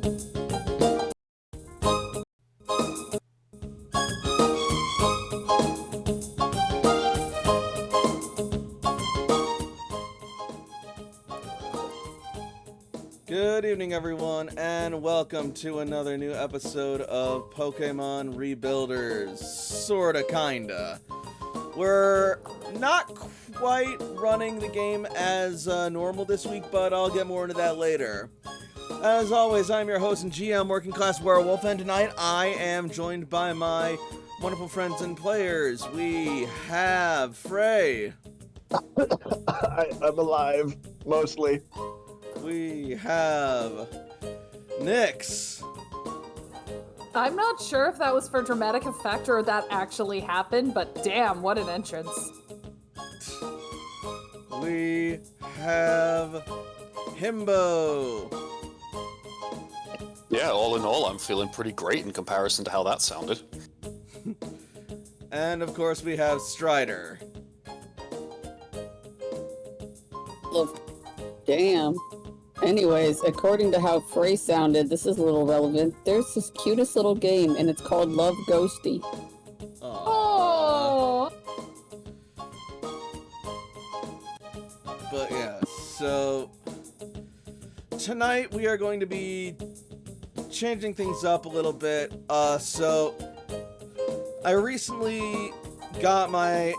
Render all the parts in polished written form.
Good evening, everyone, and welcome to another new episode of Pokemon Rebuilders. Sorta, kinda. We're not quite running the game as normal this week, but I'll get more into that later. As always, I'm your host and GM, Working Class Werewolf, and tonight I am joined by my wonderful friends and players. We have Frey. I'm alive, mostly. We have Nyx. I'm not sure if that was for dramatic effect or that actually happened, but damn, what an entrance. We have Himbo. Yeah, all in all, I'm feeling pretty great in comparison to how that sounded. And of course we have Strider. Well, damn. Anyways, according to how Frey sounded, this is a little relevant. There's this cutest little game, and it's called Love Ghosty. Oh. But yeah, so tonight we are going to be changing things up a little bit. So I recently got my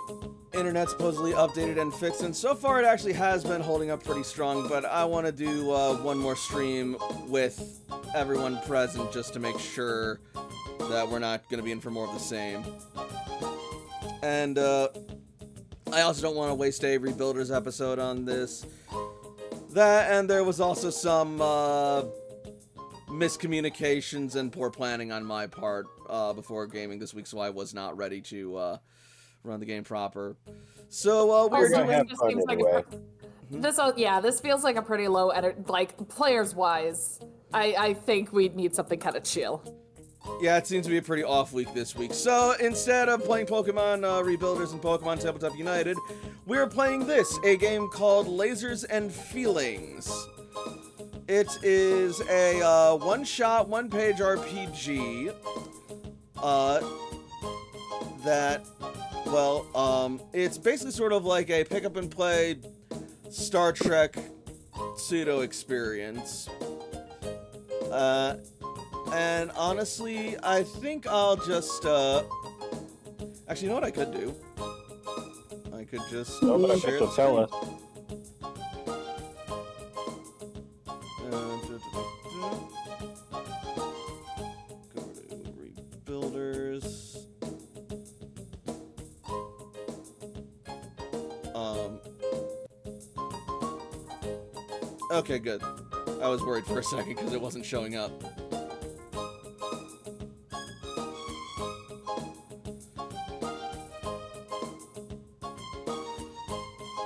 internet supposedly updated and fixed, and so far it actually has been holding up pretty strong, but I want to do one more stream with everyone present just to make sure that we're not going to be in for more of the same. And I also don't want to waste a Rebuilders episode on this. That, and there was also some miscommunications and poor planning on my part before gaming this week, so I was not ready to run the game proper. So we're gonna have this fun seems like anyway. this feels like a pretty low like players wise. I think we'd need something kind of chill. Yeah, it seems to be a pretty off week this week. So instead of playing Pokemon Rebuilders and Pokemon Tabletop United, we're playing this, a game called Lasers and Feelings. It is a one-shot, one-page RPG that, well, it's basically sort of like a pick-up-and-play Star Trek pseudo-experience. And honestly, I think I'll just, actually, you know what I could do? I could just share the tell us. Go to Rebuilders. Okay, good. I was worried for a second because it wasn't showing up.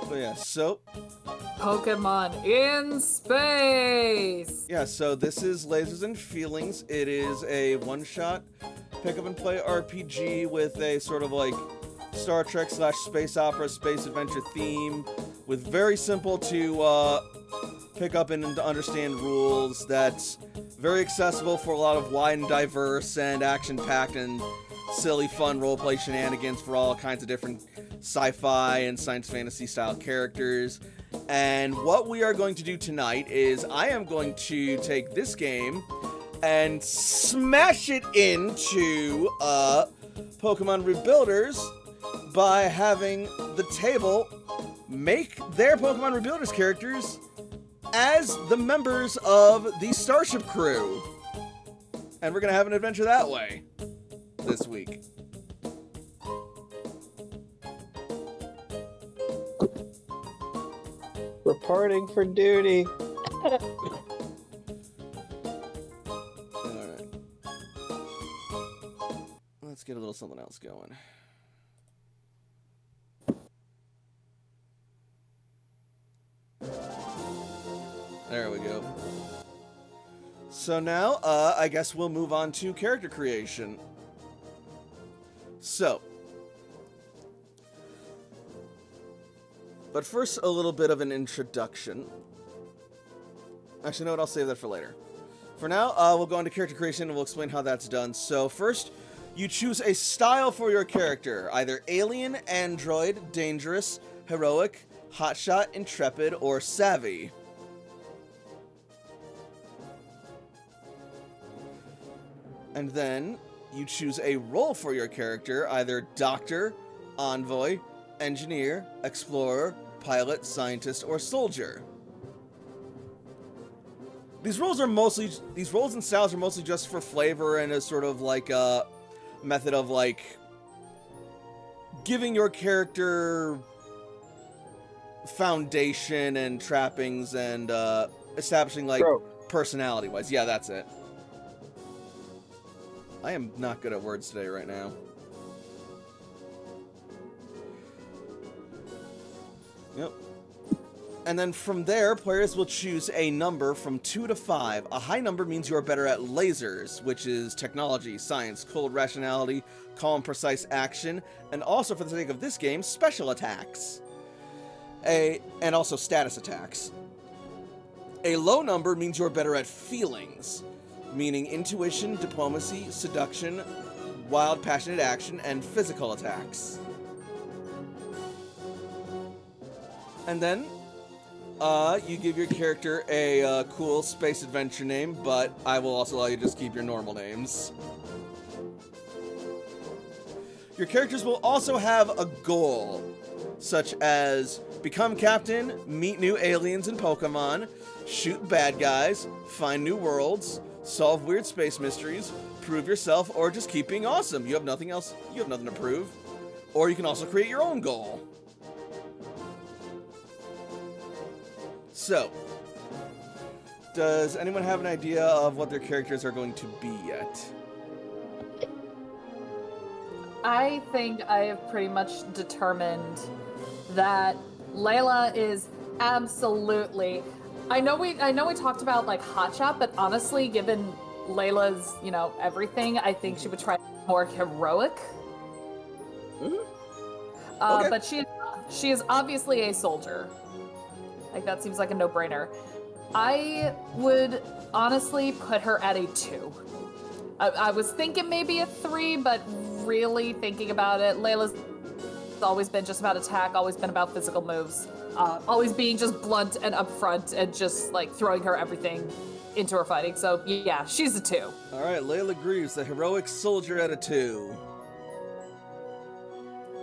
But yeah, so Pokemon in space. yeah, so this is Lasers and Feelings. It is a one-shot pick-up-and-play RPG with a sort of like Star Trek / space opera, space adventure theme, with very simple to pick up and understand rules. That's very accessible for a lot of wide and diverse and action-packed and silly, fun roleplay shenanigans for all kinds of different sci-fi and science fantasy style characters. And what we are going to do tonight is I am going to take this game and smash it into Pokemon Rebuilders by having the table make their Pokemon Rebuilders characters as the members of the Starship crew. And we're going to have an adventure that way this week. Reporting for duty. Alright. Let's get a little something else going. There we go. So now, I guess we'll move on to character creation. So, but first, a little bit of an introduction. Actually, no, I'll save that for later. For now, we'll go into character creation and we'll explain how that's done. So first, you choose a style for your character, either alien, android, dangerous, heroic, hotshot, intrepid, or savvy. And then you choose a role for your character, either doctor, envoy, engineer, explorer, pilot, scientist, or soldier. These roles and styles are mostly just for flavor and as sort of like a method of like giving your character foundation and trappings and establishing like personality wise. Yeah, that's it. I am not good at words today right now. Yep. And then from there, players will choose a number from 2 to 5. A high number means you are better at lasers, which is technology, science, cold rationality, calm, precise action, and also, for the sake of this game, special attacks. And also status attacks. A low number means you're better at feelings, meaning intuition, diplomacy, seduction, wild, passionate action, and physical attacks. And then, you give your character a cool space adventure name, but I will also allow you to just keep your normal names. Your characters will also have a goal, such as become captain, meet new aliens and Pokemon, shoot bad guys, find new worlds, solve weird space mysteries, prove yourself, or just keep being awesome. You have nothing else, you have nothing to prove. Or you can also create your own goal. So, does anyone have an idea of what their characters are going to be yet? I think I have pretty much determined that Layla is absolutely. I know we talked about like hotshot, but honestly, given Layla's everything, I think she would try more heroic. Mm-hmm. Okay. But she is obviously a soldier. Like that seems like a no-brainer. I would honestly put her at a 2. I was thinking maybe a 3, but really thinking about it, Layla's always been just about attack, always been about physical moves, always being just blunt and upfront and just like throwing her everything into her fighting. So yeah, she's a 2. All right, Layla Greaves, the heroic soldier at a 2.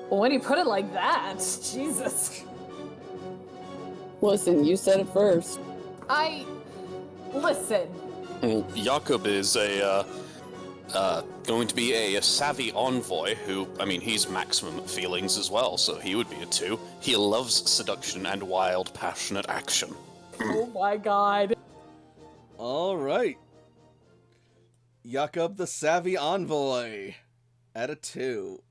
Well, when you put it like that, Jesus. Listen, you said it first. Listen. Jakob is going to be a savvy envoy who, I mean, he's maximum feelings as well, so he would be a 2. He loves seduction and wild, passionate action. Oh my god. All right. Jakob the savvy envoy at a 2.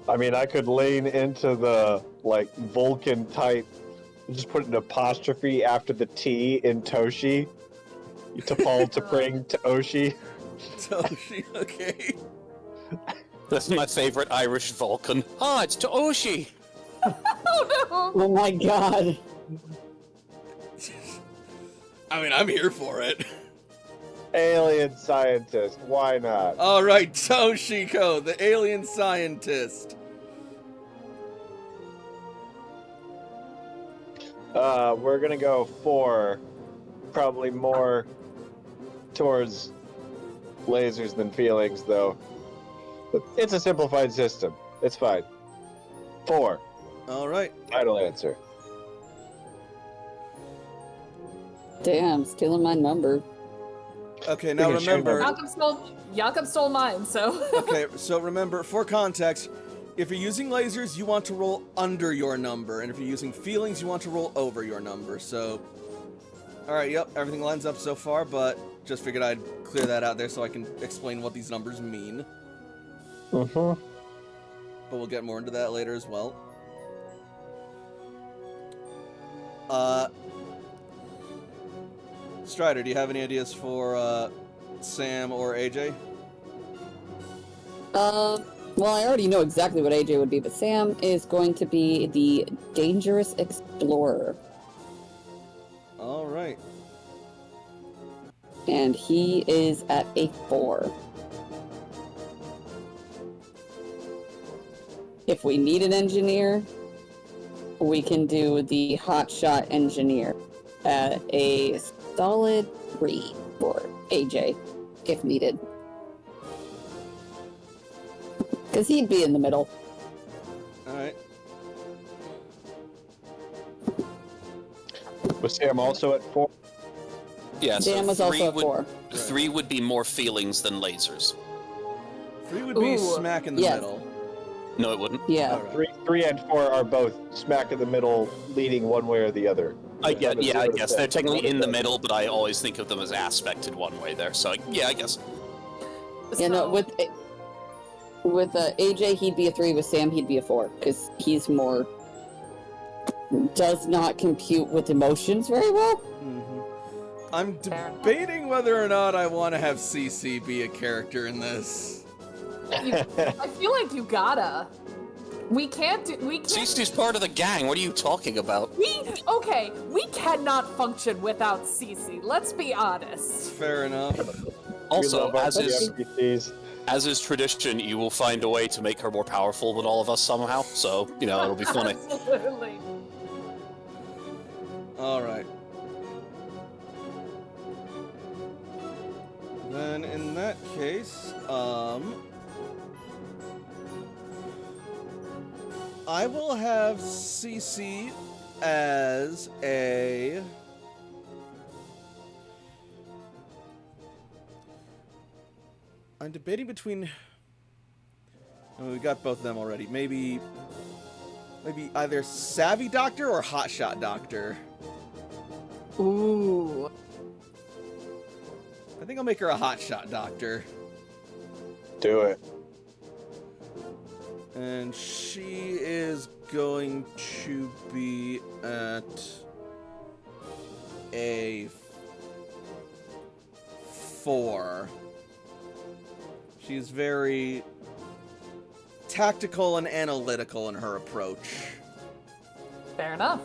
I mean, I could lean into the, like, Vulcan type, just put an apostrophe after the T in Toshi. T'Pol T'Pring Toshi. Toshi, okay. That's my favorite Irish Vulcan. Ah, it's Toshi! Oh no! Oh my god. I mean, I'm here for it. Alien scientist, why not? All right, Toshiko, the alien scientist. We're gonna go for probably more towards lasers than feelings, though. But it's a simplified system. It's fine. 4. All right. Final answer. Damn, stealing my number. Okay, now remember. Jakob stole mine, so. Okay, so remember, for context, if you're using lasers, you want to roll under your number, and if you're using feelings, you want to roll over your number. So, all right, yep, everything lines up so far, but just figured I'd clear that out there so I can explain what these numbers mean. Mm-hmm. But we'll get more into that later as well. Strider, do you have any ideas for Sam or AJ? Well, I already know exactly what AJ would be, but Sam is going to be the dangerous explorer. All right. And he is at a 4. If we need an engineer, we can do the hotshot engineer at a solid 3 for AJ, if needed. Because he'd be in the middle. All right. Was Sam also at 4? Yeah, so Dan was 3 also a would, 4. 3 would be more feelings than lasers. 3 would be Ooh, smack in the yes. middle. No, it wouldn't. Yeah. All right. 3 and 4 are both smack in the middle, leading one way or the other. I Yeah, guess they're technically in the 10. middle, but I always think of them as aspected one way there. So yeah, I guess. Yeah, no, So- with AJ, he'd be a 3. With Sam, he'd be a 4. Because he's more... does not compute with emotions very well. I'm Fair enough. debating whether or not I want to have CC be a character in this. I feel like you gotta. We can't. Cece's part of the gang. What are you talking about? Okay, we cannot function without Cece. Let's be honest. Fair enough. Also, We love our as is NPCs. as is tradition, you will find a way to make her more powerful than all of us somehow. So it'll be funny. Absolutely. All right. Then in that case, I will have CC as a... I'm debating between... Oh, we got both of them already. Maybe either Savvy Doctor or Hotshot Doctor. Ooh. I think I'll make her a Hotshot Doctor. Do it. And she is going to be at a 4. She's very tactical and analytical in her approach. Fair enough.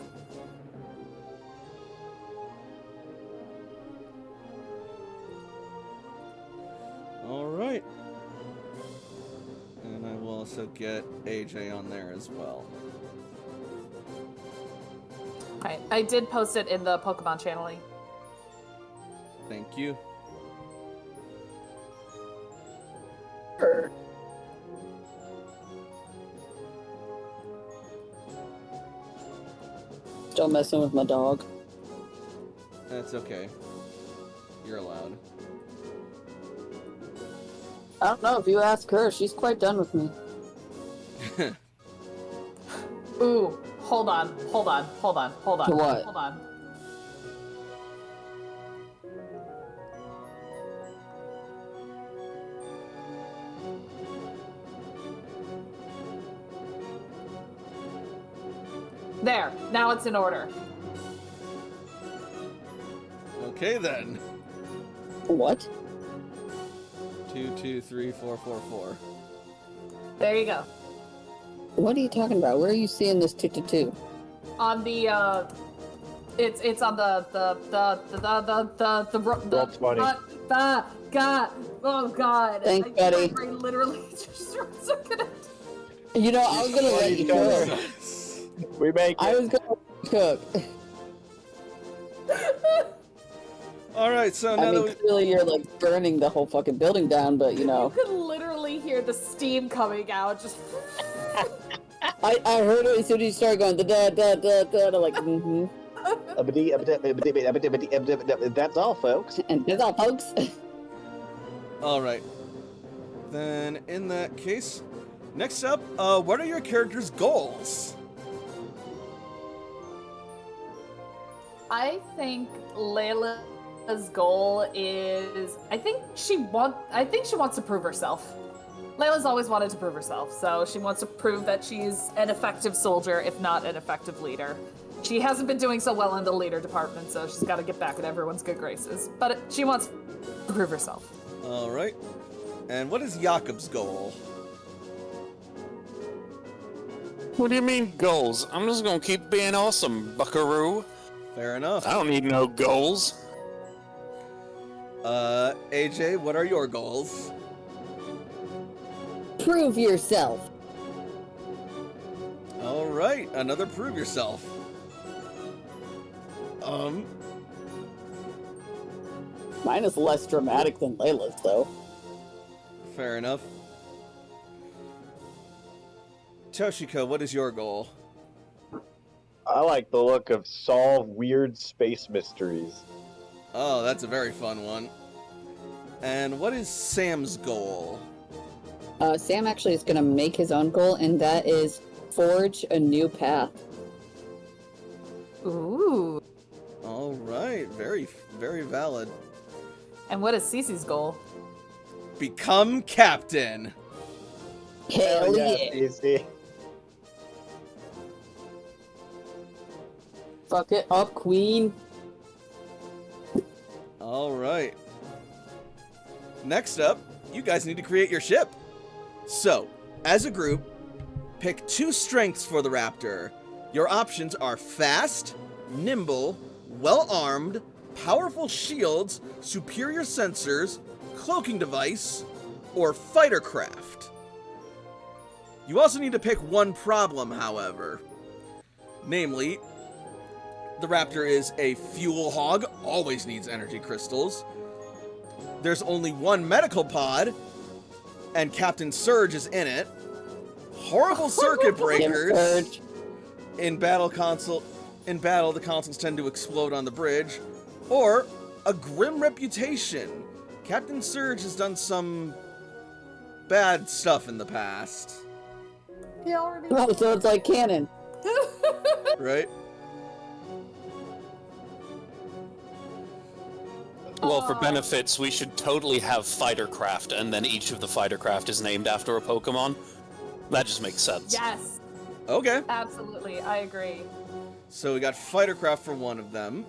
All right. And I will also get AJ on there as well. I did post it in the Pokemon channeling. Thank you. Still messing with my dog. That's okay. You're allowed. I don't know, if you ask her, she's quite done with me. Ooh, hold on. To what? Hold on. There, now it's in order. Okay then. What? 2, 2, 3, 4, 4, 4. There you go. What are you talking about? Where are you seeing this 222? On the it's on the Roll 20. God, oh God. Thanks, I buddy. literally just looking at You know, I was gonna let you cook. We make I it. was gonna cook. All right, so now I mean, that clearly you're like burning the whole fucking building down, but you know. You could literally hear the steam coming out. Just I heard it as soon as you started going da da da da. I'm like, mm-hmm. That's all, folks. And that's all, folks. all right. Then in that case, next up, what are your character's goals? I think Layla's goal is I think she wants to prove herself. Layla's always wanted to prove herself, so she wants to prove that she's an effective soldier, if not an effective leader. She hasn't been doing so well in the leader department, so she's got to get back in everyone's good graces. But she wants to prove herself. All right. And what is Jakob's goal? What do you mean goals? I'm just gonna keep being awesome, buckaroo. Fair enough. I don't need no goals. AJ, what are your goals? Prove yourself. All right, another prove yourself. Mine is less dramatic than Layla's, though. Fair enough. Toshiko, what is your goal? I like the look of solve weird space mysteries. Oh, that's a very fun one. And what is Sam's goal? Sam actually is going to make his own goal, and that is forge a new path. Ooh. All right, very, very valid. And what is Cece's goal? Become captain. Hell yeah. Easy. Fuck it up, queen. All right. Next up, you guys need to create your ship. So, as a group, pick 2 strengths for the Raptor. Your options are fast, nimble, well-armed, powerful shields, superior sensors, cloaking device, or fighter craft. You also need to pick 1 problem, however. Namely, the Raptor is a fuel hog, always needs energy crystals. There's only 1 medical pod, and Captain Surge is in it. Horrible circuit breakers. In battle, the consoles tend to explode on the bridge. Or a grim reputation. Captain Surge has done some bad stuff in the past. He already. Oh, so it's like canon. Right? Well, for benefits, we should totally have fighter craft, and then each of the fighter craft is named after a Pokemon. That just makes sense. Yes, Okay. absolutely. I agree. So we got fighter craft for 1 of them.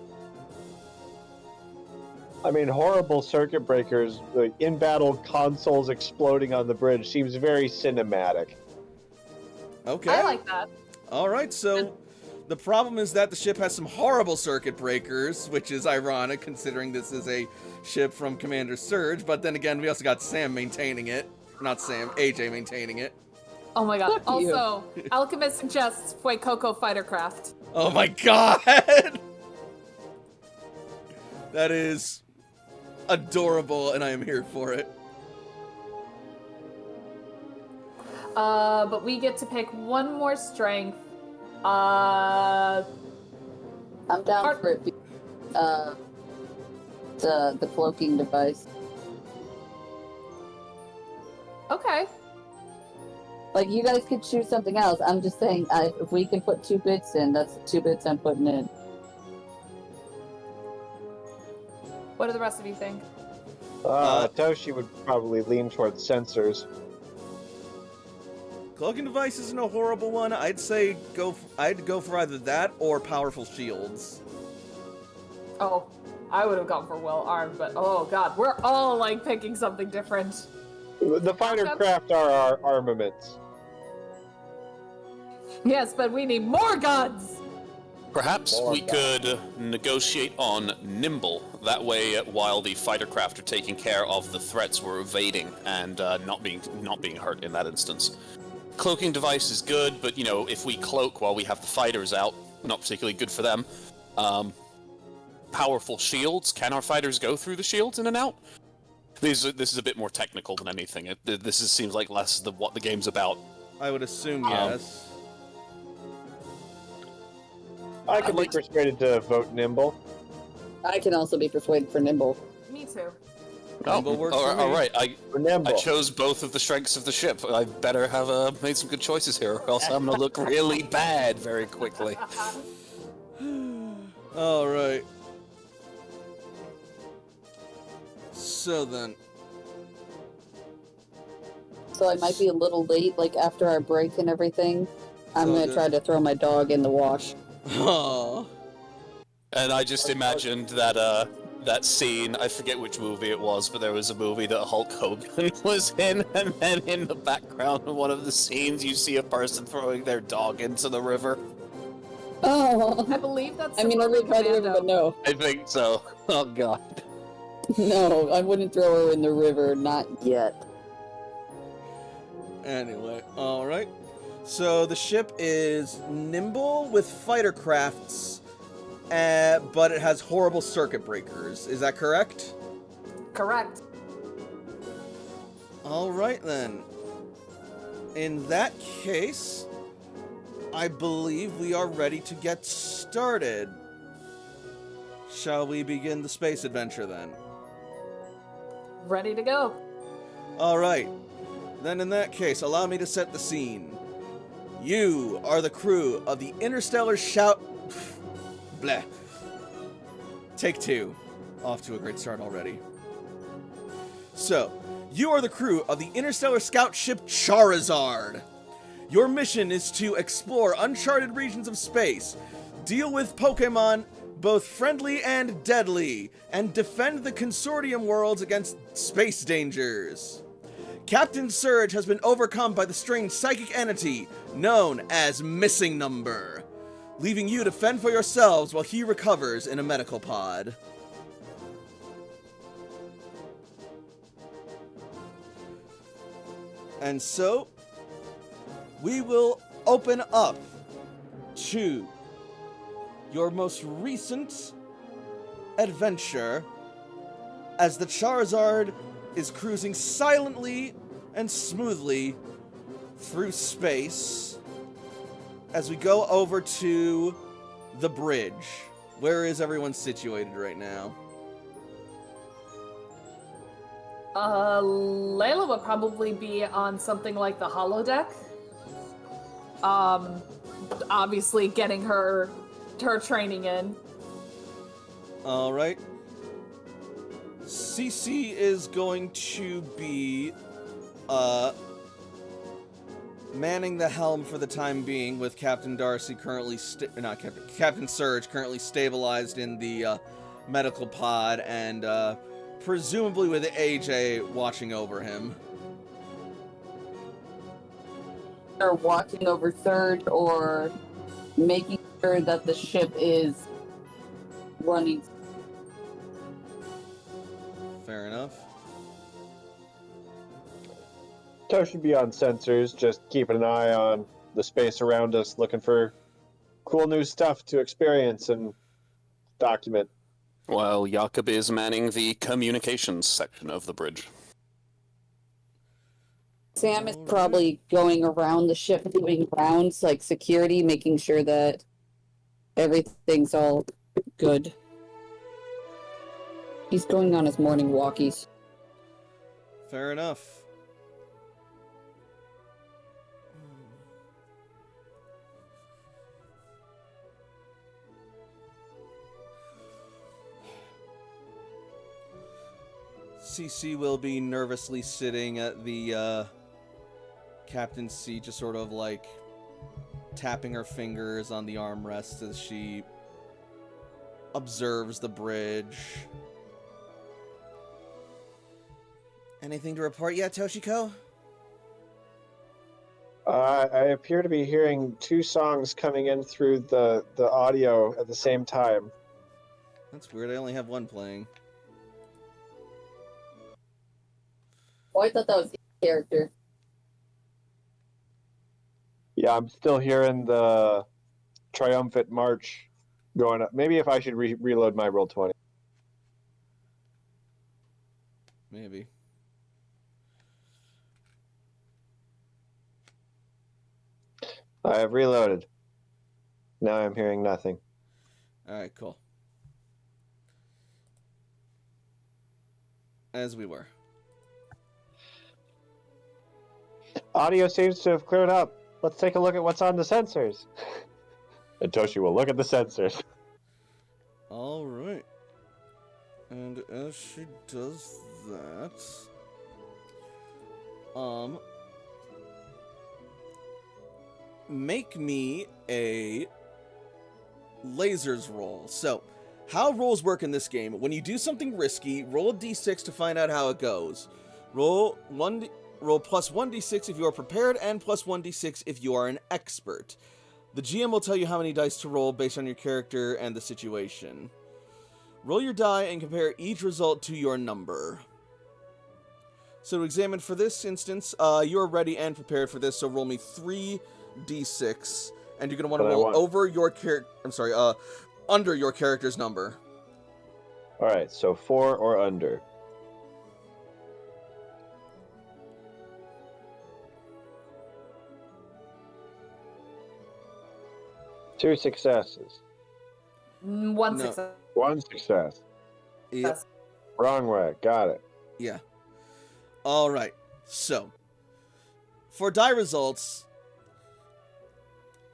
I mean, horrible circuit breakers, the in-battle consoles exploding on the bridge seems very cinematic. Okay. I like that. All right, so the problem is that the ship has some horrible circuit breakers, which is ironic considering this is a ship from Commander Surge, but then again, we also got Sam maintaining it. Not Sam, AJ maintaining it. Oh my god. Fuck you. Also, Alchemist suggests Fuecoco Fightercraft. Oh my god! That is adorable, and I am here for it. But we get to pick 1 more strength. I'm down for it. The cloaking device. Okay. Like, you guys could choose something else. I'm just saying, if we can put 2 bits in, that's 2 bits I'm putting in. What do the rest of you think? Toshi would probably lean towards sensors. Cloaking device isn't a horrible one. I'd say I'd go for either that or powerful shields. Oh, I would have gone for well armed, but oh god, we're all like picking something different. The fighter craft are our armaments. Yes, but we need more guns! Perhaps we could negotiate on nimble. That way, while the fighter craft are taking care of the threats we're evading and not being hurt in that instance. Cloaking device is good, but you know, if we cloak while we have the fighters out, not particularly good for them. Powerful shields. Can our fighters go through the shields in and out? This is a bit more technical than anything. Seems like less what the game's about. I would assume yes. I could be persuaded to vote nimble. I can also be persuaded for nimble. Me too. Nimble works for me. All right. For nimble. I chose both of the strengths of the ship. I better have made some good choices here, or else I'm gonna look really bad very quickly. All right. So then, So I might be a little late, like after our break and everything. I'm So gonna good. try to throw my dog in the wash. oh, And I just imagined that that scene, I forget which movie it was, but there was a movie that Hulk Hogan was in, and then in the background of one of the scenes, you see a person throwing their dog into the river. Oh. I believe that's. I mean, I live by the river, but no. I think so. Oh, God. No, I wouldn't throw her in the river, not yet. Anyway, alright. So the ship is nimble with fighter crafts, but it has horrible circuit breakers. Is that correct? Correct. Alright then. In that case, I believe we are ready to get started. Shall we begin the space adventure then? Ready to go. Alright. Then in that case, allow me to set the scene. You are the crew of the Interstellar Shout... Bleh. Take two. Off to a great start already. So, you are the crew of the Interstellar Scout ship Charizard. Your mission is to explore uncharted regions of space, deal with Pokemon, both friendly and deadly, and defend the Consortium worlds against space dangers. Captain Surge has been overcome by the strange psychic entity known as Missing Number, leaving you to fend for yourselves while he recovers in a medical pod. And so, we will open up to your most recent adventure as the Charizard is cruising silently and smoothly through space as we go over to the bridge. Where is everyone situated right now? Layla would probably be on something like the holodeck. Obviously getting her training in. All right. CC is going to be manning the helm for the time being, with Captain Darcy currently Captain Surge currently stabilized in the medical pod, and presumably with AJ watching over him. Or watching over Surge, or making sure that the ship is running. Fair enough. Toe should be on sensors, just keeping an eye on the space around us, looking for cool new stuff to experience and document. While Jakob is manning the communications section of the bridge. Sam is probably going around the ship, doing rounds like security, making sure that everything's all good. He's going on his morning walkies. Fair enough. CC will be nervously sitting at the captain's seat, just sort of like tapping her fingers on the armrest as she observes the bridge. Anything to report yet, Toshiko? I appear to be hearing two songs coming in through the audio at the same time. That's weird. I only have one playing. Oh, I thought that was the character. Yeah, I'm still hearing the triumphant march going up. Maybe if I should reload my Roll20. Maybe. I have reloaded. Now I'm hearing nothing. Alright, cool. As we were. Audio seems to have cleared up. Let's take a look at what's on the sensors. And Toshi will look at the sensors. Alright. And as she does that... make me a lasers roll. So, How rolls work in this game: when you do something risky, roll a d6 to find out how it goes. Roll plus 1d6 if you are prepared, and plus 1d6 if you are an expert. The GM will tell you how many dice to roll based on your character and the situation. Roll your die and compare each result to your number. So to examine for this instance, you're ready and prepared for this, so roll me 3d6, and you're going to want to roll over your under your character's number. Alright, so 4 or under. Two successes. One No. success. One success. Yep. Wrong way. Got it. Yeah. Alright, so for die results,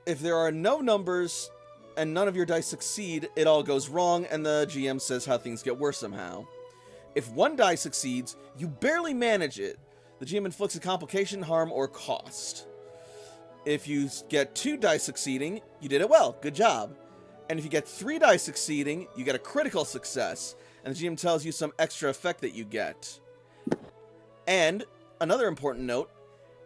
if there are no numbers and none of your dice succeed, it all goes wrong, and the GM says how things get worse somehow. If one die succeeds, you barely manage it. The GM inflicts a complication, harm, or cost. If you get 2 dice succeeding, you did it well. Good job. And if you get 3 dice succeeding, you get a critical success, and the GM tells you some extra effect that you get. And another important note,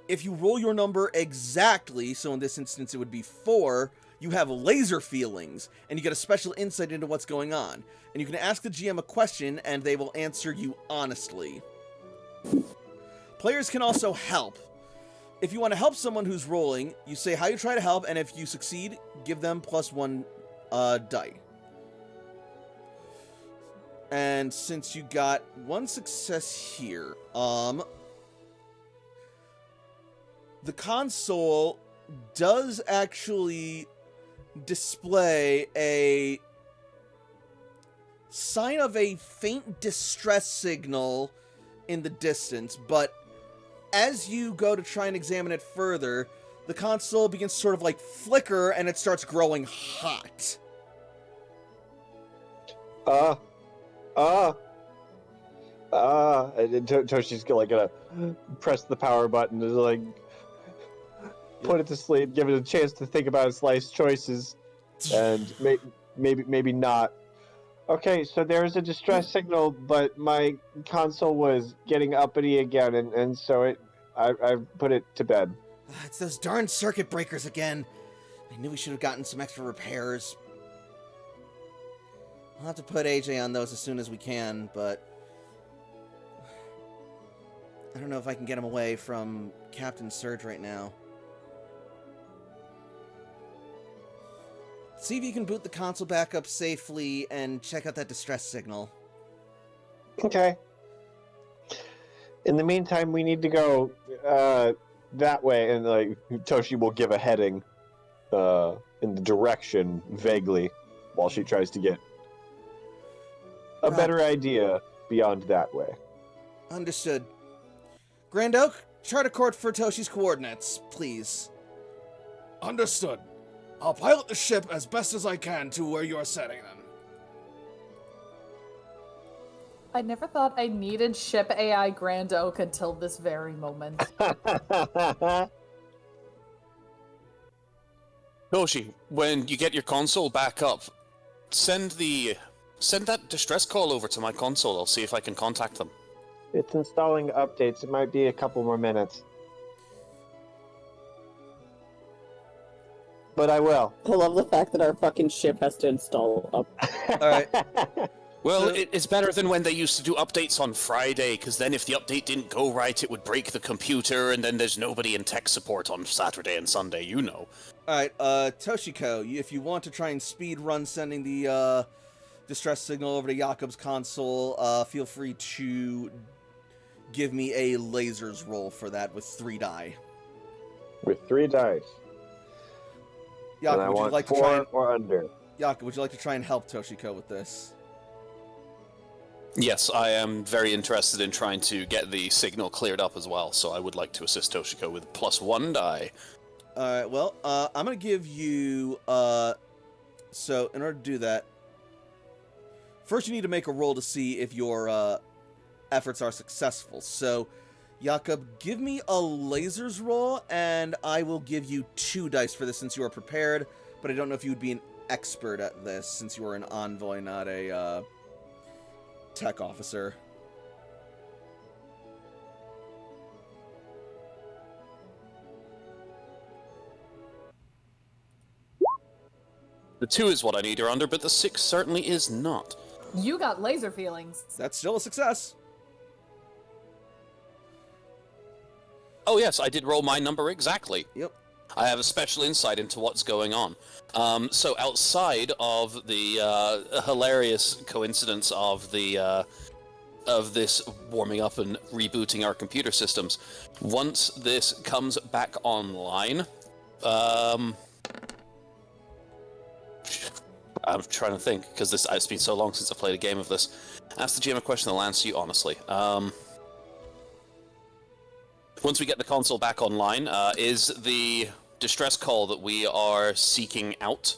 if you roll your number exactly, so in this instance it would be 4, you have laser feelings, and you get a special insight into what's going on. And you can ask the GM a question, and they will answer you honestly. Players can also help. If you want to help someone who's rolling, you say how you try to help, and if you succeed, give them plus 1 die. And since you got 1 success here, the console does actually display a sign of a faint distress signal in the distance, but as you go to try and examine it further, the console begins to sort of like flicker and it starts growing hot. And Toshi's gonna press the power button to like put it to sleep, give it a chance to think about its life's choices, and maybe not. Okay, so there's a distress signal, but my console was getting uppity again, and so I put it to bed. It's those darn circuit breakers again. I knew we should have gotten some extra repairs. I'll have to put AJ on those as soon as we can, but I don't know if I can get him away from Captain Surge right now. See if you can boot the console back up safely and check out that distress signal. Okay. In the meantime, we need to go that way, and like Toshi will give a heading in the direction vaguely while she tries to get a better idea beyond that way. Understood. Grand Oak, chart a course for Toshi's coordinates, please. Understood. I'll pilot the ship as best as I can to where you're setting them. I never thought I needed ship AI Grand Oak until this very moment. Toshi, when you get your console back up, send that distress call over to my console. I'll see if I can contact them. It's installing updates. It might be a couple more minutes. But I will. I love the fact that our fucking ship has to install up. Alright. Well, it's better than when they used to do updates on Friday, because then if the update didn't go right, it would break the computer, and then there's nobody in tech support on Saturday and Sunday, you know. Alright, Toshiko, if you want to try and speed run sending the distress signal over to Jakob's console, feel free to give me a lasers roll for that with 3 die. With 3 dice. Jakob, would you like to try and, or under? Jakob, would you like to try and help Toshiko with this? Yes, I am very interested in trying to get the signal cleared up as well, so I would like to assist Toshiko with plus 1 die. Alright, well, I'm gonna give you, so in order to do that, first you need to make a roll to see if your, efforts are successful. So, Jakob, give me a lasers roll, and I will give you 2 dice for this since you are prepared, but I don't know if you would be an expert at this, since you are an envoy, not a tech officer. The 2 is what I need her under, but the 6 certainly is not. You got laser feelings. That's still a success. Oh yes, I did roll my number exactly. Yep. I have a special insight into what's going on. So outside of the hilarious coincidence of this warming up and rebooting our computer systems, once this comes back online, I'm trying to think, because it's been so long since I played a game of this. Ask the GM a question that'll answer you honestly. Once we get the console back online, is the distress call that we are seeking out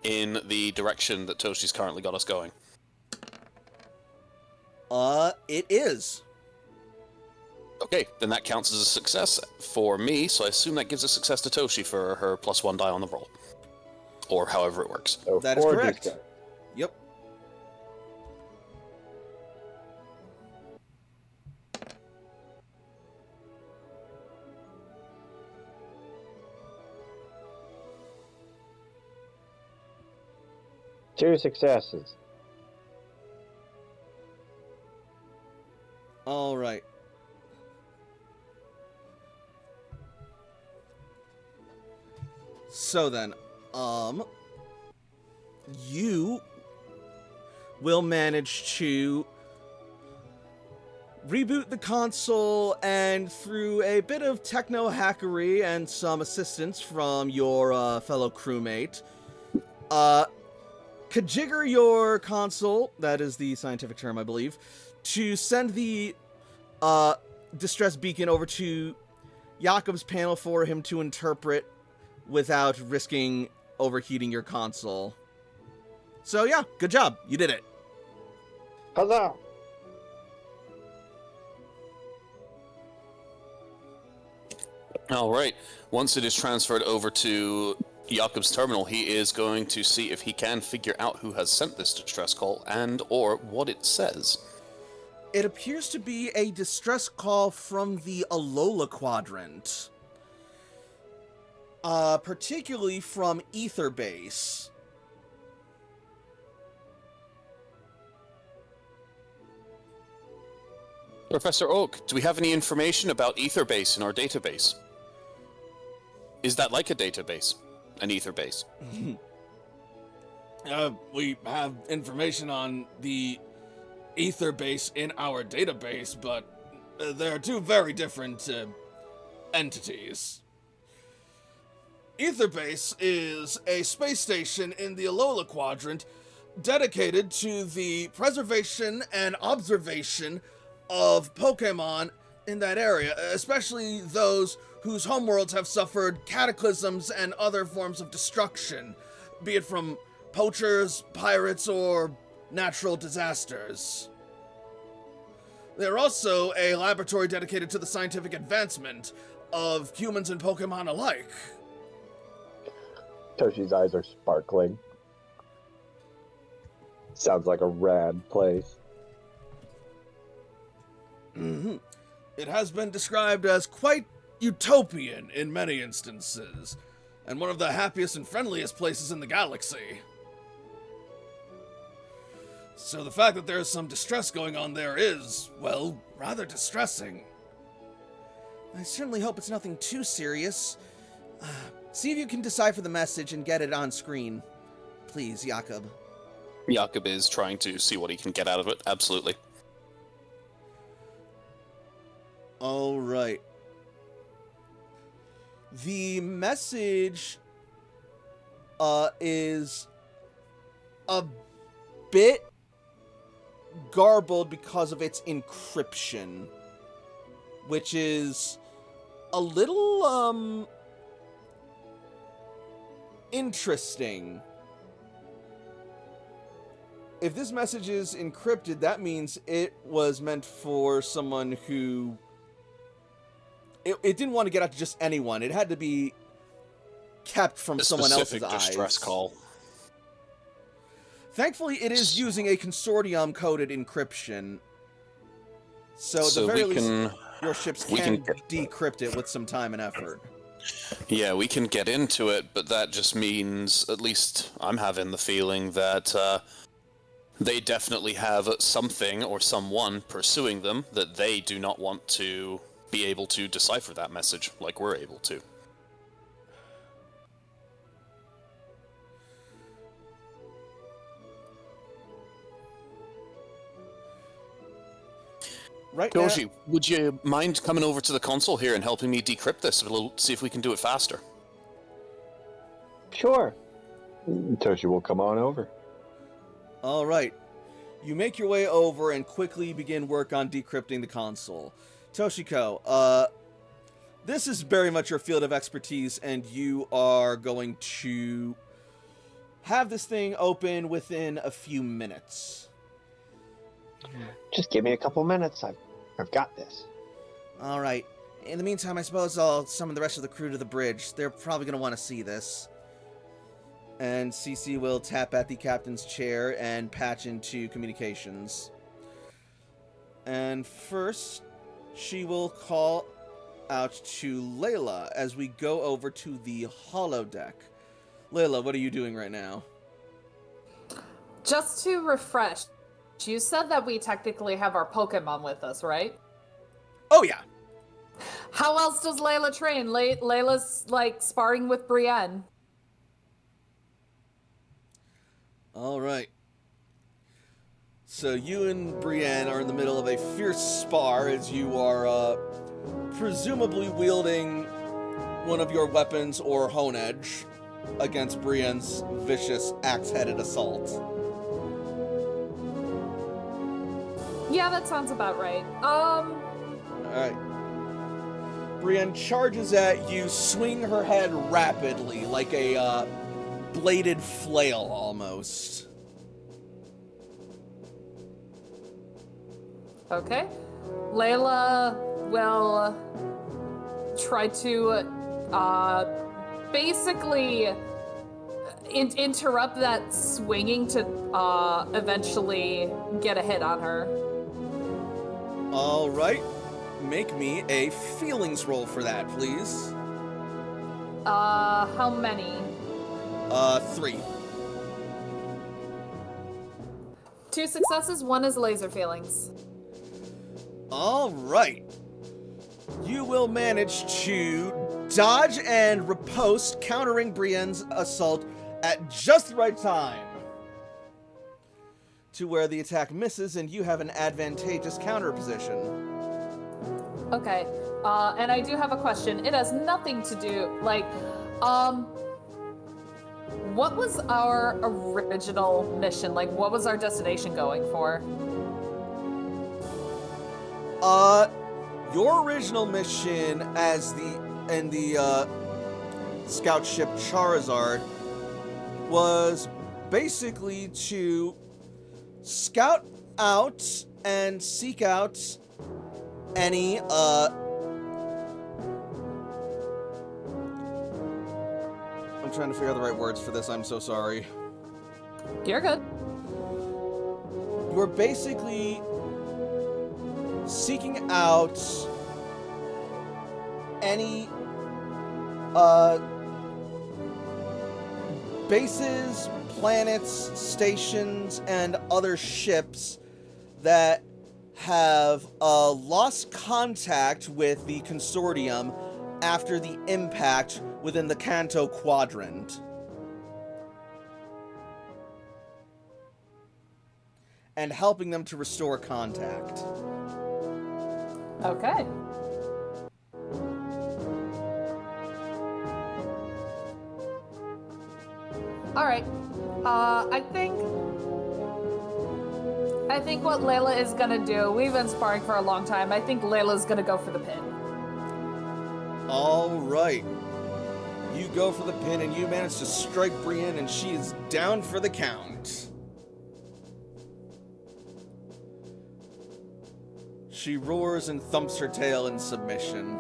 in the direction that Toshi's currently got us going? It is. Okay, then that counts as a success for me, so I assume that gives a success to Toshi for her +1 die on the roll. Or however it works. So That is 4 correct. distress. Yep. Two successes. All right. So then, you will manage to reboot the console, and through a bit of techno-hackery and some assistance from your fellow crewmate, kajigger your console, that is the scientific term, I believe, to send the distress beacon over to Jakob's panel for him to interpret without risking overheating your console. So yeah, good job. You did it. Huzzah! All right. Once it is transferred over to Jakob's terminal, he is going to see if he can figure out who has sent this distress call and or what it says. It appears to be a distress call from the Alola Quadrant. Particularly from Ether Base. Professor Oak, do we have any information about Etherbase in our database? Is that like a database? An Etherbase? We have information on the Ether base in our database, but they're two very different entities. Etherbase is a space station in the Alola Quadrant dedicated to the preservation and observation of Pokemon in that area, especially those whose homeworlds have suffered cataclysms and other forms of destruction, be it from poachers, pirates, or natural disasters. They're also a laboratory dedicated to the scientific advancement of humans and Pokemon alike. Toshi's eyes are sparkling. Sounds like a rad place. Mm-hmm. It has been described as quite utopian in many instances, and one of the happiest and friendliest places in the galaxy. So the fact that there's some distress going on there is, well, rather distressing. I certainly hope it's nothing too serious. See if you can decipher the message and get it on screen. Please, Jakob. Jakob is trying to see what he can get out of it, absolutely. All right. The message is a bit garbled because of its encryption, which is a little interesting. If this message is encrypted, that means it was meant for someone who it didn't want to get out to just anyone. It had to be kept from someone else's eyes. Distress call. Thankfully, it is using a consortium-coded encryption. So at the very least, your ships can decrypt it with some time and effort. Yeah, we can get into it, but that just means, at least I'm having the feeling that they definitely have something or someone pursuing them that they do not want to be able to decipher that message like we're able to. Right Doji, now, would you mind coming over to the console here and helping me decrypt this a little, see if we can do it faster? Sure. Toshi will come on over. all right. You make your way over and quickly begin work on decrypting the console. Toshiko, this is very much your field of expertise, and you are going to have this thing open within a few minutes. Just give me a couple minutes. I've got this. All right. In the meantime, I suppose I'll summon the rest of the crew to the bridge. They're probably going to want to see this. And Cece will tap at the captain's chair and patch into communications. And first, she will call out to Layla as we go over to the holodeck. Layla, what are you doing right now? Just to refresh, you said that we technically have our Pokemon with us, right? Oh, yeah. How else does Layla train? Layla's, like, sparring with Brienne. All right. So you and Brienne are in the middle of a fierce spar as you are presumably wielding one of your weapons or hone edge against Brienne's vicious axe-headed assault. Yeah, that sounds about right. All right. Brienne charges at you, swinging her head rapidly, like a bladed flail almost. Okay. Layla will try to basically interrupt that swinging to eventually get a hit on her. All right. Make me a feelings roll for that, please. How many? 3. 2 successes, 1 is laser feelings. All right. You will manage to dodge and riposte, countering Brienne's assault at just the right time, to where the attack misses and you have an advantageous counter position. Okay. And I do have a question. It has nothing to do, like, what was our original mission? Like, what was our destination going for? Your original mission as the scout ship Charizard was basically to scout out and seek out any I'm trying to figure out the right words for this. I'm so sorry. You're good. You're basically seeking out any bases, planets, stations, and other ships that have lost contact with the consortium after the impact within the Kanto Quadrant. And helping them to restore contact. Okay. Alright. I think what Layla is gonna do, we've been sparring for a long time, I think Layla's gonna go for the pin. Alright. You go for the pin and you manage to strike Brienne and she is down for the count. She roars and thumps her tail in submission.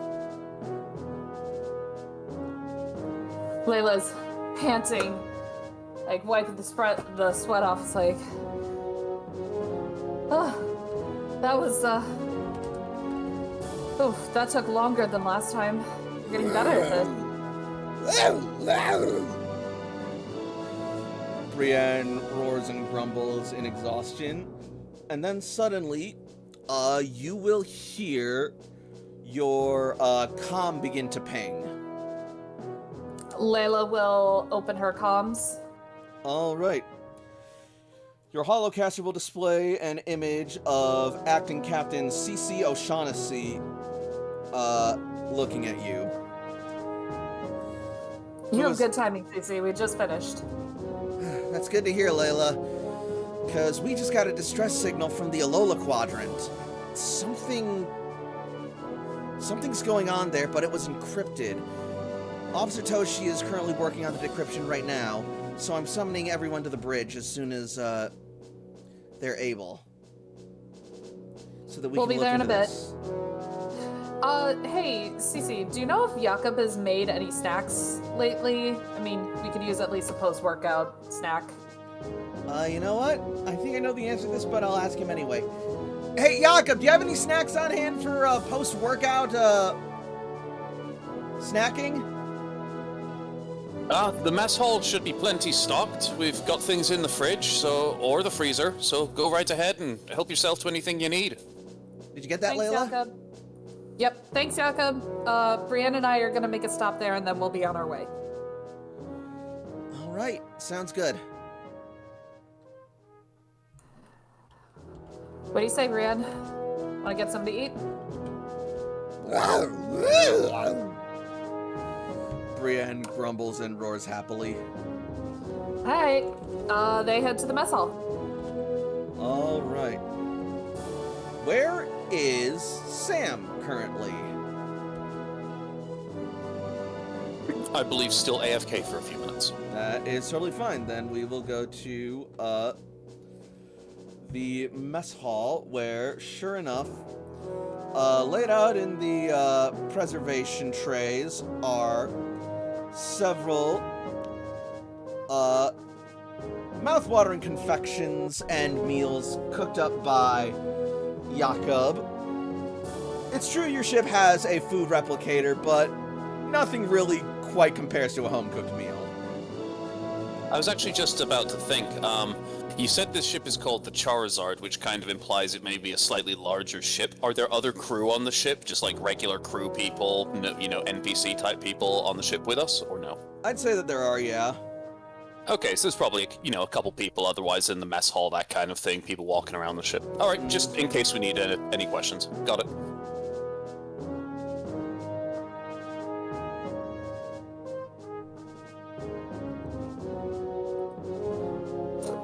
Layla's panting like wipe the sweat off. It's like, that was that took longer than last time. You're getting better at it. Brienne roars and grumbles in exhaustion, and then suddenly, you will hear your comm begin to ping. Layla will open her comms. All right. Your holocaster will display an image of Acting Captain CC O'Shaughnessy looking at you. You have good timing, Cece. We just finished. That's good to hear, Layla. Because we just got a distress signal from the Alola Quadrant. Something's going on there, but it was encrypted. Officer Toshi is currently working on the decryption right now, so I'm summoning everyone to the bridge as soon as they're able. So that we We'll can be look there in a into bit. this. Hey, Cece, do you know if Jakob has made any snacks lately? I mean, we could use at least a post-workout snack. You know what? I think I know the answer to this, but I'll ask him anyway. Hey, Jakob, do you have any snacks on hand for post-workout snacking? The mess hall should be plenty stocked. We've got things in the fridge, or the freezer, so go right ahead and help yourself to anything you need. Did you get that, Thanks, Layla? Jakob. Yep, thanks, Jakob. Brienne and I are gonna make a stop there, and then we'll be on our way. All right, sounds good. What do you say, Brienne? Wanna get something to eat? Brienne grumbles and roars happily. Alright, they head to the mess hall. All right. Where is Sam currently? I believe still AFK for a few minutes. That is totally fine. Then we will go to the mess hall, where, sure enough, laid out in the preservation trays are several mouth-watering confections and meals cooked up by Jakob. It's true your ship has a food replicator, but nothing really quite compares to a home-cooked meal. I was actually just about to think, you said this ship is called the Charizard, which kind of implies it may be a slightly larger ship. Are there other crew on the ship, just like regular crew people, NPC-type people on the ship with us, or no? I'd say that there are, yeah. Okay, so there's probably, a couple people otherwise in the mess hall, that kind of thing, people walking around the ship. All right, just in case we need any questions. Got it.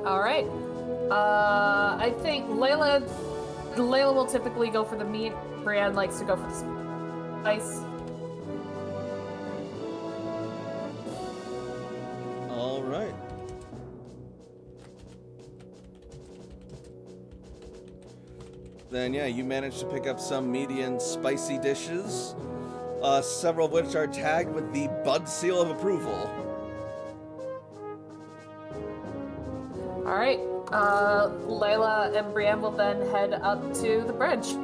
All right. I think Layla will typically go for the meat. Brienne likes to go for the spice. All right. Then, yeah, you managed to pick up some medium spicy dishes, several of which are tagged with the Bud Seal of Approval. All right. Layla and Brienne will then head up to the bridge.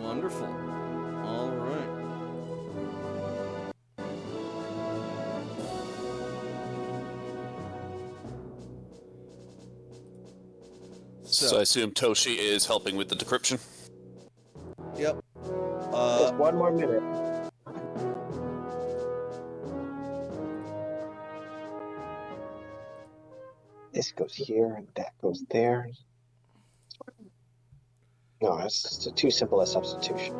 Wonderful. All right. So I assume Toshi is helping with the decryption? Yep. Just one more minute. This goes here and that goes there. No, it's just too simple a substitution.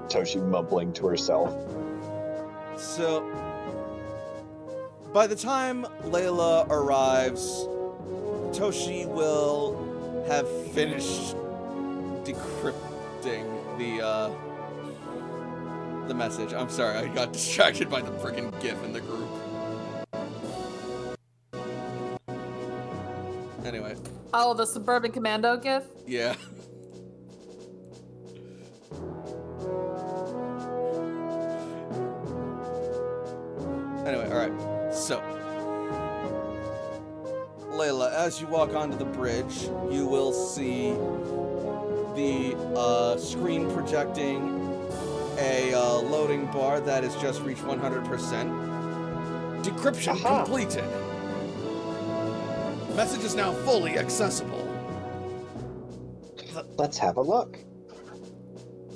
Toshi mumbling to herself. So, by the time Layla arrives, Toshi will have finished decrypting the message. I'm sorry, I got distracted by the freaking GIF in the group. Anyway. Oh, the Suburban Commando gif? Yeah. So, Layla, as you walk onto the bridge, you will see the screen projecting a loading bar that has just reached 100%. Decryption Aha. completed. Message is now fully accessible. Let's have a look.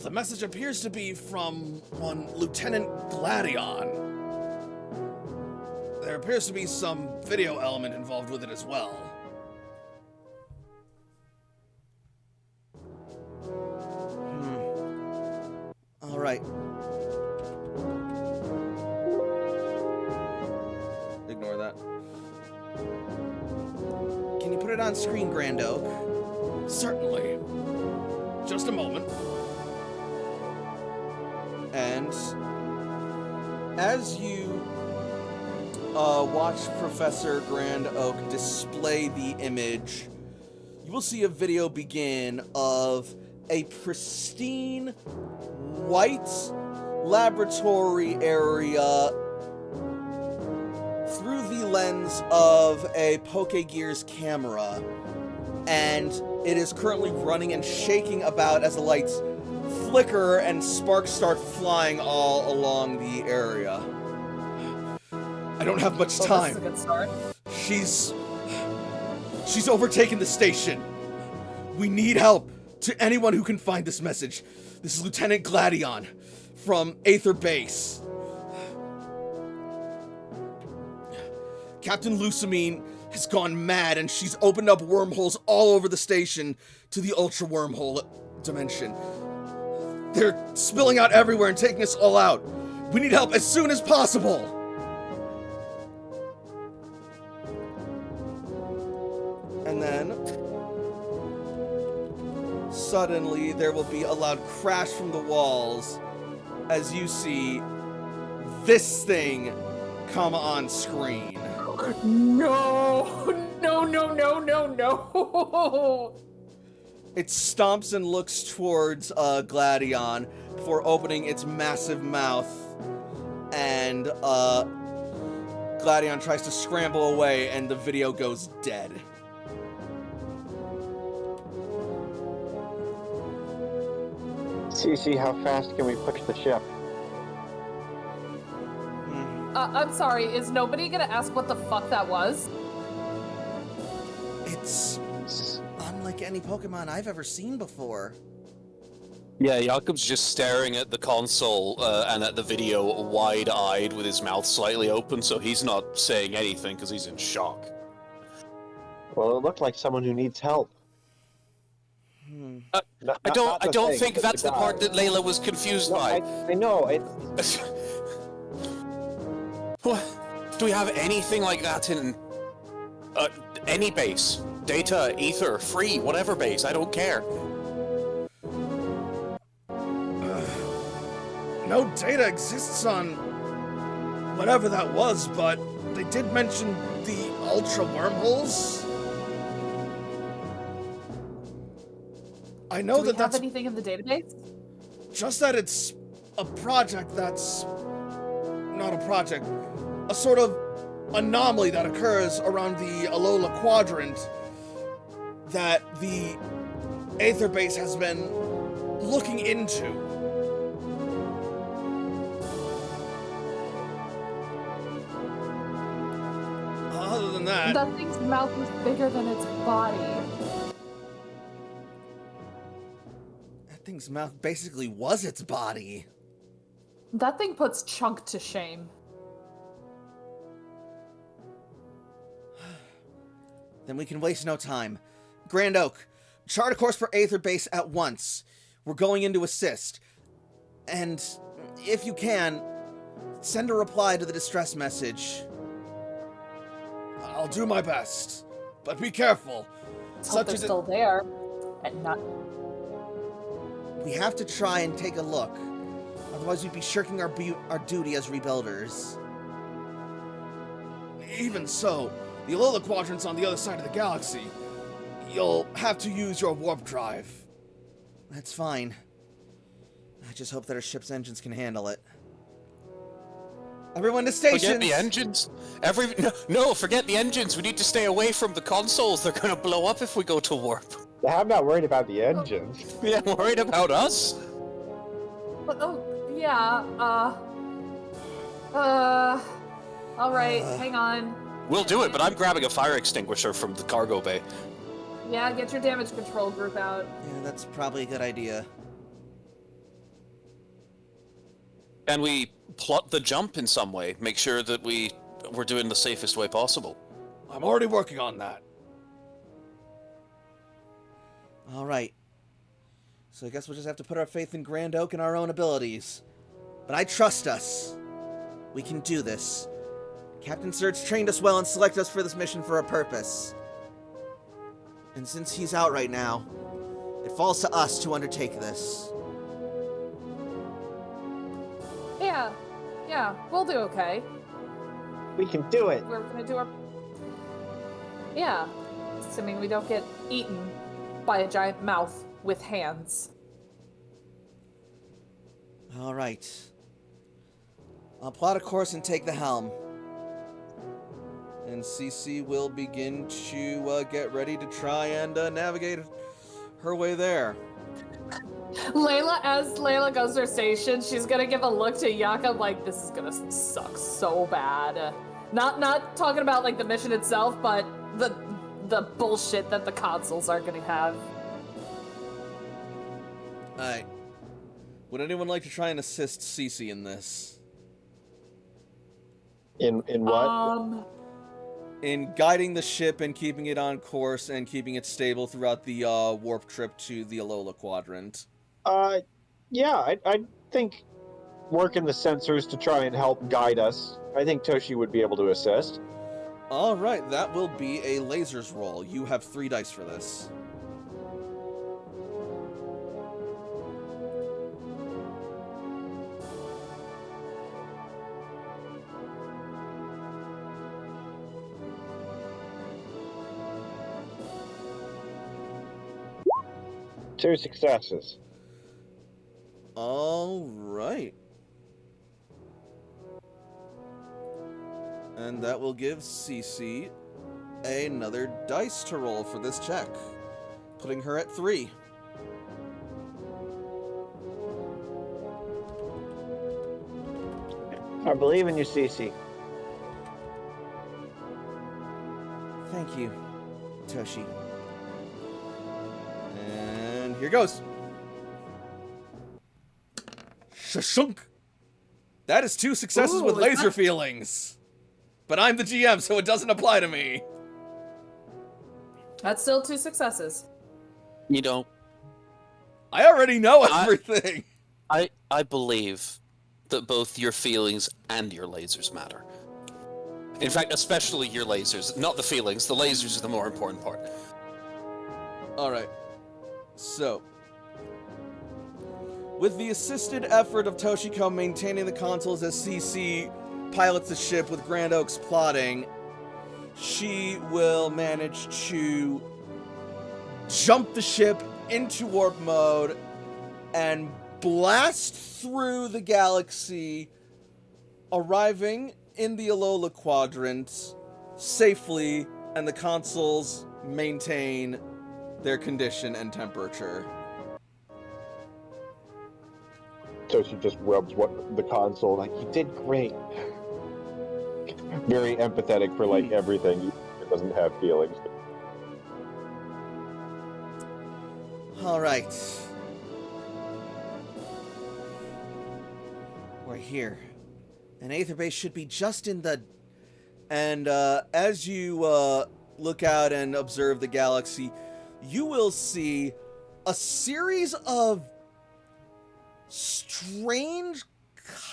The message appears to be from one Lieutenant Gladion. There appears to be some video element involved with it as well. All right. Ignore that. Can you put it on screen, Grand Oak? Certainly. Just a moment. And as you watch Professor Grand Oak display the image, you will see a video begin of a pristine white laboratory area through the lens of a PokeGear's camera, and it is currently running and shaking about as the lights flicker and sparks start flying all along the area. I don't have much Well, time. this is a good start. She's overtaken the station. We need help to anyone who can find this message. This is Lieutenant Gladion from Aether Base. Captain Lusamine has gone mad and she's opened up wormholes all over the station to the Ultra Wormhole dimension. They're spilling out everywhere and taking us all out. We need help as soon as possible. And then suddenly there will be a loud crash from the walls as you see this thing come on screen. No, no, no, no, no, no. It stomps and looks towards Gladion before opening its massive mouth, and Gladion tries to scramble away and the video goes dead. CC, how fast can we push the ship? I'm sorry, is nobody gonna ask what the fuck that was? It's unlike any Pokemon I've ever seen before. Yeah, Jakob's just staring at the console and at the video wide-eyed with his mouth slightly open, so he's not saying anything because he's in shock. Well, it looked like someone who needs help. I don't think that's the part that Layla was confused by. I know. What? Do we have anything like that in any base? Data, ether, free, whatever base, I don't care. No data exists on whatever that was, but they did mention the Ultra Wormholes. I know Do we that have that's anything in the database? just that it's a project that's not a project, a sort of anomaly that occurs around the Alola Quadrant that the Aether Base has been looking into. Other than that, That thing's mouth was bigger than its body. That thing's mouth basically was its body. That thing puts Chunk to shame. Then we can waste no time. Grand Oak, chart a course for Aether Base at once. We're going in to assist. And if you can, send a reply to the distress message. I'll do my best, but be careful. Hope Such they're as still there. And not. We have to try and take a look. Otherwise we'd be shirking our duty as rebuilders. Even so, the Alola Quadrant's on the other side of the galaxy. You'll have to use your warp drive. That's fine. I just hope that our ship's engines can handle it. Everyone to stations! Forget the engines. No, forget the engines. We need to stay away from the consoles. They're gonna blow up if we go to warp. I'm not worried about the engines. Yeah, worried about us? But, oh, yeah, alright, hang on. We'll do it, but I'm grabbing a fire extinguisher from the cargo bay. Yeah, get your damage control group out. Yeah, that's probably a good idea. Can we plot the jump in some way? Make sure that we're doing the safest way possible. I'm already working on that. All right. So I guess we'll just have to put our faith in Grand Oak and our own abilities. But I trust us. We can do this. Captain Surge trained us well and selected us for this mission for a purpose. And since he's out right now, it falls to us to undertake this. Yeah, we'll do okay. We can do it. We're gonna do our... Yeah, assuming we don't get eaten by a giant mouth with hands. All right. I'll plot a course and take the helm. And Cece will begin to get ready to try and navigate her way there. Layla, as Layla goes to her station, she's gonna give a look to Jakob like, this is gonna suck so bad. Not talking about like the mission itself, but the bullshit that the consoles are gonna have. Alright. Would anyone like to try and assist Cece in this? In what? In guiding the ship and keeping it on course and keeping it stable throughout the warp trip to the Alola Quadrant. Yeah, I think working the sensors to try and help guide us. I think Toshi would be able to assist. Alright, that will be a lasers roll. You have 3 dice for this. Two successes. Alright. And that will give Cece another dice to roll for this check, putting her at 3. I believe in you, Cece. Thank you, Toshi. And here goes. Shashunk! That is 2 successes Ooh, with is laser that- feelings. But I'm the GM, so it doesn't apply to me. That's still 2 successes. You know, I already know everything. I believe that both your feelings and your lasers matter. In fact, especially your lasers. Not the feelings, the lasers are the more important part. Alright. So, with the assisted effort of Toshiko maintaining the consoles as CC pilots the ship with Grand Oak's plotting, she will manage to jump the ship into warp mode and blast through the galaxy, arriving in the Alola Quadrant safely, and the consoles maintain their condition and temperature. Toshi just rubs the console like, you did great. Very empathetic for like everything. It doesn't have feelings. All right. We're here. And Aether Base should be just in the... And as you look out and observe the galaxy, you will see a series of strange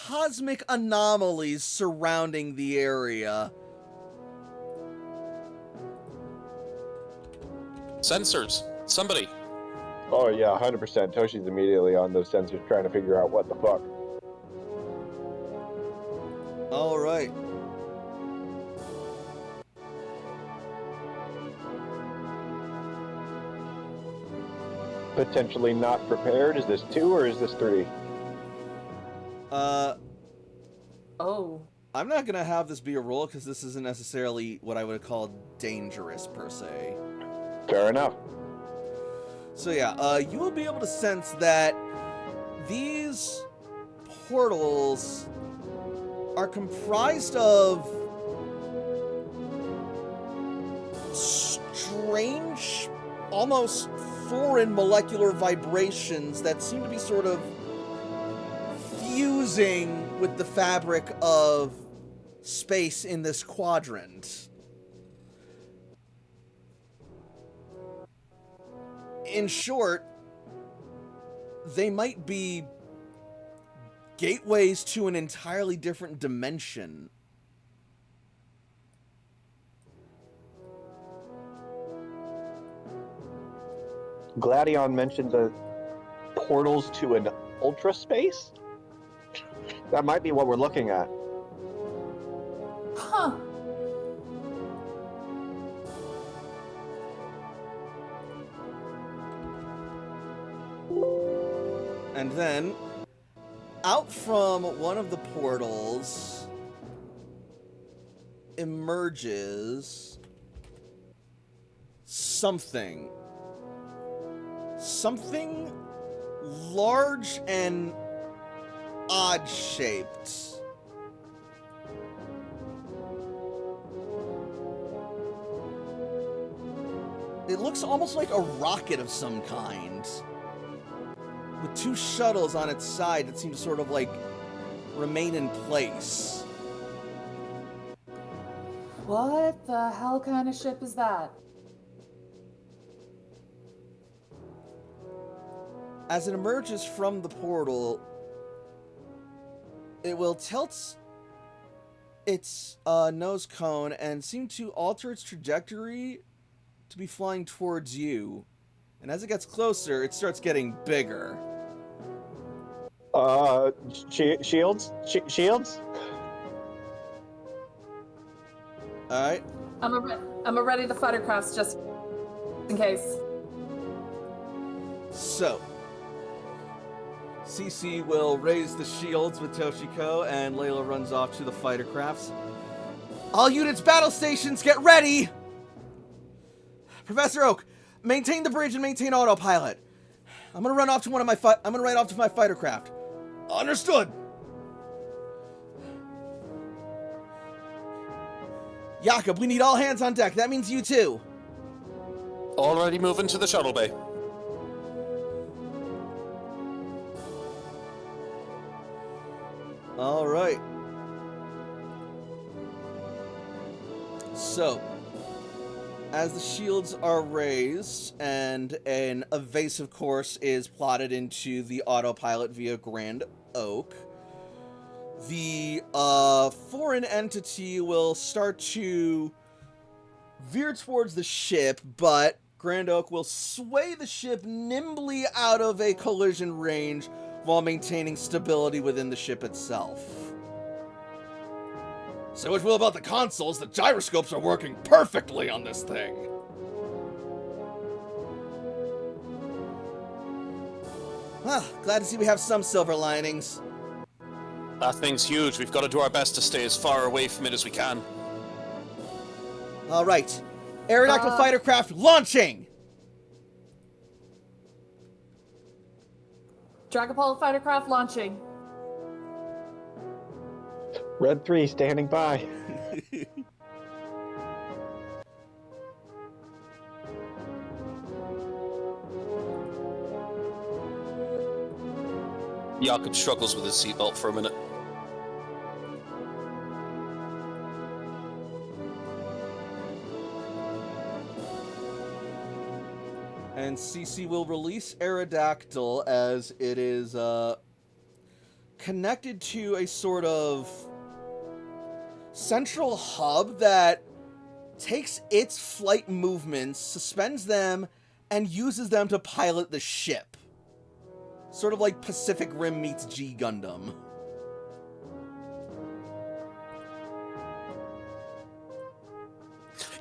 cosmic anomalies surrounding the area. Sensors. Somebody. Oh yeah, 100%. Toshi's immediately on those sensors trying to figure out what the fuck. All right. Potentially not prepared. Is this 2 or is this 3? Oh. I'm not gonna have this be a roll because this isn't necessarily what I would call dangerous per se. Fair enough. So yeah, you will be able to sense that these portals are comprised of strange, almost foreign molecular vibrations that seem to be sort of fusing with the fabric of space in this quadrant. In short, they might be gateways to an entirely different dimension. Gladion mentioned the portals to an ultra space? That might be what we're looking at. Huh. And then, out from one of the portals emerges something. Something large and odd-shaped. It looks almost like a rocket of some kind, with two shuttles on its side that seem to sort of like remain in place. What the hell kind of ship is that? As it emerges from the portal, it will tilt its nose cone and seem to alter its trajectory to be flying towards you. And as it gets closer, it starts getting bigger. Shields? Shields? Alright. I'm a ready the fighter crafts just in case. So, CC will raise the shields with Toshiko, and Layla runs off to the fighter crafts. All units, battle stations, get ready! Professor Oak, maintain the bridge and maintain autopilot. I'm gonna run off to my fighter craft. Understood. Jakob, we need all hands on deck. That means you too. Already moving to the shuttle bay. All right. So, as the shields are raised and an evasive course is plotted into the autopilot via Grand Oak, the foreign entity will start to veer towards the ship, but Grand Oak will sway the ship nimbly out of a collision range while maintaining stability within the ship itself. Say what you will about the consoles, the gyroscopes are working perfectly on this thing. Well, glad to see we have some silver linings. That thing's huge. We've got to do our best to stay as far away from it as we can. All right. Aerodactyl fighter craft launching! Dragapult fighter craft launching. Red 3 standing by. Jakob struggles with his seatbelt for a minute. And CC will release Aerodactyl as it is connected to a sort of central hub that takes its flight movements, suspends them, and uses them to pilot the ship. Sort of like Pacific Rim meets G Gundam.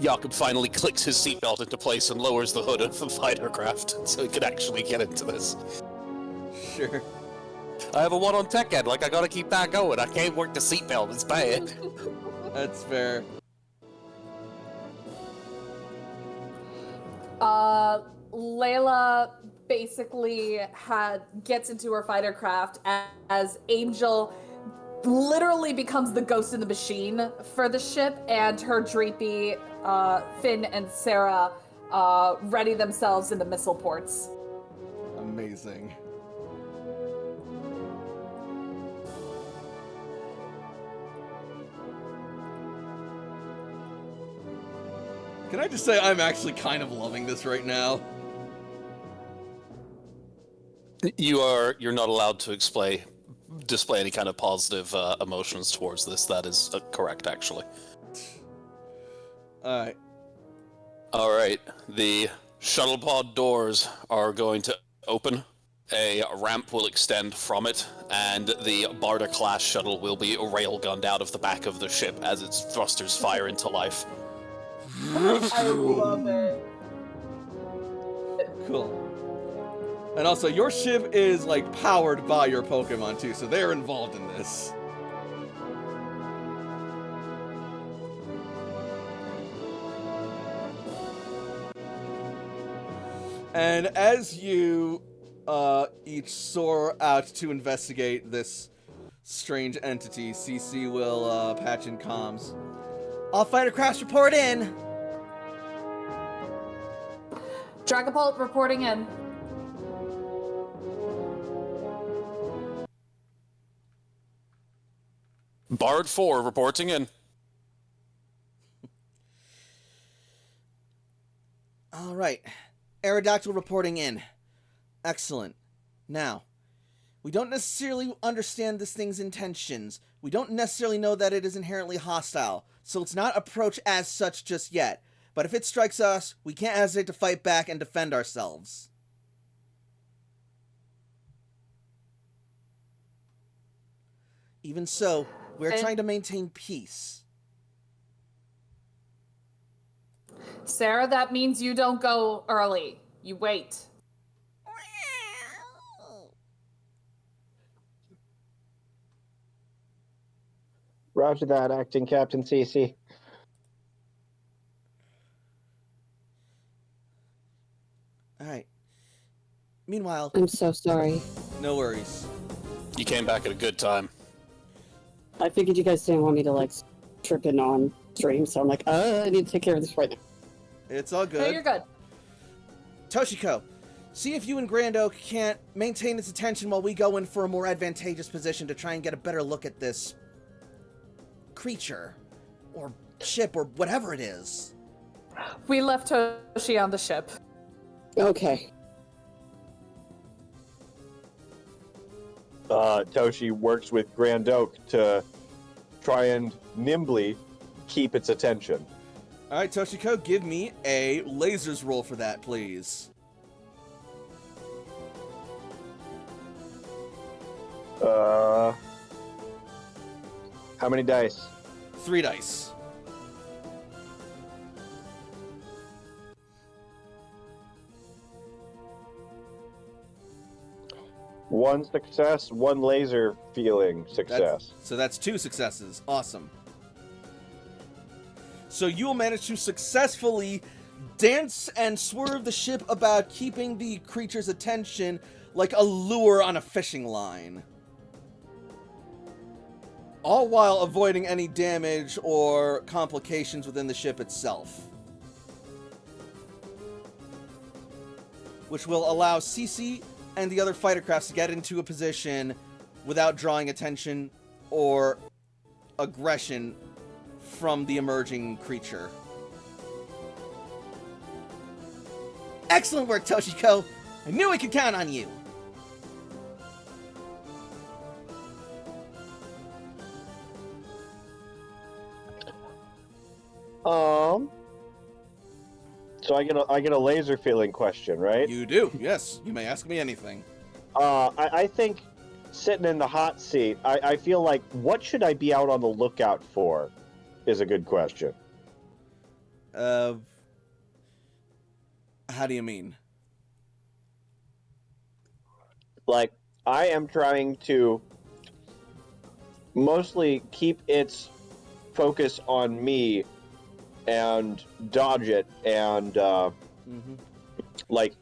Jakob finally clicks his seatbelt into place and lowers the hood of the fighter craft so he can actually get into this. Sure. I have a 1 on tech ed. Like, I gotta keep that going. I can't work the seatbelt. It's bad. That's fair. Layla basically gets into her fighter craft as Angel literally becomes the ghost in the machine for the ship, and her Dreepy, Finn, and Sarah ready themselves in the missile ports. Amazing. Can I just say I'm actually kind of loving this right now? You're not allowed to display any kind of positive emotions towards this. That is correct, actually. Alright. All right. The shuttle pod doors are going to open. A ramp will extend from it, and the Barda-class shuttle will be railgunned out of the back of the ship as its thrusters fire into life. I love it. Cool. And also, your ship is, like, powered by your Pokemon, too, so they're involved in this. And as you each soar out to investigate this strange entity, CC will patch in comms. All fighter crafts report in! Dragapult reporting in. Bard 4 reporting in. All right. Aerodactyl reporting in. Excellent. Now, we don't necessarily understand this thing's intentions. We don't necessarily know that it is inherently hostile, so let's not approach as such just yet. But if it strikes us, we can't hesitate to fight back and defend ourselves. Even so, we're trying to maintain peace. Sarah, that means you don't go early. You wait. Roger that, Acting Captain CC. Alright. Meanwhile, I'm so sorry. no worries. You came back at a good time. I figured you guys didn't want me to, like, trip in on stream, so I'm like, I need to take care of this right now. It's all No, good. you're good. Toshiko, see if you and Grand Oak can't maintain its attention while we go in for a more advantageous position to try and get a better look at this creature, or ship, or whatever it is. We left Toshi on the ship. Okay. Toshi works with Grand Oak to try and nimbly keep its attention. Alright, Toshiko, give me a lasers roll for that, please. How many dice? 3 dice. One success, one laser feeling success. So that's 2 successes. Awesome. So you will manage to successfully dance and swerve the ship about, keeping the creature's attention like a lure on a fishing line. All while avoiding any damage or complications within the ship itself. Which will allow CC and the other fighter crafts to get into a position without drawing attention or aggression from the emerging creature. Excellent work, Toshiko! I knew we could count on you! So I get a laser feeling question, right? You do, yes. You may ask me anything. I think sitting in the hot seat, I feel like what should I be out on the lookout for is a good question. How do you mean? Like, I am trying to mostly keep its focus on me and dodge it, and like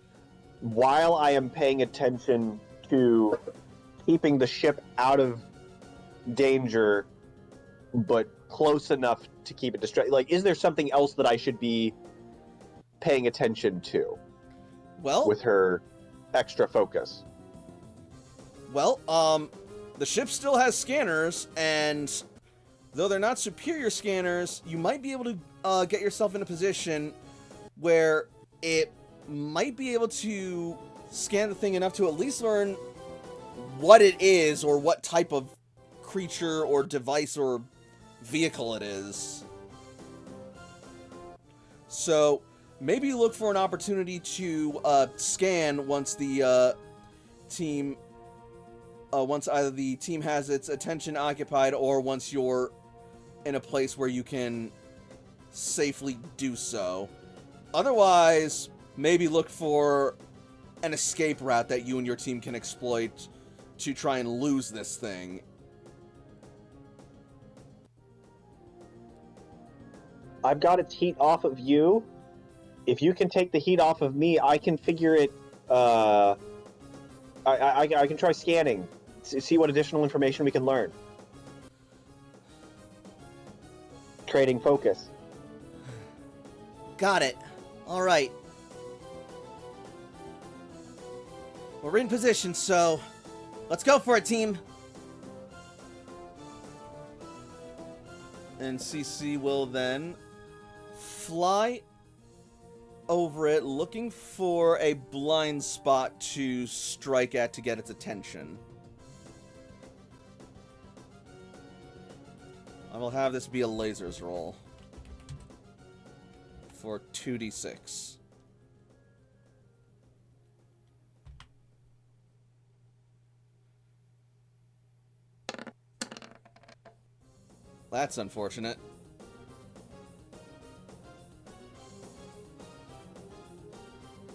while I am paying attention to keeping the ship out of danger, but close enough to keep it distracted. Like, is there something else that I should be paying attention to Well, with her extra focus? Well, the ship still has scanners, and though they're not superior scanners, you might be able to get yourself in a position where it might be able to scan the thing enough to at least learn what it is or what type of creature or device or vehicle it is. So maybe look for an opportunity to scan once the team... once either the team has its attention occupied or once you're in a place where you can safely do so. Otherwise, maybe look for an escape route that you and your team can exploit to try and lose this thing. I've got its heat off of you. If you can take the heat off of me, I can figure it. I can try scanning, see what additional information we can learn. Trading focus. Got it. All right. We're in position, so let's go for it, team. And CC will then fly over it, looking for a blind spot to strike at to get its attention. I will have this be a lasers roll for 2d6. That's unfortunate.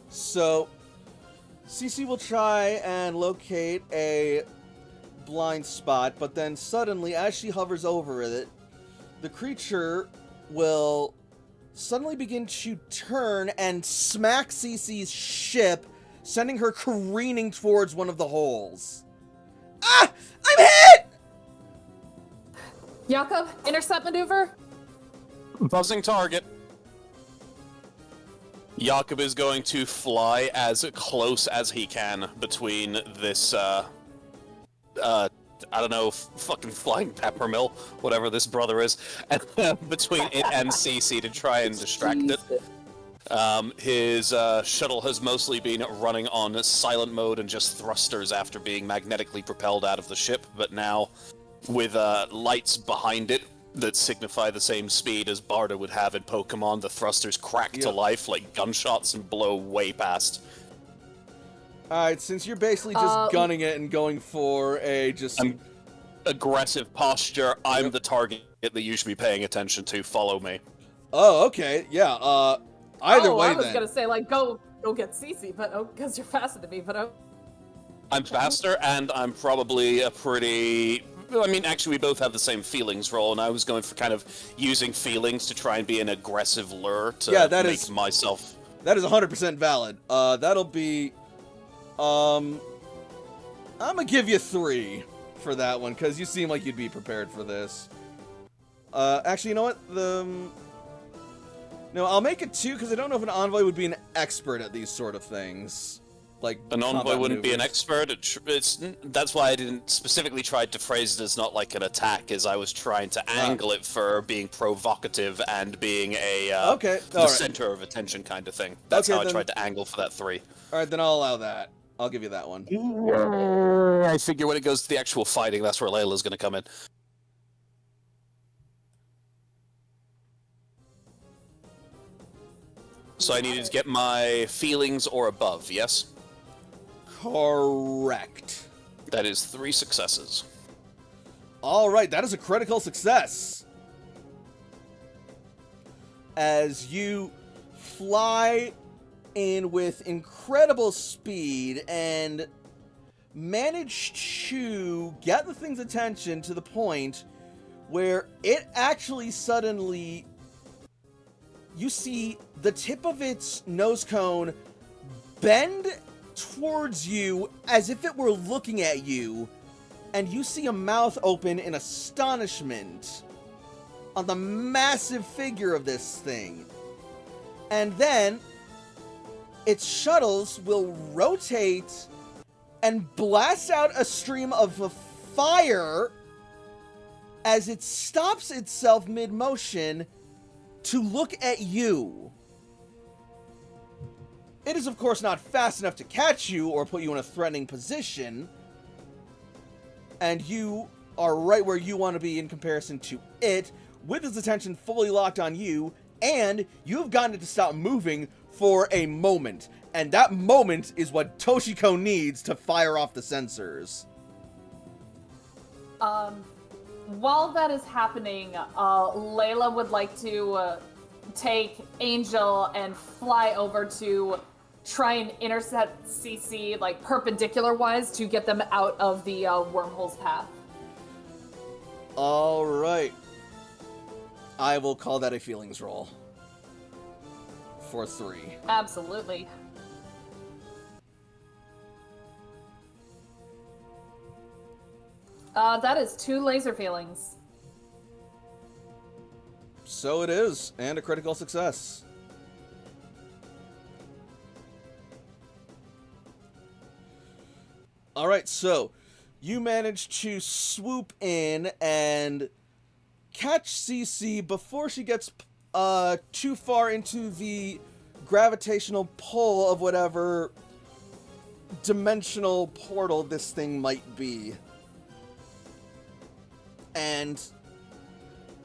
So, CC will try and locate a blind spot, but then suddenly, as she hovers over it, the creature will suddenly begin to turn and smack CC's ship, sending her careening towards one of the holes. Ah! I'm hit! Jakob, intercept maneuver. Buzzing target. Jakob is going to fly as close as he can between this, I don't know, fucking flying peppermill, whatever this brother is, and between it and CC to try and distract it. His shuttle has mostly been running on silent mode and just thrusters after being magnetically propelled out of the ship, but now with lights behind it that signify the same speed as Barda would have in Pokemon, the thrusters crack to life like gunshots and blow way past. Alright, since you're basically just gunning it and going for a just... aggressive posture, I'm the target that you should be paying attention to. Follow me. Oh, okay, yeah, either way I was then. gonna say, like, go get Cece, but, because you're faster than me, but, I'm faster, and I'm probably a pretty... I mean, actually, we both have the same feelings roll, and I was going for kind of using feelings to try and be an aggressive lure to make myself... That is 100% valid. That'll be... I'm gonna give you 3 for that one, because you seem like you'd be prepared for this. Actually, you know what? No, I'll make it 2, because I don't know if an envoy would be an expert at these sort of things. Like, an envoy wouldn't be an maneuvers. expert. That's why I didn't specifically try to phrase it as not like an attack, as I was trying to angle it for being provocative and being a the center of attention kind of thing. That's how I tried to angle for that 3. Alright, then I'll allow that. I'll give you that one. I figure when it goes to the actual fighting, that's where Layla's going to come in. So I needed to get my feelings or above, yes? Correct. That is 3 successes. Alright, that is a critical success. As you fly in with incredible speed and manage to get the thing's attention to the point where it actually suddenly, you see the tip of its nose cone bend towards you as if it were looking at you, and you see a mouth open in astonishment on the massive figure of this thing. And then its shuttles will rotate and blast out a stream of fire as it stops itself mid-motion to look at you. It is, of course, not fast enough to catch you or put you in a threatening position, and you are right where you want to be in comparison to it, with its attention fully locked on you, and you've gotten it to stop moving for a moment. And that moment is what Toshiko needs to fire off the sensors. While that is happening, Layla would like to take Angel and fly over to try and intercept CC, like, perpendicular-wise to get them out of the wormhole's path. Alright. I will call that a feelings roll. For 3. Absolutely. That is 2 laser feelings. So it is, and a critical success. Alright, so you manage to swoop in and catch CC before she gets too far into the gravitational pull of whatever dimensional portal this thing might be. And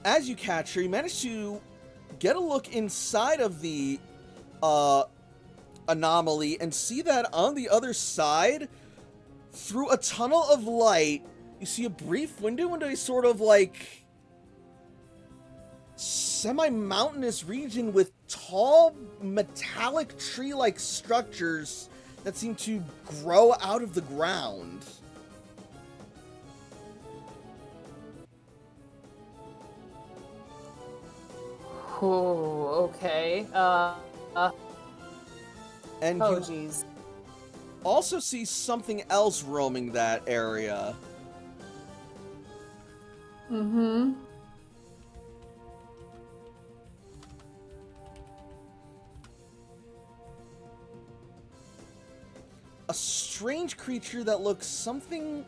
as you catch her, you manage to get a look inside of the anomaly and see that on the other side, through a tunnel of light, you see a brief window into a sort of like semi-mountainous region with tall metallic tree-like structures that seem to grow out of the ground. Oh, okay. And oh, you jeez. also see something else roaming that area. Mm-hmm. A strange creature that looks something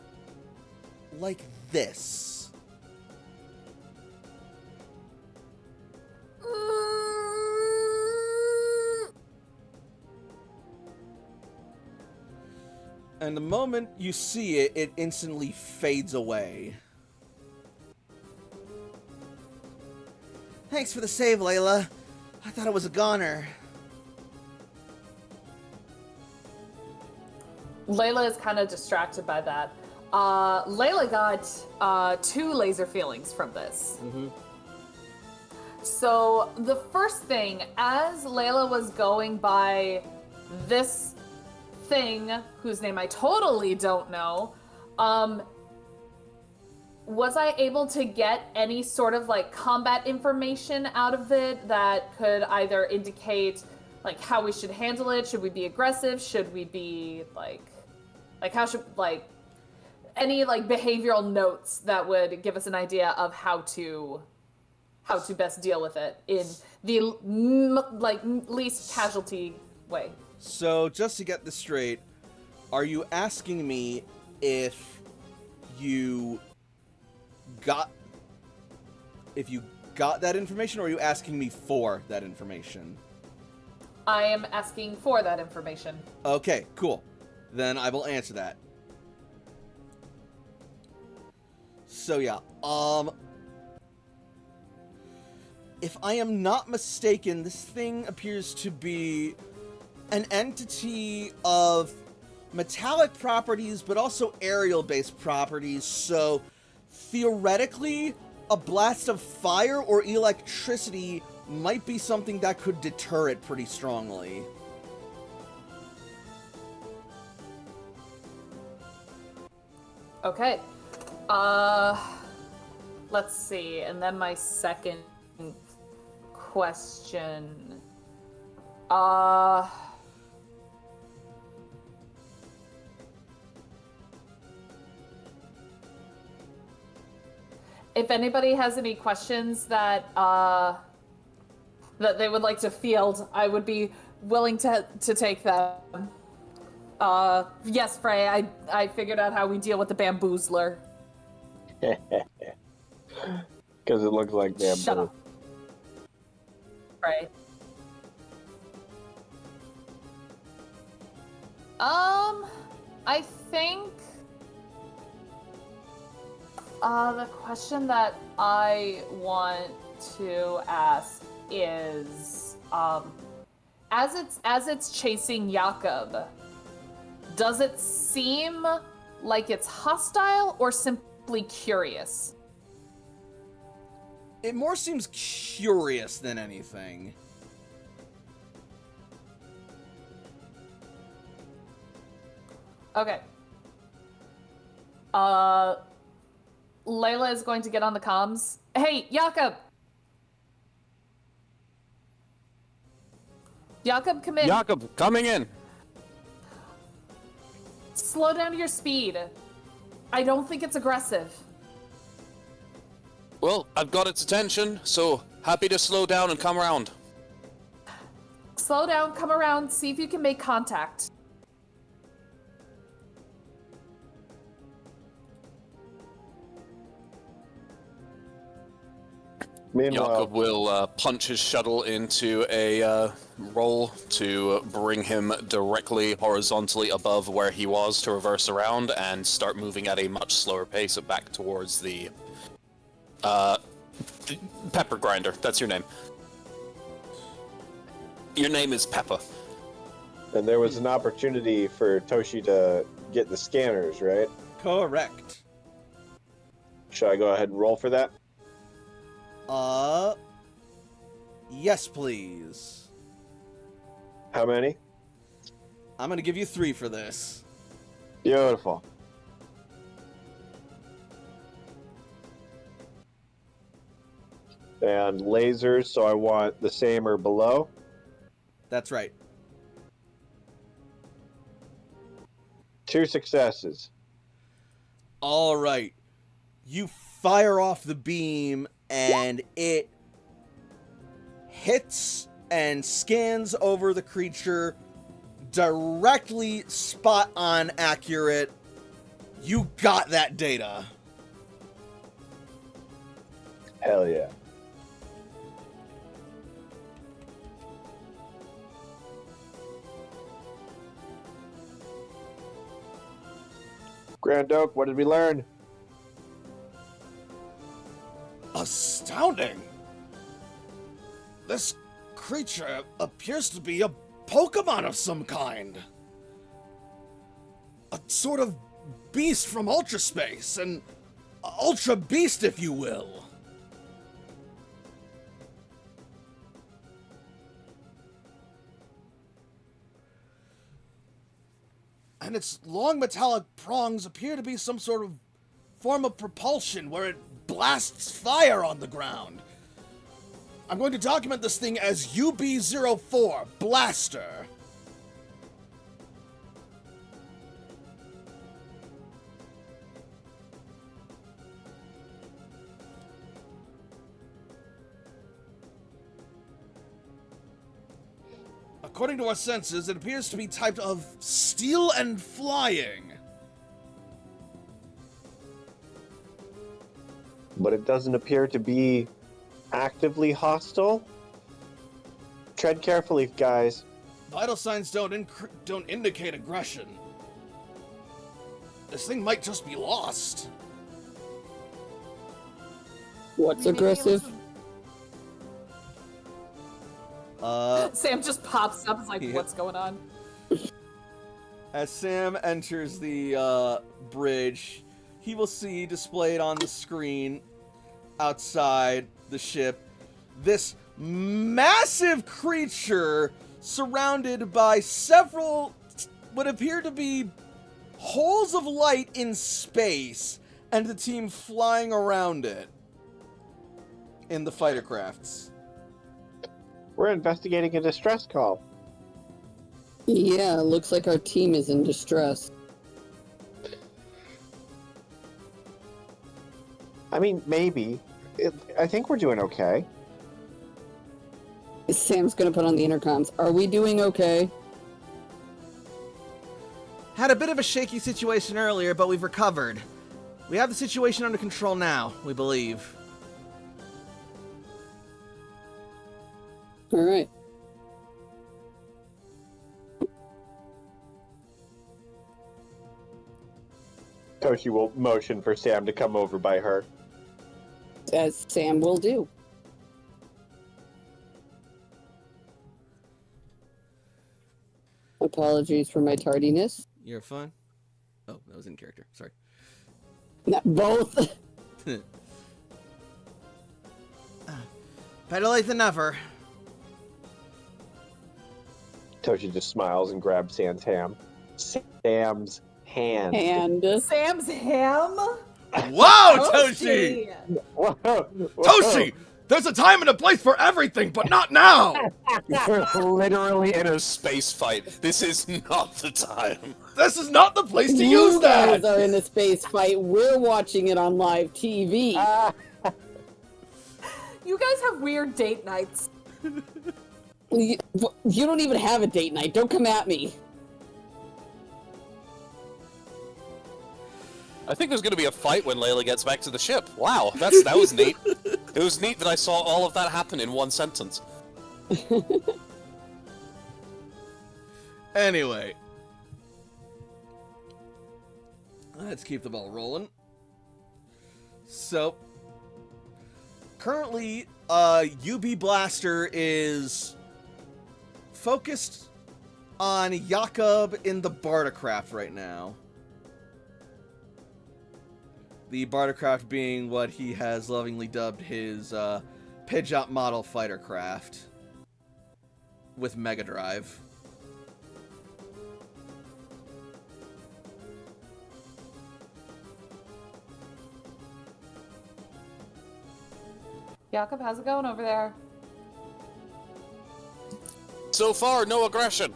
like this. And the moment you see it, it instantly fades away. Thanks for the save, Layla. I thought it was a goner. Layla is kind of distracted by that. Layla got 2 laser feelings from this. Mm-hmm. So the first thing, as Layla was going by this thing, whose name I totally don't know, was I able to get any sort of like combat information out of it that could either indicate like how we should handle it? Should we be aggressive? Should we be like how should, like, any like behavioral notes that would give us an idea of how to best deal with it in the like least casualty way? So, just to get this straight, are you asking me if you got that information, or are you asking me for that information? I am asking for that information. Okay, cool. Then I will answer that. So yeah, if I am not mistaken, this thing appears to be an entity of metallic properties, but also aerial-based properties, so theoretically, a blast of fire or electricity might be something that could deter it pretty strongly. Okay. Let's see. And then my second question. If anybody has any questions that they would like to field, I would be willing to take them. Yes, Frey, I figured out how we deal with the bamboozler. Because it looks like bamboo. Shut up. Frey. I think the question that I want to ask is, as it's chasing Jakob, does it seem like it's hostile or simply curious? It more seems curious than anything. Okay. Layla is going to get on the comms. Hey, Jakob! Jakob, come in. Jakob, coming in. Slow down your speed. I don't think it's aggressive. Well, I've got its attention, so happy to slow down and come around. Slow down, come around, see if you can make contact. Meanwhile, Jakob will punch his shuttle into a roll to bring him directly horizontally above where he was to reverse around and start moving at a much slower pace back towards the Pepper Grinder. That's your name. Your name is Peppa. and there was an opportunity for Toshi to get the scanners, right? Correct. Should I go ahead and roll for that? Yes, please. How many? I'm gonna give you 3 for this. Beautiful. And lasers, so I want the same or below. That's right. 2 successes. All right. You fire off the beam, and it hits and scans over the creature, directly spot on accurate. You got that data. Hell yeah. Grand Oak, what did we learn? Astounding! This creature appears to be a Pokemon of some kind. A sort of beast from Ultra Space, an Ultra Beast, if you will. And its long metallic prongs appear to be some sort of form of propulsion where it blasts fire on the ground. I'm going to document this thing as UB-04 Blaster. According to our senses, it appears to be typed of steel and flying. But it doesn't appear to be actively hostile. Tread carefully, guys. Vital signs don't indicate aggression. This thing might just be lost. What's aggressive? Sam just pops up. It's like, Yeah. what's going on? As Sam enters the bridge, he will see displayed on the screen outside the ship this massive creature surrounded by several what appear to be holes of light in space and the team flying around it in the fighter crafts. We're investigating a distress call. Yeah, looks like our team is in distress. I mean, maybe. I think we're doing okay. Sam's gonna put on the intercoms. Are we doing okay? Had a bit of a shaky situation earlier, but we've recovered. We have the situation under control now, we believe. All right. Toshi will motion for Sam to come over by her. As Sam will do. Apologies for my tardiness. You're fine? Oh, that was in character. Sorry. Not both. Better late than never. Toshi just smiles and grabs Sam's hand. Sam's hand. And Sam's ham? Wow, Toshi! Whoa, whoa. Toshi! There's a time and a place for everything, but not now! We're literally in a... Space fight. This is not the time. This is not the place to you use that! guys are in a space fight. We're watching it on live TV. You guys have weird date nights. You don't even have a date night. Don't come at me. I think there's going to be a fight when Layla gets back to the ship. Wow, that was neat. It was neat that I saw all of that happen in one sentence. Anyway. Let's keep the ball rolling. So, currently, UB Blaster is focused on Jakob in the Bartercraft right now. The Bartercraft being what he has lovingly dubbed his Pidgeot model fighter craft with Mega Drive. Jakob, how's it going over there? So far, no aggression.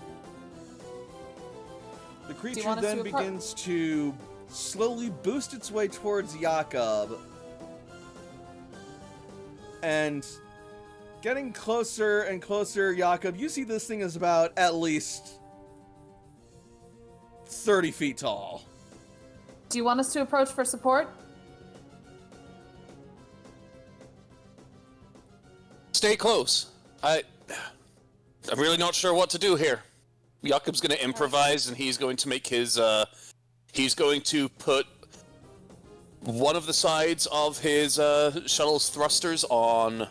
The creature want us then to begins to slowly boost its way towards Jakob. And getting closer and closer, Jakob, you see this thing is about at least 30 feet tall. Do you want us to approach for support? Stay close. I'm really not sure what to do here. Jakob's going to improvise, and he's going to make his, he's going to put one of the sides of his shuttle's thrusters on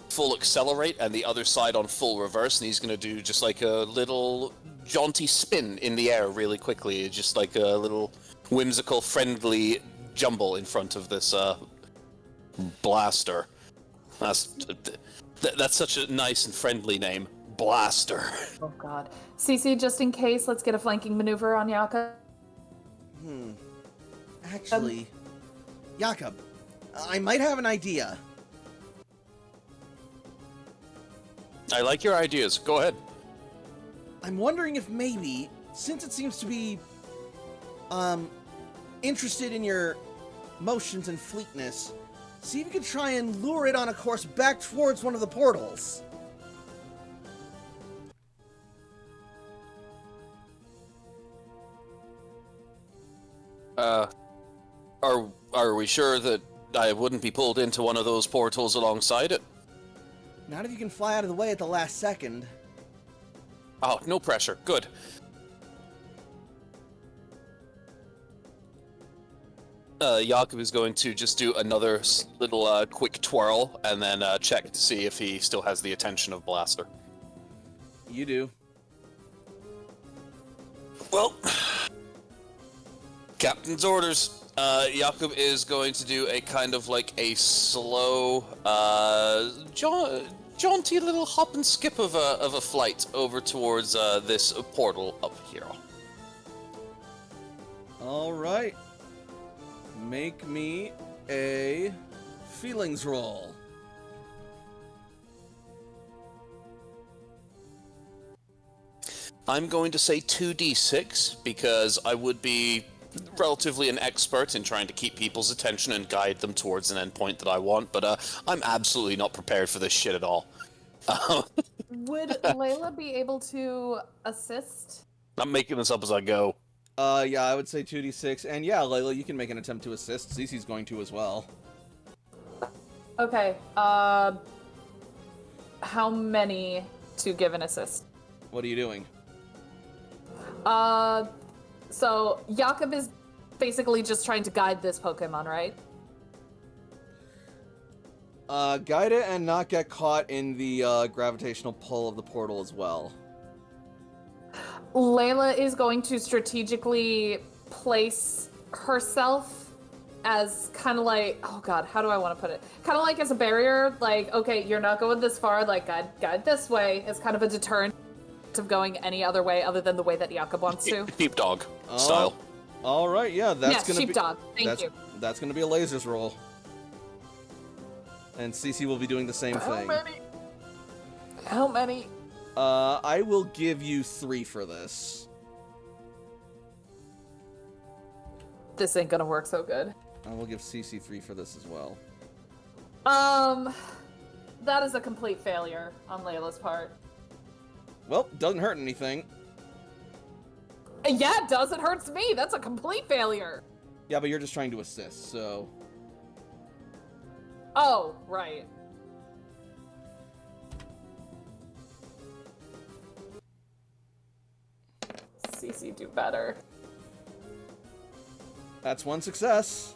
full accelerate, and the other side on full reverse, and he's going to do just like a little jaunty spin in the air really quickly, just like a little whimsical, friendly jumble in front of this blaster. That's such a nice and friendly name. Blaster. Oh god. CC, just in case, let's get a flanking maneuver on Jakob. Actually, Jakob, I might have an idea. I like your ideas. Go ahead. I'm wondering if maybe, since it seems to be interested in your motions and fleetness, see if you could try and lure it on a course back towards one of the portals. Are we sure that I wouldn't be pulled into one of those portals alongside it? Not if you can fly out of the way at the last second. Oh, no pressure. Good. Jakob is going to just do another little quick twirl and then check to see if he still has the attention of Blaster. You do. Well, Captain's orders. Jakob is going to do a kind of like a slow, jaunty little hop and skip of a flight over towards this portal up here. All right. Make me a feelings roll. I'm going to say 2d6 because I would be relatively an expert in trying to keep people's attention and guide them towards an endpoint that I want, but I'm absolutely not prepared for this shit at all. Would Layla be able to assist? I'm making this up as I go. Yeah, I would say 2d6. And yeah, Layla, you can make an attempt to assist. Cece's going to as well. Okay, how many to give an assist? What are you doing? So Jakob is basically just trying to guide this Pokemon, right? Guide it and not get caught in the gravitational pull of the portal as well. Layla is going to strategically place herself as kind of like, oh god, how do I want to put it? Kind of like as a barrier, like, okay, you're not going this far, like, guide this way. It's kind of a deterrent of going any other way other than the way that Jakob wants to. Sheepdog style. All right, yeah, that's gonna sheepdog. be Thank you. That's gonna be a lasers roll. And Cece will be doing the same thing. How many? I will give you 3 for this. This ain't gonna work so good. I will give Cece 3 for this as well. That is a complete failure on Layla's part. Well, doesn't hurt anything. Yeah, it does. It hurts me. That's a complete failure. Yeah, but you're just trying to assist, so... Oh, right. Cece, do better. That's 1 success.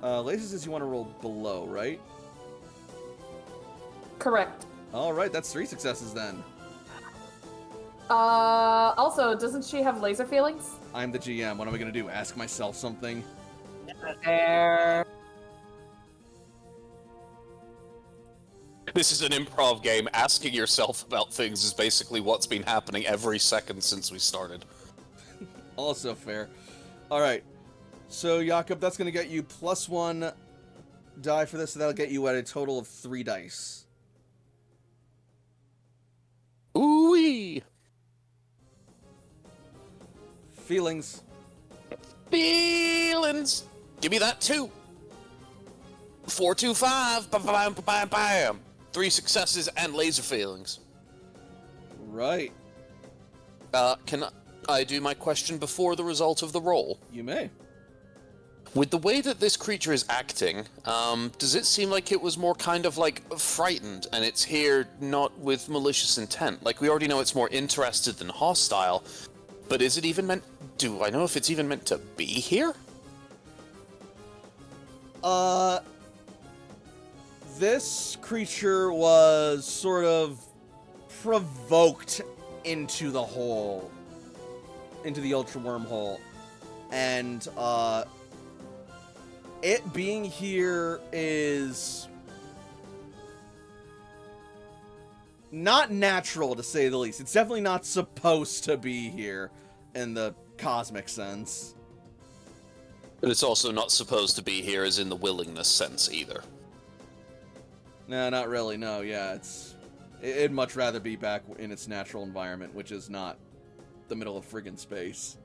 Lazy says you want to roll below, right? Correct. Alright, that's 3 successes then. Also, doesn't she have laser feelings? I'm the GM. What am I gonna do? Ask myself something? There. This is an improv game. Asking yourself about things is basically what's been happening every second since we started. Also fair. Alright. So, Jakob, that's gonna get you +1 die for this, so that'll get you at a total of 3 dice. Ooh-wee! Feelings. Feelings! Give me that too! 4, 2, 5, bam, bam, bam, bam, bam! 3 successes and laser feelings. Right. Can I do my question before the result of the roll? You may. With the way that this creature is acting, does it seem like it was more kind of like frightened, and it's here not with malicious intent? Like, we already know it's more interested than hostile, but is it even meant... Do I know if it's even meant to be here? This creature was sort of provoked into the hole, into the ultra wormhole, and it being here is not natural, to say the least. It's definitely not supposed to be here in the cosmic sense. But it's also not supposed to be here as in the willingness sense either. No, not really. No, yeah, it'd much rather be back in its natural environment, which is not the middle of friggin' space.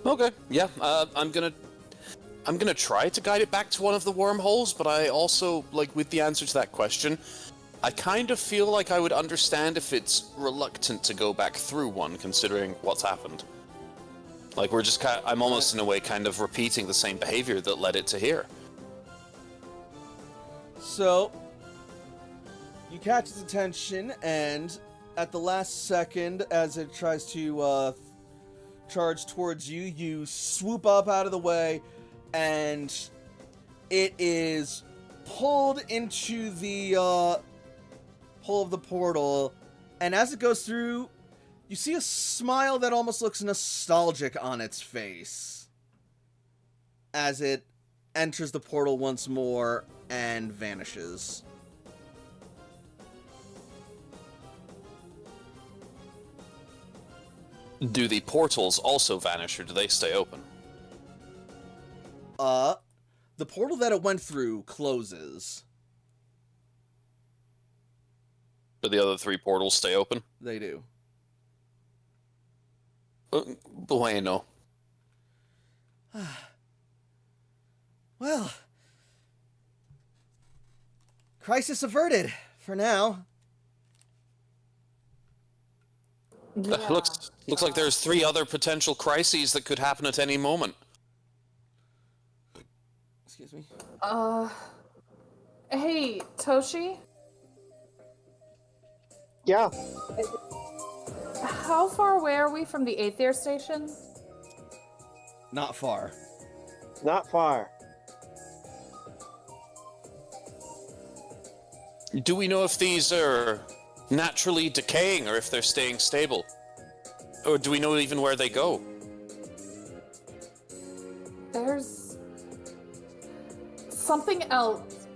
Okay, yeah, I'm gonna try to guide it back to one of the wormholes, but I also, like, with the answer to that question, I kind of feel like I would understand if it's reluctant to go back through one, considering what's happened. Like, we're just I'm almost in a way kind of repeating the same behavior that led it to here. So, you catch its attention, and at the last second, as it tries to charge towards you, you swoop up out of the way, and it is pulled into the hole of the portal, and as it goes through, you see a smile that almost looks nostalgic on its face as it enters the portal once more and vanishes. Do the portals also vanish, or do they stay open? The portal that it went through closes. Do the other 3 portals stay open? They do. Bueno. Well, crisis averted for now. Yeah. Looks like there's 3 other potential crises that could happen at any moment. Excuse me. Hey, Toshi? Yeah. How far away are we from the Aether station? Not far. Not far. Do we know if these are naturally decaying or if they're staying stable? Or do we know even where they go? There's something else.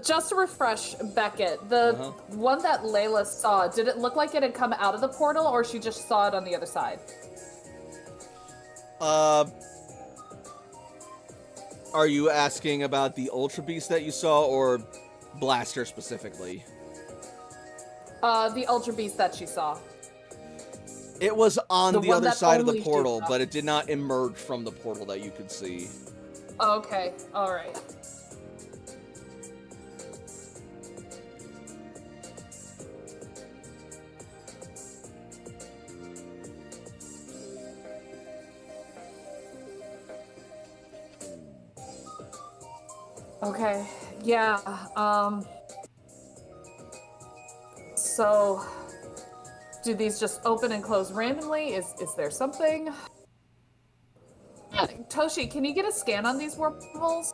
Just to refresh Beckett, the one that Layla saw, did it look like it had come out of the portal, or she just saw it on the other side? Are you asking about the Ultra Beast that you saw, or Blaster specifically? The Ultra Beast that she saw. It was on the one other that side of the only she portal, saw. but it did not emerge from the portal that you could see. Okay, alright. Okay, yeah, so, do these just open and close randomly? Is there something? Toshi, can you get a scan on these wormholes?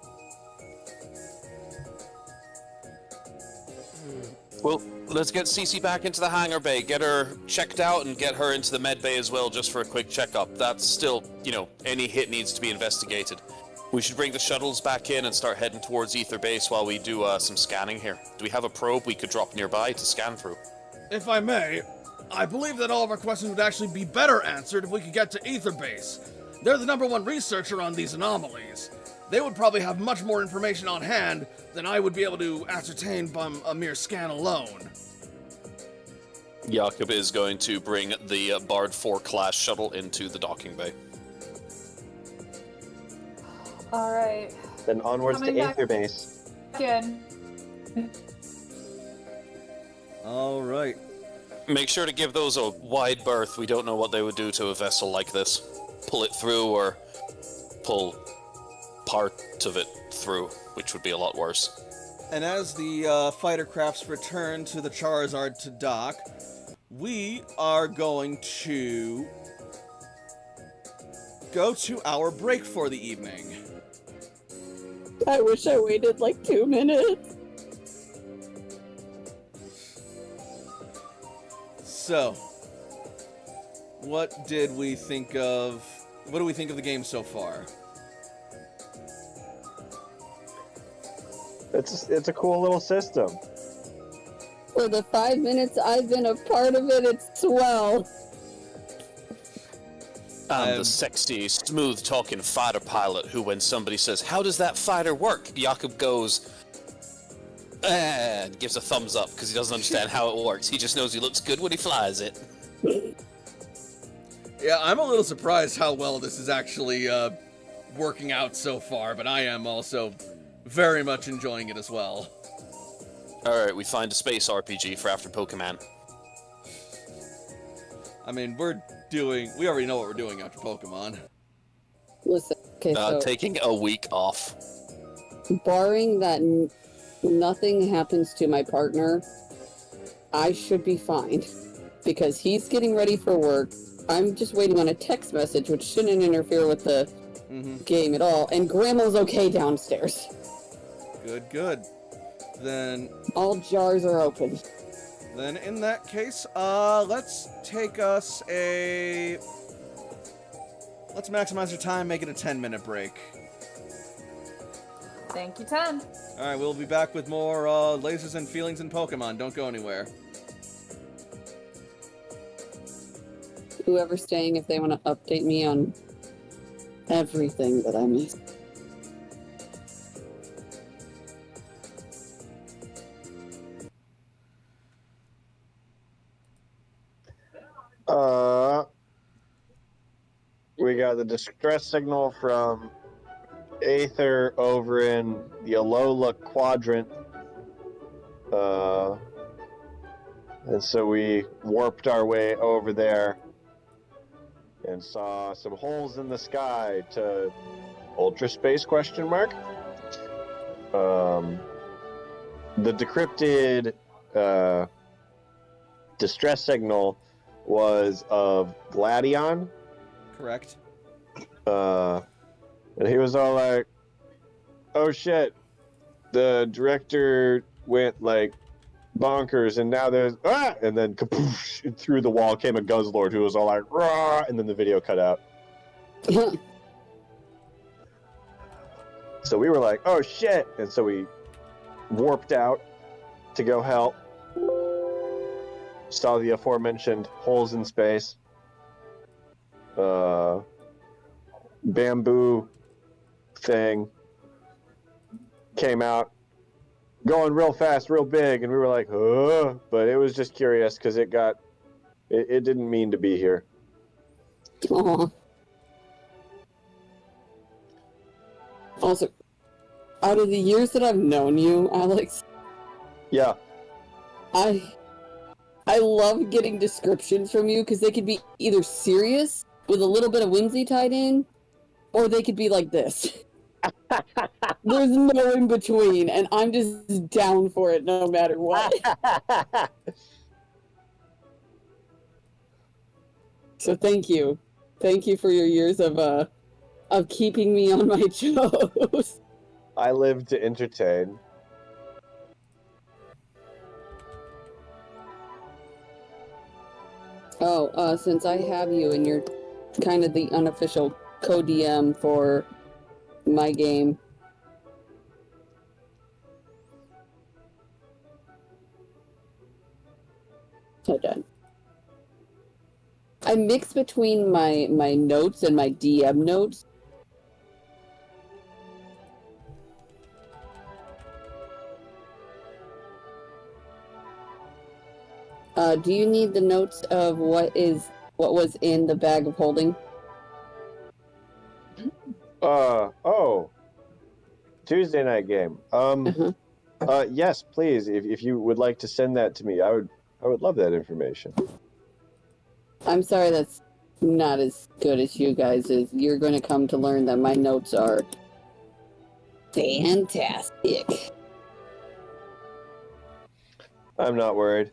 Well, let's get Cece back into the hangar bay, get her checked out, and get her into the med bay as well, just for a quick checkup. That's still, any hit needs to be investigated. We should bring the shuttles back in and start heading towards Ether Base while we do some scanning here. Do we have a probe we could drop nearby to scan through? If I may, I believe that all of our questions would actually be better answered if we could get to Ether Base. They're the #1 researcher on these anomalies. They would probably have much more information on hand than I would be able to ascertain by a mere scan alone. Jakob is going to bring the Bard 4 class shuttle into the docking bay. Alright. Then onwards Coming to back. Aether Base. Again. All right. Make sure to give those a wide berth. We don't know what they would do to a vessel like this. Pull it through or pull part of it through, which would be a lot worse. And as the fighter crafts return to the Charizard to dock, we are going to go to our break for the evening. I wish I waited like 2 minutes. So, what do we think of the game so far? It's a cool little system. For the 5 minutes I've been a part of it, it's swell. And the sexy, smooth-talking fighter pilot who, when somebody says, "How does that fighter work?" Jakob goes, and gives a thumbs up because he doesn't understand how it works. He just knows he looks good when he flies it. Yeah, I'm a little surprised how well this is actually working out so far, but I am also very much enjoying it as well. Alright, we find a space RPG for after Pokemon. I mean, we already know what we're doing after Pokemon. Listen, okay, so Taking a week off. barring that nothing happens to my partner, I should be fine. Because he's getting ready for work. I'm just waiting on a text message, which shouldn't interfere with the game at all. And Grandma's okay downstairs. Good. Then All jars are open. in that case, let's maximize our time, make it a 10-minute break. Thank you, 10. All right, we'll be back with more lasers and feelings in Pokemon. Don't go anywhere. Whoever's staying, if they want to update me on everything that I missed. We got the distress signal from Aether over in the Alola quadrant. And so we warped our way over there and saw some holes in the sky to ultra space question mark. The decrypted distress signal was of Gladion. Correct. And he was all like, oh shit, the director went like bonkers and now there's and then kapoosh, through the wall came a Guzzlord who was all like rah, and then the video cut out. So we were like, oh shit, and so we warped out to go help. Saw the aforementioned holes in space. Bamboo thing came out going real fast, real big, and we were like, but it was just curious because it didn't mean to be here. Aww. Also, out of the years that I've known you, Alex, Yeah. I love getting descriptions from you because they could be either serious with a little bit of whimsy tied in, or they could be like this. There's no in between, and I'm just down for it no matter what. So thank you. Thank you for your years of keeping me on my toes. I live to entertain. Oh, since I have you and you're kind of the unofficial co-DM for my game. Hold on. I mix between my notes and my DM notes. Do you need the notes of what was in the bag of holding? Tuesday night game. Yes, please. If you would like to send that to me, I would love that information. I'm sorry that's not as good as you guys is. You're going to come to learn that my notes are fantastic. I'm not worried.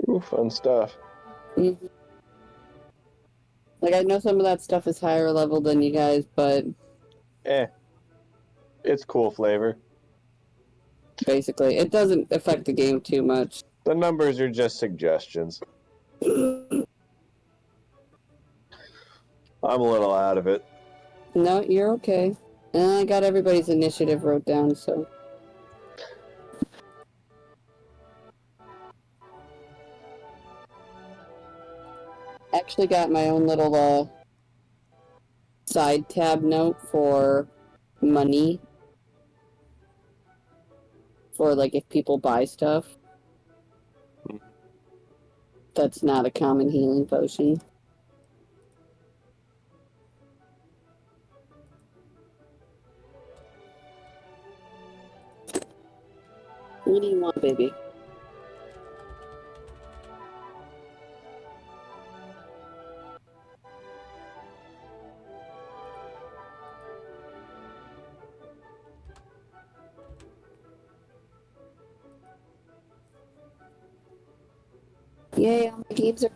Ooh, fun stuff. Mm-hmm. Like, I know some of that stuff is higher level than you guys, but... It's cool flavor. Basically, it doesn't affect the game too much. The numbers are just suggestions. I'm a little out of it. No, you're okay. And I got everybody's initiative wrote down, so... Actually got my own little, side tab note for money. For, like, if people buy stuff. That's not a common healing potion. What do you want, baby? Yay, all my games are.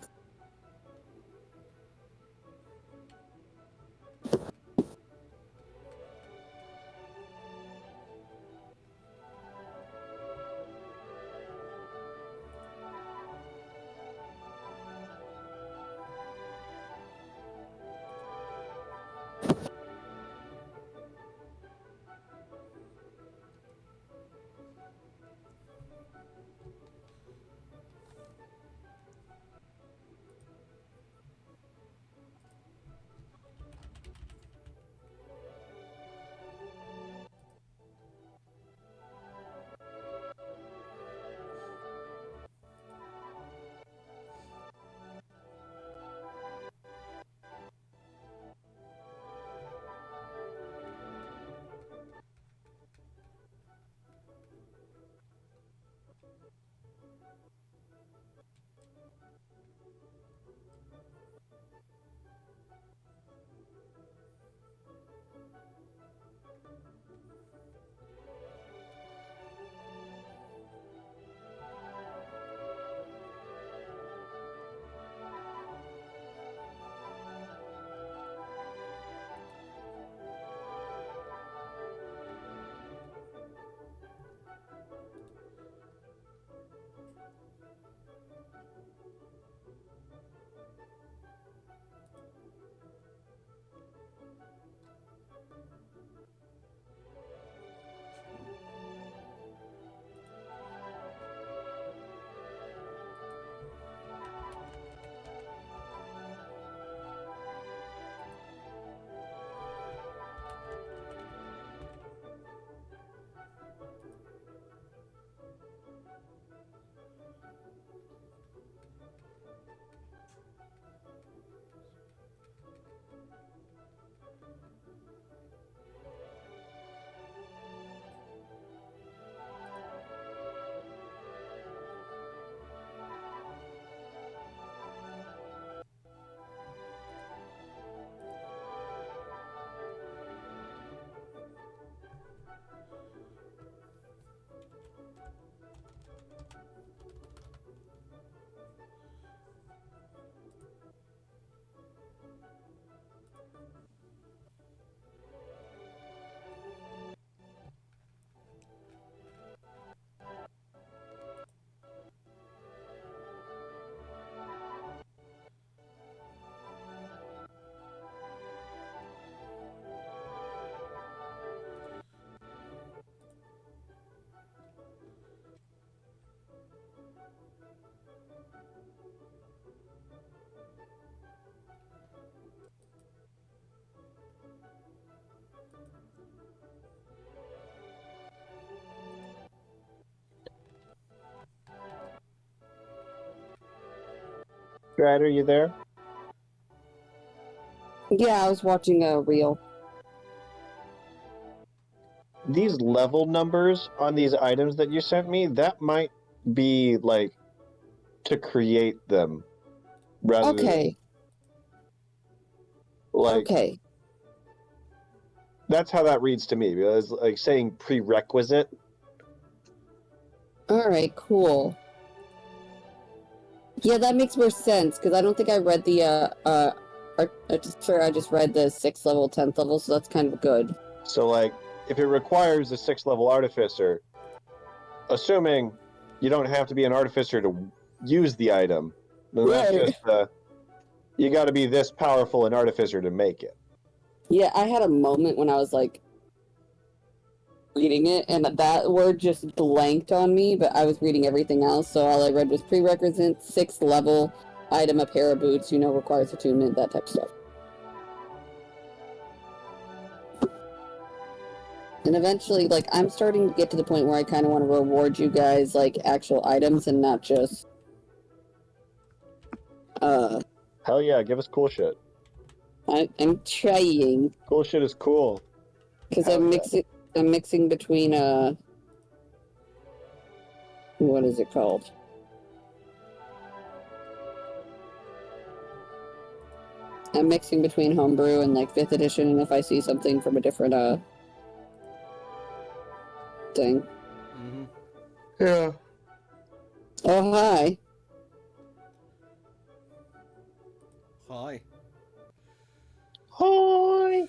Brad, are you there? Yeah, I was watching a reel. These level numbers on these items that you sent me, that might be like to create them rather than Okay. like Okay. that's how that reads to me. Because like saying prerequisite. All right. Cool. Yeah, that makes more sense because I don't think I read the I just read the 6th level, 10th level, so that's kind of good. So like if it requires a 6th level artificer, assuming you don't have to be an artificer to use the item, then that's Right. just you got to be this powerful an artificer to make it. Yeah, I had a moment when I was like reading it, and that word just blanked on me, but I was reading everything else, so all I read was prerequisite, 6th level, item, a pair of boots, requires attunement, that type of stuff. And eventually, like, I'm starting to get to the point where I kind of want to reward you guys, like, actual items and not just, Hell yeah, give us cool shit. I'm trying, Cool shit is cool. because Hell I'm yeah. mixing between, what is it called? I'm mixing between homebrew and, like, 5th edition, and if I see something from a different, thing. Mm-hmm. Yeah. Oh, hi. Hi. Hi.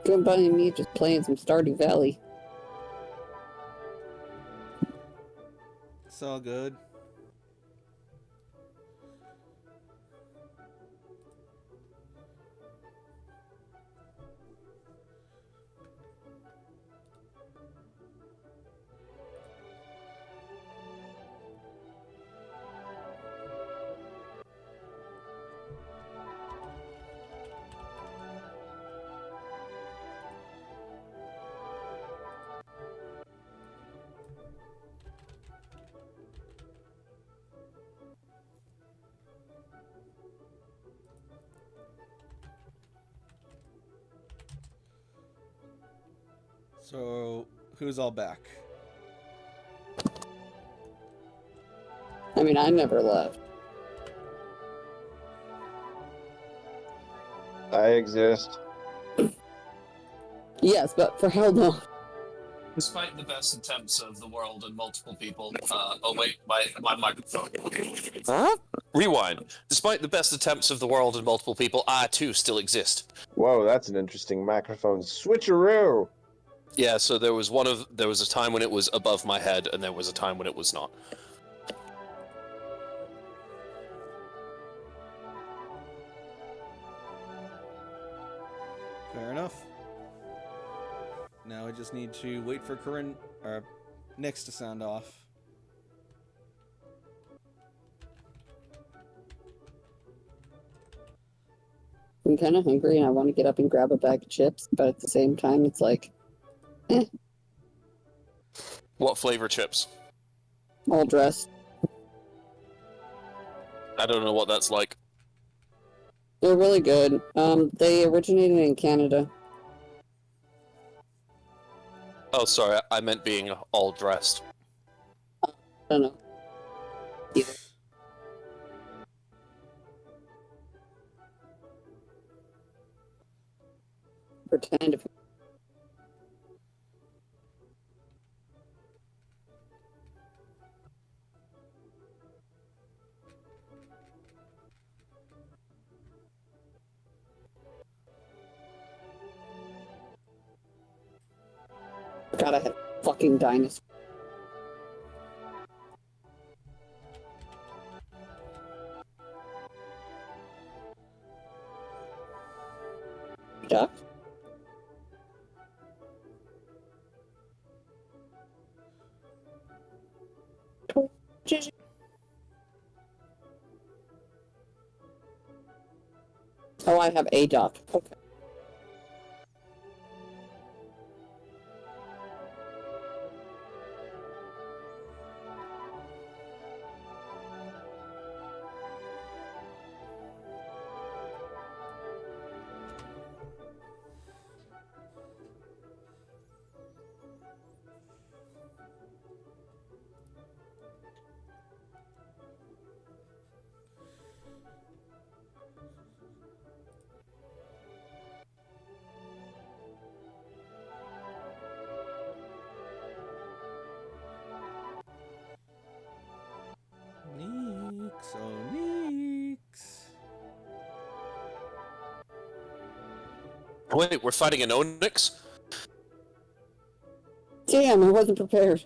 Don't mind me just playing some Stardew Valley. It's all good. So, who's all back? I mean, I never left. I exist. Yes, but for how long? Despite the best attempts of the world and multiple people, oh wait, my microphone. Rewind. Despite the best attempts of the world and multiple people, I too still exist. Whoa, that's an interesting microphone switcheroo. Yeah, so there was a time when it was above my head, and there was a time when it was not. Fair enough. Now I just need to wait for Corinne or Nyx to sound off. I'm kind of hungry and I want to get up and grab a bag of chips, but at the same time, it's like, What flavor chips? all dressed. I don't know what that's like. They're really good. They originated in Canada. Oh, sorry, I meant being all dressed. I don't know. Either. Pretend if God, I had a fucking dinosaur. Duck? Oh, I have a duck. Okay. Nyx, oh Nyx. Wait, we're fighting an Onyx? Damn, I wasn't prepared.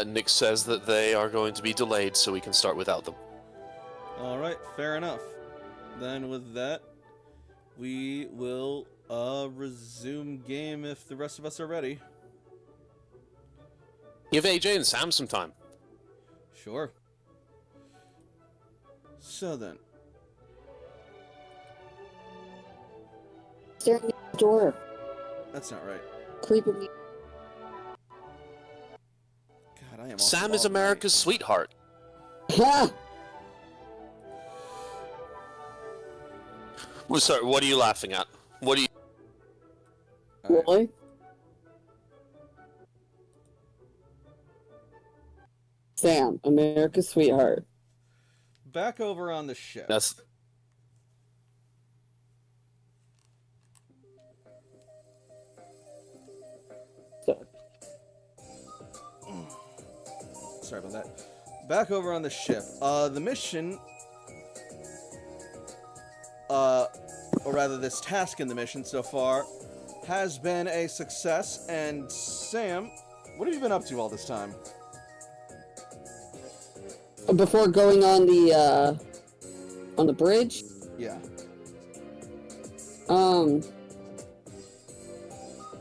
Nick says that they are going to be delayed so we can start without them. Alright, fair enough. Then with that, we will resume game if the rest of us are ready. Give AJ and Sam some time. Sure. So then, Staring at the door. that's not right. Creeping me. God, I am. Sam is all night. America's sweetheart. Ha! Well, sorry, what are you laughing at? What are you? All right. Really? Sam, America's sweetheart. Back over on the ship. That's So, Sorry about that. Back over on the ship. The mission, or rather this task in the mission so far, has been a success. And Sam, what have you been up to all this time? before going on the bridge, Yeah.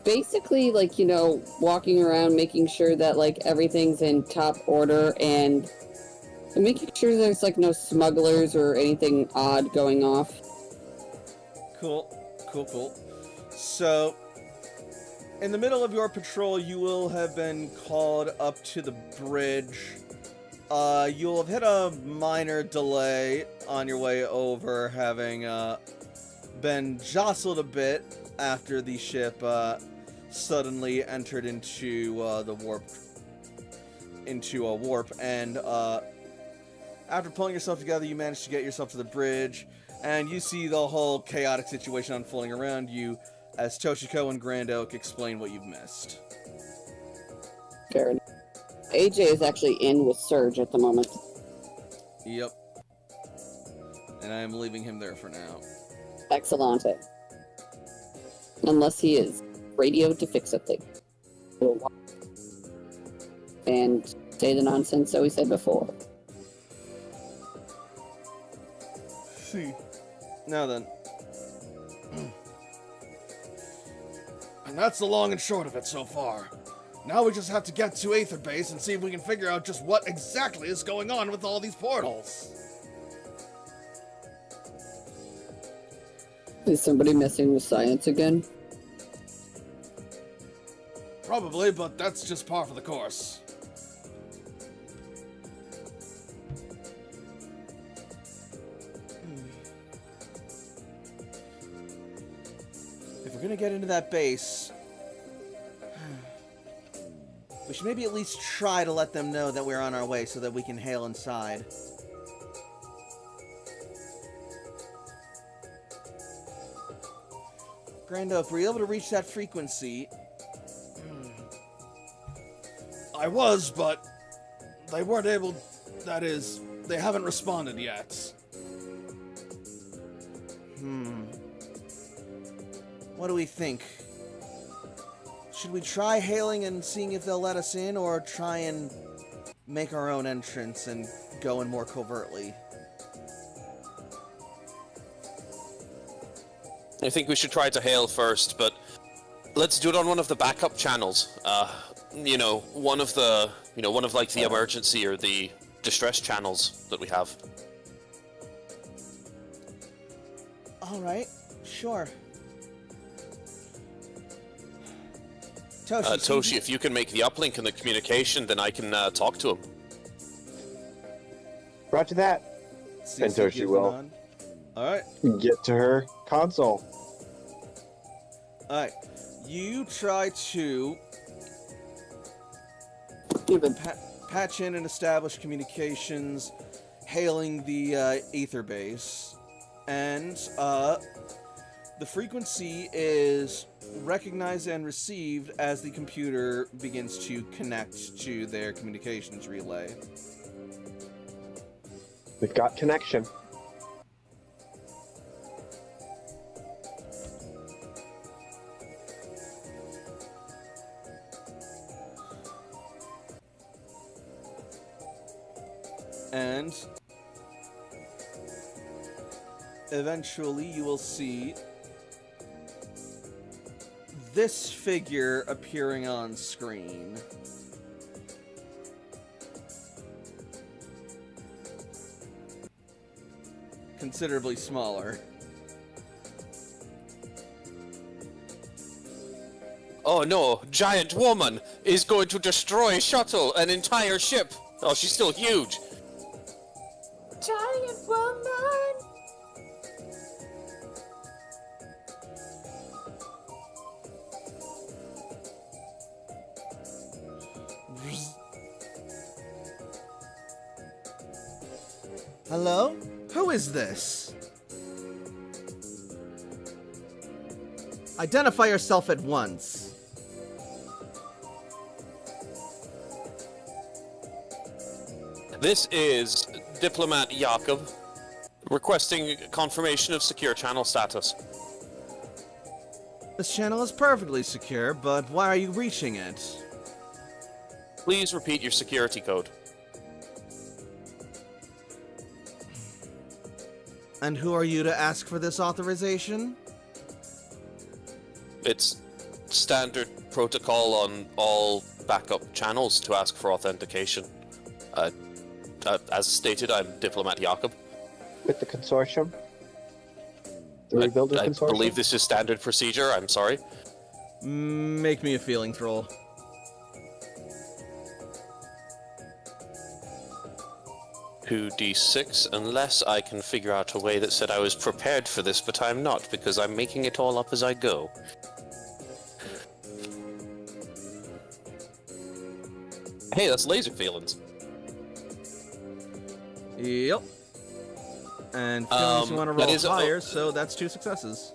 basically, like, walking around, making sure that, like, everything's in top order and making sure there's, like, no smugglers or anything odd going off. Cool. So, in the middle of your patrol, you will have been called up to the bridge. You'll have hit a minor delay on your way over, having been jostled a bit after the ship suddenly entered into a warp, and after pulling yourself together, you managed to get yourself to the bridge, and you see the whole chaotic situation unfolding around you as Toshiko and Grand Oak explain what you've missed. Fair enough. AJ is actually in with Surge at the moment. Yep. And I am leaving him there for now. Excellente. Unless he is radioed to fix something. And say the nonsense that we said before. See. Now then. And that's the long and short of it so far. Now we just have to get to Aether Base and see if we can figure out just what exactly is going on with all these portals. Is somebody messing with science again? Probably, but that's just par for the course. If we're gonna get into that base, we should maybe at least try to let them know that we're on our way so that we can hail inside. Grand Oak, were you able to reach that frequency? I was, but they weren't able. That is, they haven't responded yet. What do we think? Should we try hailing and seeing if they'll let us in, or try and make our own entrance and go in more covertly? I think we should try to hail first, but let's do it on one of the backup channels. One of the emergency or the distress channels that we have. All right, sure. Toshi, Toshi, if you can make the uplink and the communication, then I can talk to him. Roger that. And Toshi will. Alright. Get to her console. Alright. You try to patch in and establish communications, hailing the Aether Base, and the frequency is recognized and received as the computer begins to connect to their communications relay. We've got connection. And eventually you will see this figure appearing on screen. Considerably smaller. Oh no, giant woman is going to destroy shuttle, an entire ship. Oh, she's still huge. Giant woman! Hello? Who is this? Identify yourself at once. This is Diplomat Jakob, requesting confirmation of secure channel status. This channel is perfectly secure, but why are you reaching it? Please repeat your security code. And who are you to ask for this authorization? It's standard protocol on all backup channels to ask for authentication. As stated, I'm Diplomat Jakob. With the consortium? The Rebuilder I Consortium? believe this is standard procedure, I'm sorry. Make me a feelings roll. Two D6, unless I can figure out a way that said I was prepared for this, but I'm not, because I'm making it all up as I go. Hey, that's laser feelings. Yep. And feelings you want to that roll is higher, so that's 2 successes.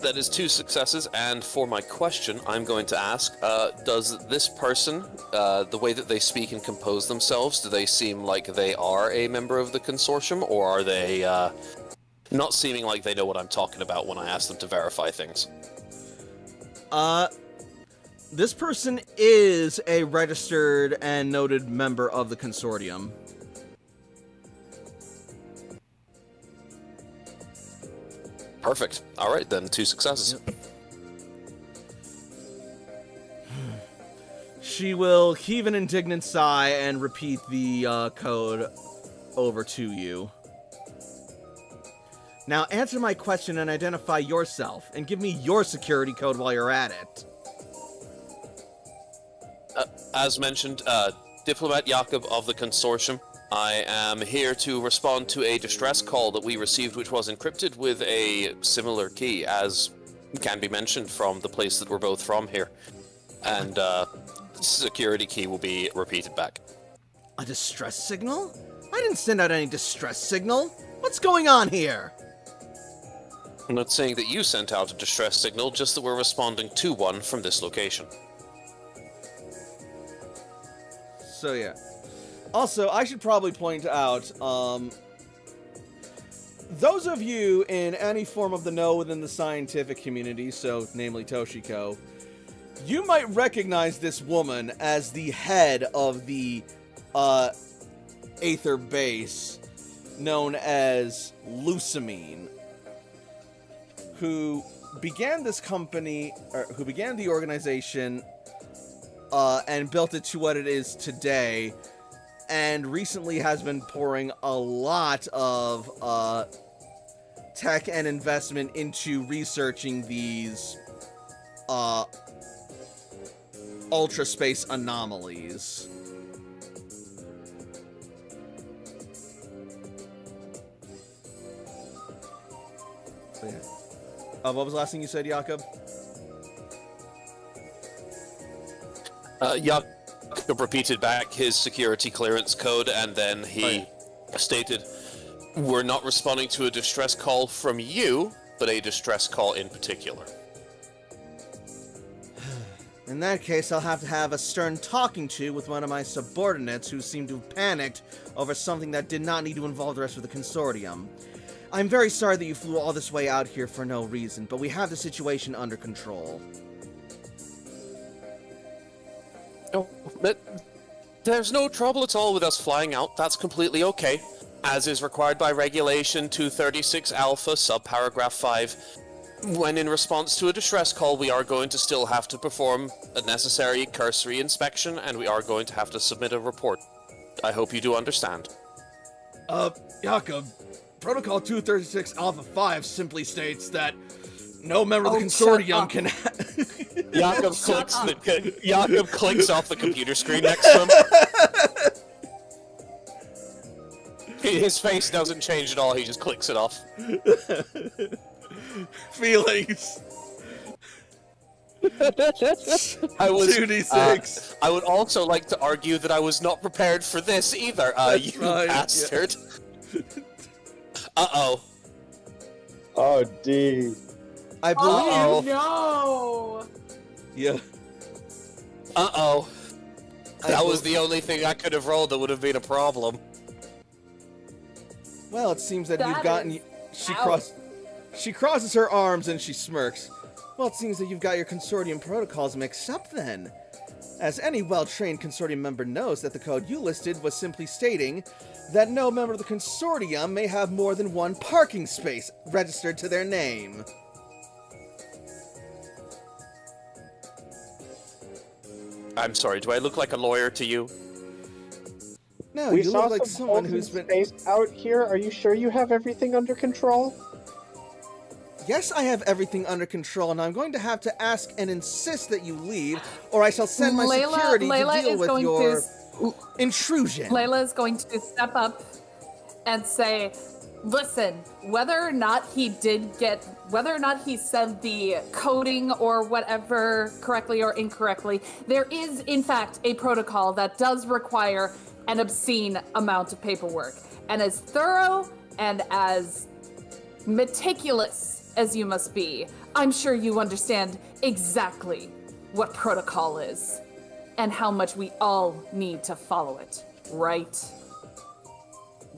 That is 2 successes, and for my question, I'm going to ask, does this person, the way that they speak and compose themselves, do they seem like they are a member of the consortium, or are they not seeming like they know what I'm talking about when I ask them to verify things? This person is a registered and noted member of the consortium. Perfect. All right, then 2 successes. Yep. She will heave an indignant sigh and repeat the code over to you. Now answer my question and identify yourself, and give me your security code while you're at it. As mentioned, Diplomat Jakob of the Consortium. I am here to respond to a distress call that we received, which was encrypted with a similar key, as can be mentioned from the place that we're both from here. And security key will be repeated back. A distress signal? I didn't send out any distress signal. What's going on here? I'm not saying that you sent out a distress signal, just that we're responding to one from this location. So yeah. Also, I should probably point out, those of you in any form of the know within the scientific community, so namely Toshiko, you might recognize this woman as the head of the Aether base, known as Lusamine, who began this company, or who began the organization, and built it to what it is today, and recently has been pouring a lot of tech and investment into researching these ultra space anomalies. So, yeah. What was the last thing you said, Jakob? Jakob repeated back his security clearance code, and then he stated, "We're not responding to a distress call from you, but a distress call in particular." In that case, I'll have to have a stern talking to with one of my subordinates who seemed to have panicked over something that did not need to involve the rest of the consortium. I'm very sorry that you flew all this way out here for no reason, but we have the situation under control. Oh, but there's no trouble at all with us flying out. That's completely okay. As is required by Regulation 236 Alpha, subparagraph 5, when in response to a distress call, we are going to still have to perform a necessary cursory inspection, and we are going to have to submit a report. I hope you do understand. Jakob, Protocol 236 Alpha 5 simply states that no member of the consortium can... Jakob clicks off the computer screen next to him. His face doesn't change at all, he just clicks it off. Feelings. I was 2d6. I would also like to argue that I was not prepared for this either, you right, bastard. Uh-oh. Oh, D. I believe. Oh no! Yeah. Uh-oh. That was the only thing I could have rolled that would have been a problem. Well, it seems that That you've gotten. is She crosses her arms and she smirks. Well, it seems that you've got your consortium protocols mixed up then. As any well-trained consortium member knows that the code you listed was simply stating that no member of the consortium may have more than one parking space registered to their name. I'm sorry, do I look like a lawyer to you? No, We you saw look like some someone open who's been... space out here. Are you sure you have everything under control? Yes, I have everything under control, and I'm going to have to ask and insist that you leave, or I shall send my security to deal with your intrusion. Layla is going to step up and say, listen, whether or not he said the coding or whatever correctly or incorrectly, there is in fact a protocol that does require an obscene amount of paperwork. And as thorough and as meticulous as you must be, I'm sure you understand exactly what protocol is and how much we all need to follow it, right?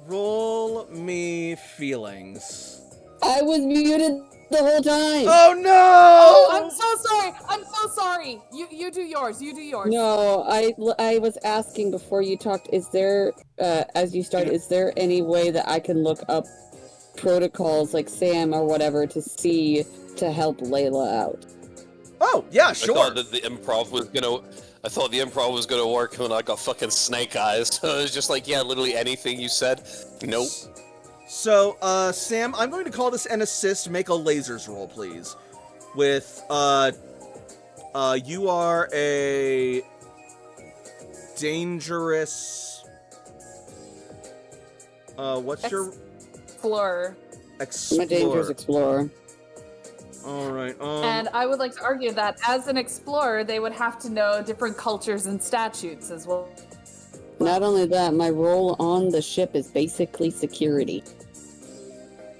Roll me feelings. I was muted the whole time. Oh no! Oh, I'm so sorry. I'm so sorry. You do yours. You do yours. No, I was asking before you talked, is there, as you started, is there any way that I can look up protocols like Sam or whatever to help Layla out? Oh, yeah, sure. I thought that the improv was gonna work when I got fucking snake eyes. So it was just like, yeah, literally anything you said. Nope. So, Sam, I'm going to call this an assist. Make a lasers roll, please. With, you are a dangerous... what's your... Explorer. I'm a dangerous explorer. Alright, And I would like to argue that as an explorer, they would have to know different cultures and statutes as well. Not only that, my role on the ship is basically security.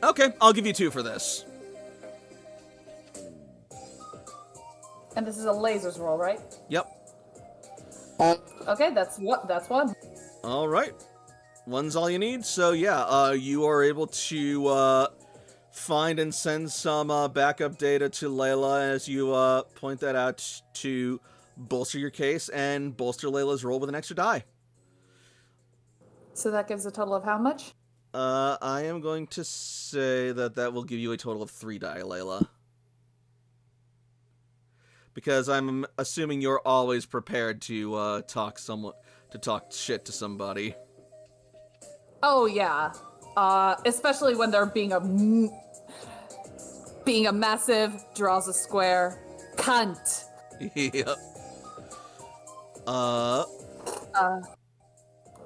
Okay, I'll give you 2 for this. And this is a lasers roll, right? Yep. Okay, that's one. Alright. One's all you need, so yeah, you are able to, find and send some, backup data to Layla as you, point that out to bolster your case and bolster Layla's roll with an extra die. So that gives a total of how much? I am going to say that will give you a total of 3 die, Layla. Because I'm assuming you're always prepared to, talk shit to somebody. Oh yeah, especially when they're being a massive, draws a square cunt. Yep.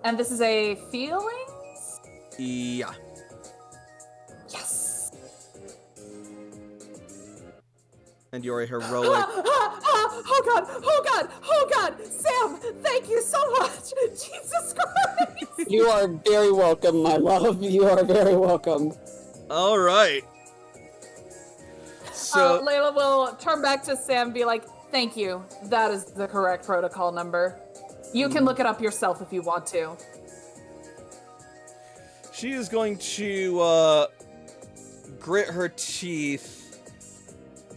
And this is a feelings? Yeah. Yes. And you're a heroic... Oh god, Sam, thank you so much. Jesus Christ. You are very welcome, my love. You are very welcome. Alright. So... Layla will turn back to Sam and be like, thank you. That is the correct protocol number. You can look it up yourself if you want to. She is going to, grit her teeth,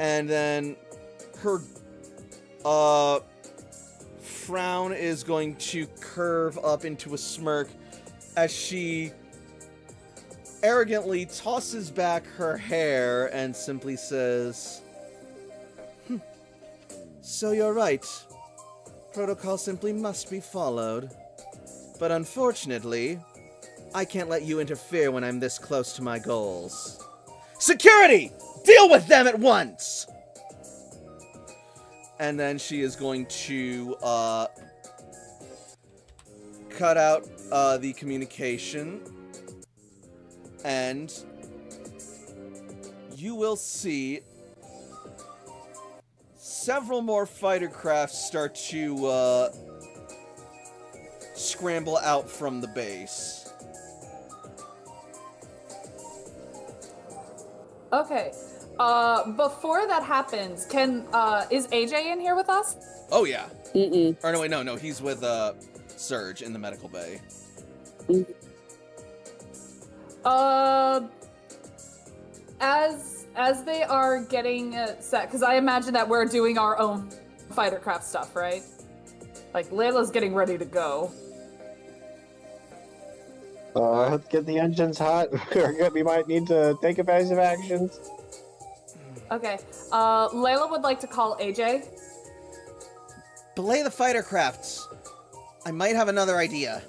and then her, frown is going to curve up into a smirk as she arrogantly tosses back her hair and simply says, So you're right. Protocol simply must be followed. But unfortunately, I can't let you interfere when I'm this close to my goals. Security! Deal with them at once! And then she is going to, cut out, the communication. And you will see several more fighter crafts start to, scramble out from the base. Okay. Before that happens, is AJ in here with us? Oh, yeah. Mm-mm. Or no, wait, no, he's with, Surge in the medical bay. As they are getting set, because I imagine that we're doing our own fighter craft stuff, right? Like, Layla's getting ready to go. Let's get the engines hot. We might need to take evasive actions. Okay. Layla would like to call AJ. Belay the fighter crafts. I might have another idea.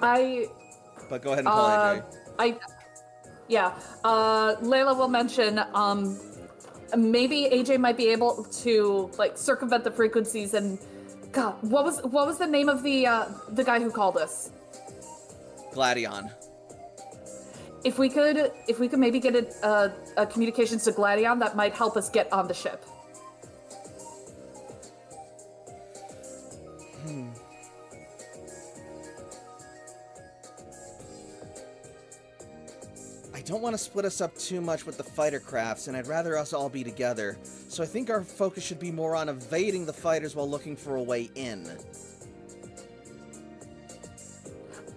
But go ahead and call AJ. Layla will mention, maybe AJ might be able to, like, circumvent the frequencies and, God, what was the name of the guy who called us? Gladion. If we could maybe get a communications to Gladion, that might help us get on the ship. I don't want to split us up too much with the fighter crafts, and I'd rather us all be together. So I think our focus should be more on evading the fighters while looking for a way in.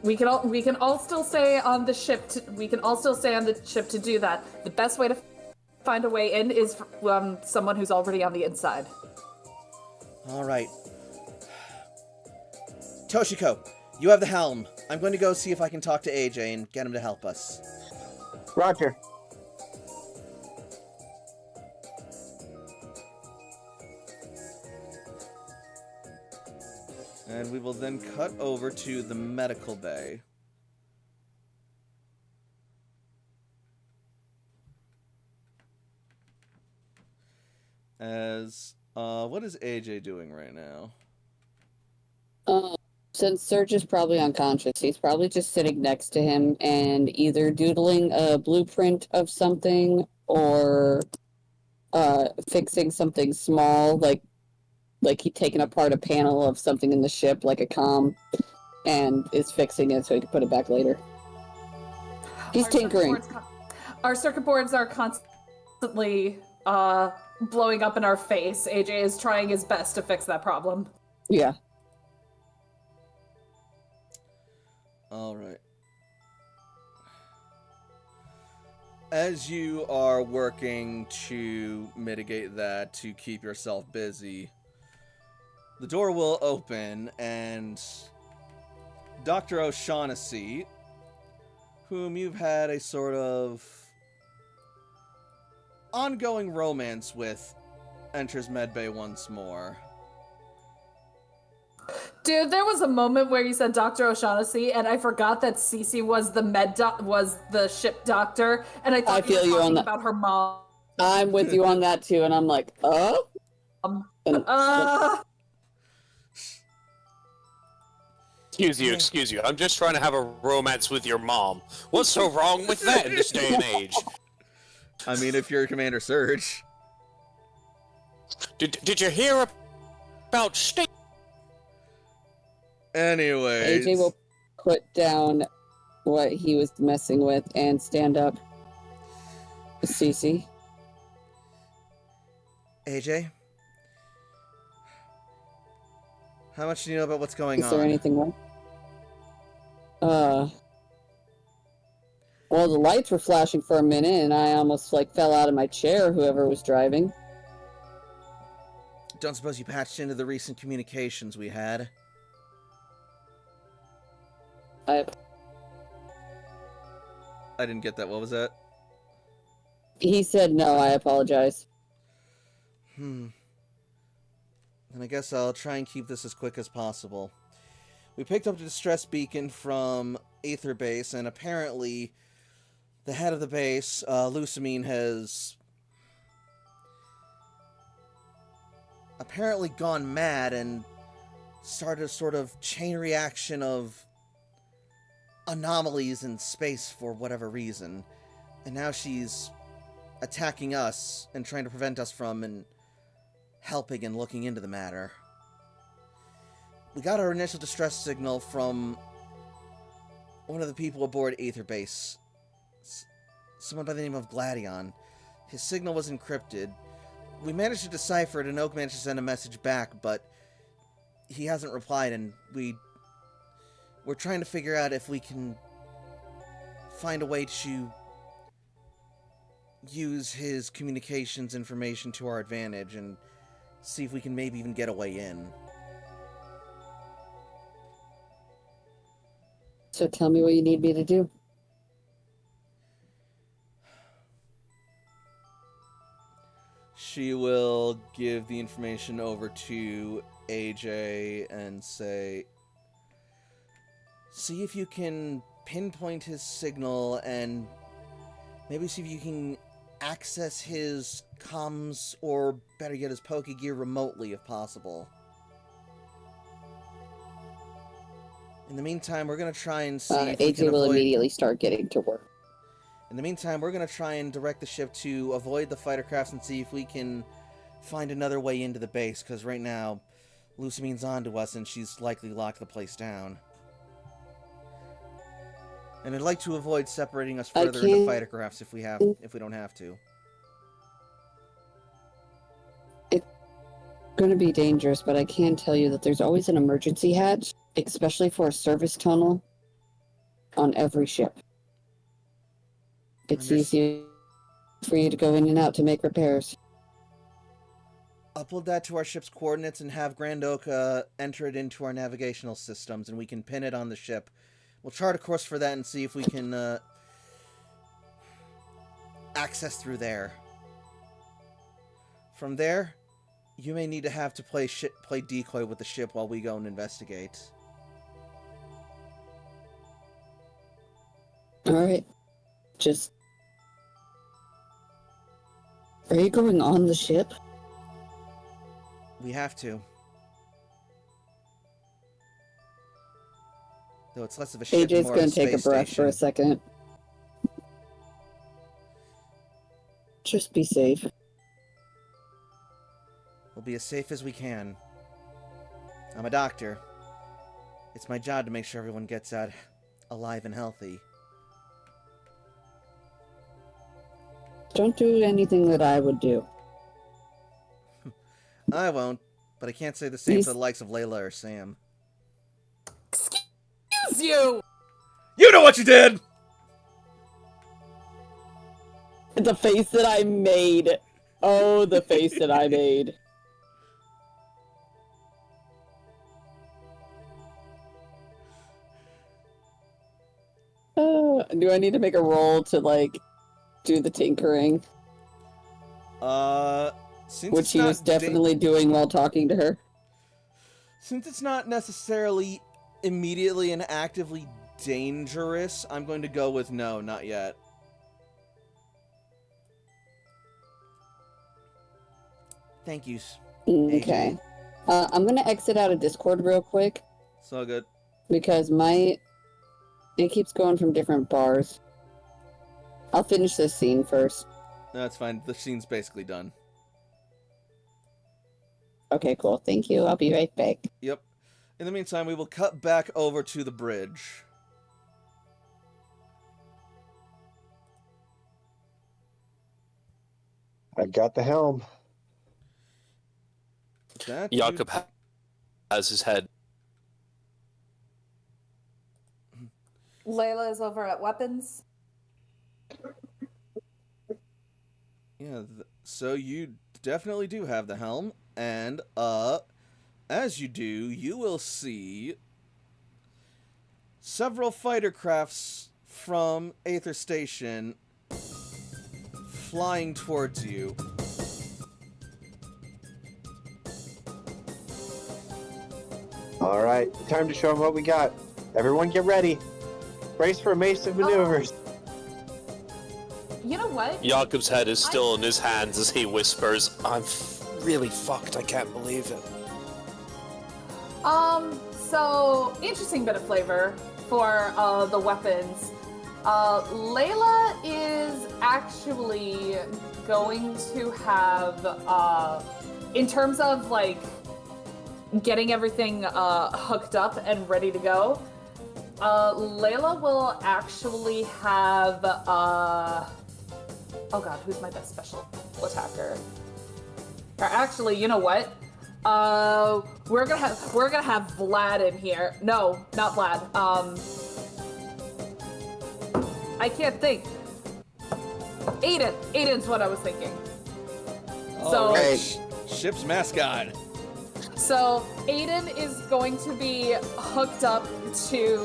We can all still stay on the ship. To do that. The best way to find a way in is someone who's already on the inside. All right. Toshiko, you have the helm. I'm going to go see if I can talk to AJ and get him to help us. Roger. And we will then cut over to the medical bay. As, what is AJ doing right now? Since Serge is probably unconscious, he's probably just sitting next to him and either doodling a blueprint of something or fixing something small, like he's taking apart a panel of something in the ship, like a comm, and is fixing it so he can put it back later. He's tinkering. Our circuit boards are constantly blowing up in our face. AJ is trying his best to fix that problem. Yeah. All right. As you are working to mitigate that, to keep yourself busy, the door will open and Dr. O'Shaughnessy, whom you've had a sort of ongoing romance with, enters medbay once more. Dude, there was a moment where you said Dr. O'Shaughnessy, and I forgot that Cece was the ship doctor, and I thought I feel you were you on talking that. about her mom. I'm with you on that too, and I'm like, oh? Excuse you. I'm just trying to have a romance with your mom. What's so wrong with that in this day and age? I mean, if you're Commander Surge. Did you hear about State? Anyways. AJ will put down what he was messing with and stand up. Cece. AJ? How much do you know about what's going on? Is there anything wrong? Well, the lights were flashing for a minute, and I almost, fell out of my chair, whoever was driving. Don't suppose you patched into the recent communications we had? I didn't get that. What was that? He said no, I apologize. Then I guess I'll try and keep this as quick as possible. We picked up the distress beacon from Aether Base, and apparently the head of the base, Lusamine, has apparently gone mad and started a sort of chain reaction of anomalies in space for whatever reason. And now she's attacking us and trying to prevent us from and helping and looking into the matter. We got our initial distress signal from one of the people aboard Aether Base. Someone by the name of Gladion. His signal was encrypted. We managed to decipher it, and Oak managed to send a message back, but he hasn't replied, and we're trying to figure out if we can find a way to use his communications information to our advantage and see if we can maybe even get a way in. So tell me what you need me to do. She will give the information over to AJ and say, see if you can pinpoint his signal and maybe see if you can access his comms, or better yet, his Pokegear remotely if possible. In the meantime, we're going to try and see if we can AJ will avoid... immediately start getting to work. In the meantime, we're going to try and direct the ship to avoid the fighter crafts and see if we can find another way into the base, because right now, Lucamine's onto us and she's likely locked the place down. And I'd like to avoid separating us further into fighter crafts if we don't have to. It's going to be dangerous, but I can tell you that there's always an emergency hatch, especially for a service tunnel, on every ship. It's easy for you to go in and out to make repairs. Upload that to our ship's coordinates and have Grand Oka enter it into our navigational systems, and we can pin it on the ship. We'll chart a course for that and see if we can access through there. From there, you may need to have to play decoy with the ship while we go and investigate. Alright. Just... Are you going on the ship? We have to. Though it's less of a ship and AJ's more of gonna a take a space breath for a station. second. Just be safe. We'll be as safe as we can. I'm a doctor. It's my job to make sure everyone gets out alive and healthy. Don't do anything that I would do. I won't, but I can't say the same for the likes of Layla or Sam. Excuse you! You know what you did! The face that I made. Oh, the face that I made. Do I need to make a roll to, like, do the tinkering? Since Which he was definitely doing while talking to her. Since it's not necessarily immediately and actively dangerous, I'm going to go with no, not yet. Thank you. Okay. I'm gonna exit out of Discord real quick. So good. Because it keeps going from different bars. I'll finish this scene first. No, that's fine. The scene's basically done. Okay, cool. Thank you. I'll be right back. Yep. In the meantime, we will cut back over to the bridge. I got the helm. Jakob has his head. Layla is over at weapons. Yeah, so you definitely do have the helm, and as you do, you will see several fighter crafts from Aether Station flying towards you. All right, time to show them what we got. Everyone get ready. Brace for evasive maneuvers. You know what? Jakob's head is still in his hands as he whispers, I'm really fucked, I can't believe it. So interesting bit of flavor for the weapons. Layla is actually going to have, in terms of like getting everything hooked up and ready to go, Layla will actually have, oh god, who's my best special attacker? Or actually, you know what? We're gonna have Vlad in here. No, not Vlad. I can't think. Aiden's what I was thinking. All right. Ship's mascot. So Aiden is going to be hooked up to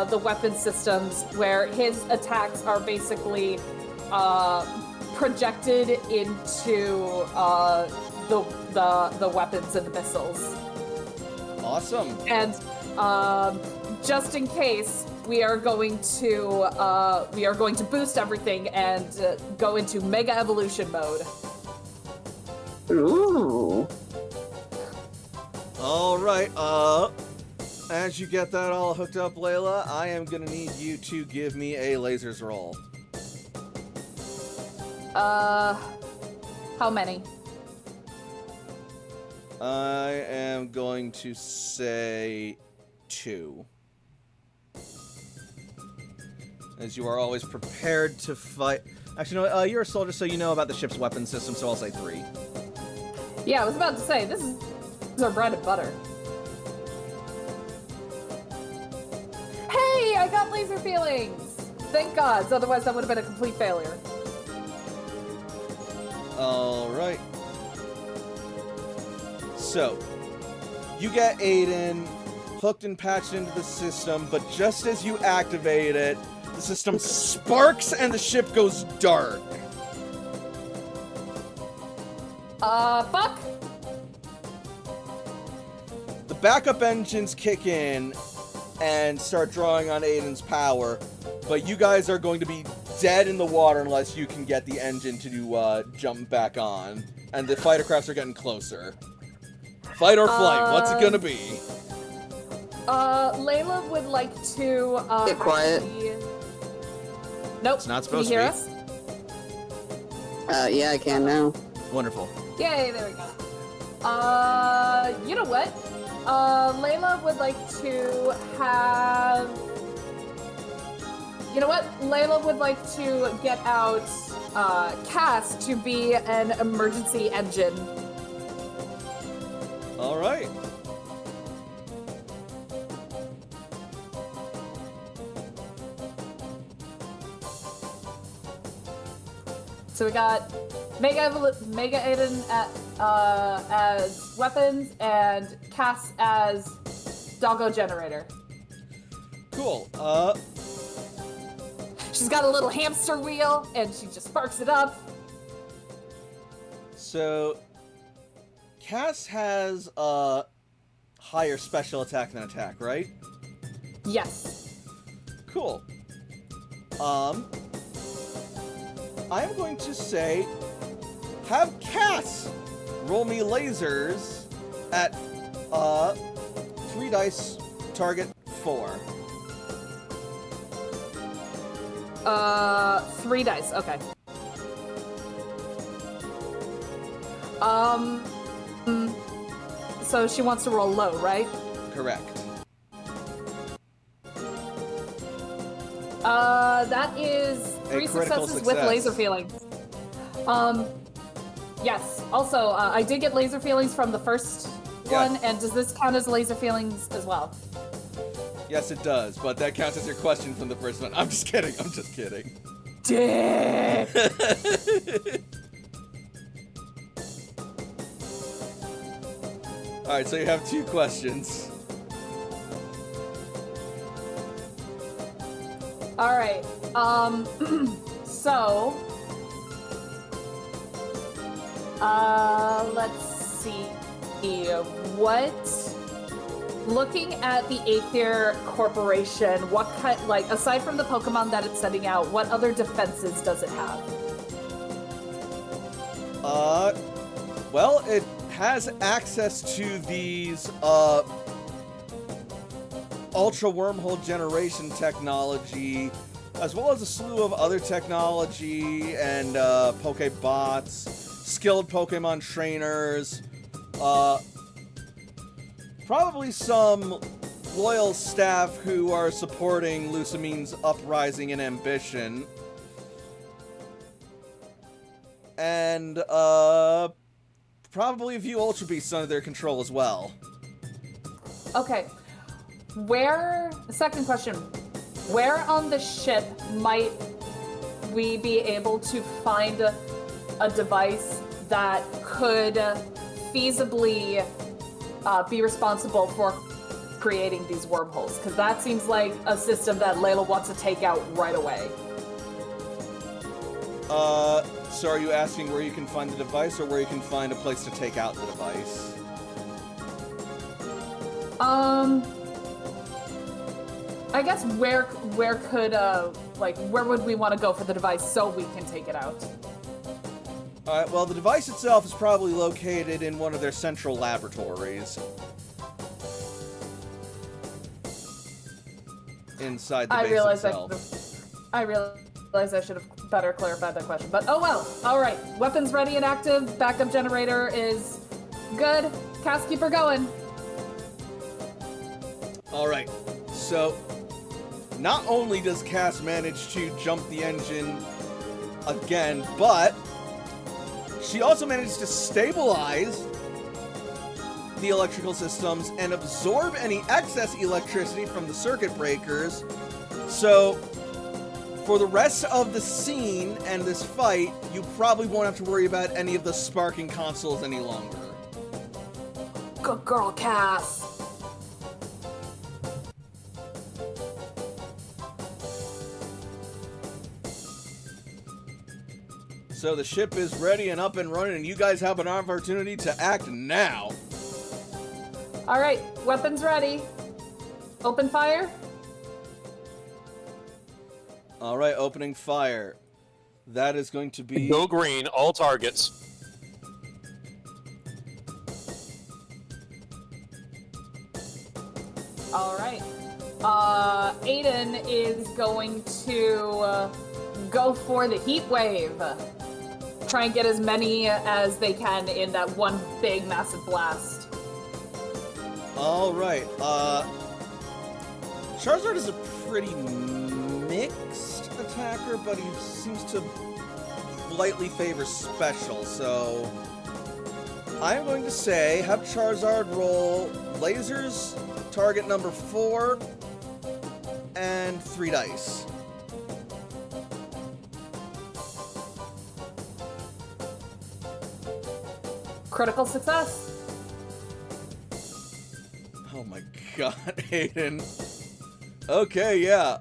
the weapon systems where his attacks are basically projected into the weapons and the missiles. Awesome. And just in case, we are going to boost everything and go into mega evolution mode. Ooh. All right. As you get that all hooked up, Layla, I am gonna need you to give me a lasers roll. How many? I am going to say 2. As you are always prepared to fight. Actually, no, you're a soldier, so you know about the ship's weapon system, so I'll say 3. Yeah, I was about to say, this is our bread and butter. Hey, I got laser feelings! Thank God, otherwise that would have been a complete failure. Alright. So, you get Aiden hooked and patched into the system, but just as you activate it, the system sparks and the ship goes dark. Fuck? The backup engines kick in and start drawing on Aiden's power, but you guys are going to be dead in the water unless you can get the engine to jump back on. And the fighter crafts are getting closer. Fight or flight, what's it gonna be? Layla would like to, Get quiet. Nope. It's not supposed Can you to hear be. us? Yeah, I can now. Wonderful. Yay, there we go. You know what? Layla would like to have... You know what? Layla would like to get out, Cass to be an emergency engine. Alright. So we got Mega Aiden as weapons and Cass as doggo generator. Cool. She's got a little hamster wheel and she just sparks it up. So Cass has a higher special attack than attack, right? Yes. Cool. I'm going to say, have Cass roll me lasers at 3 dice, target 4. 3 dice, okay. So she wants to roll low, right? Correct. That is 3 critical successes with success. laser feelings. Yes. Also, I did get laser feelings from the first one, and does this count as laser feelings as well? Yes, it does, but that counts as your question from the first one. I'm just kidding. Dick! Alright, so you have 2 questions. All right. So, let's see. What? Looking at the Aether Corporation, what kind, like, aside from the Pokemon that it's sending out, what other defenses does it have? Well, it has access to these, ultra wormhole generation technology, as well as a slew of other technology and, Pokebots, skilled Pokemon trainers, probably some loyal staff who are supporting Lucamine's uprising and ambition. And, probably a few Ultra Beasts under their control as well. Okay. Second question, where on the ship might we be able to find a device that could feasibly be responsible for creating these wormholes? Because that seems like a system that Layla wants to take out right away. So are you asking where you can find the device, or where you can find a place to take out the device? I guess where could where would we want to go for the device so we can take it out? Alright, well, the device itself is probably located in one of their central laboratories. Inside the base itself. I realize I should have better clarified that question, but oh well. Alright, weapons ready and active, backup generator is good. Cass, keep her going. Alright, so not only does Cass manage to jump the engine again, but she also manages to stabilize the electrical systems and absorb any excess electricity from the circuit breakers. So for the rest of the scene and this fight, you probably won't have to worry about any of the sparking consoles any longer. Good girl, Cass. So the ship is ready and up and running, and you guys have an opportunity to act now. All right, weapons ready. Open fire. All right, opening fire. That is going to be... Go green, all targets. All right. Aiden is going to go for the heat wave. Try and get as many as they can in that one big, massive blast. All right. Charizard is a pretty mixed attacker, but he seems to slightly favor special, so I'm going to say have Charizard roll lasers, target number 4, and 3 dice. Critical success. Oh my god, Aiden. Okay, yeah.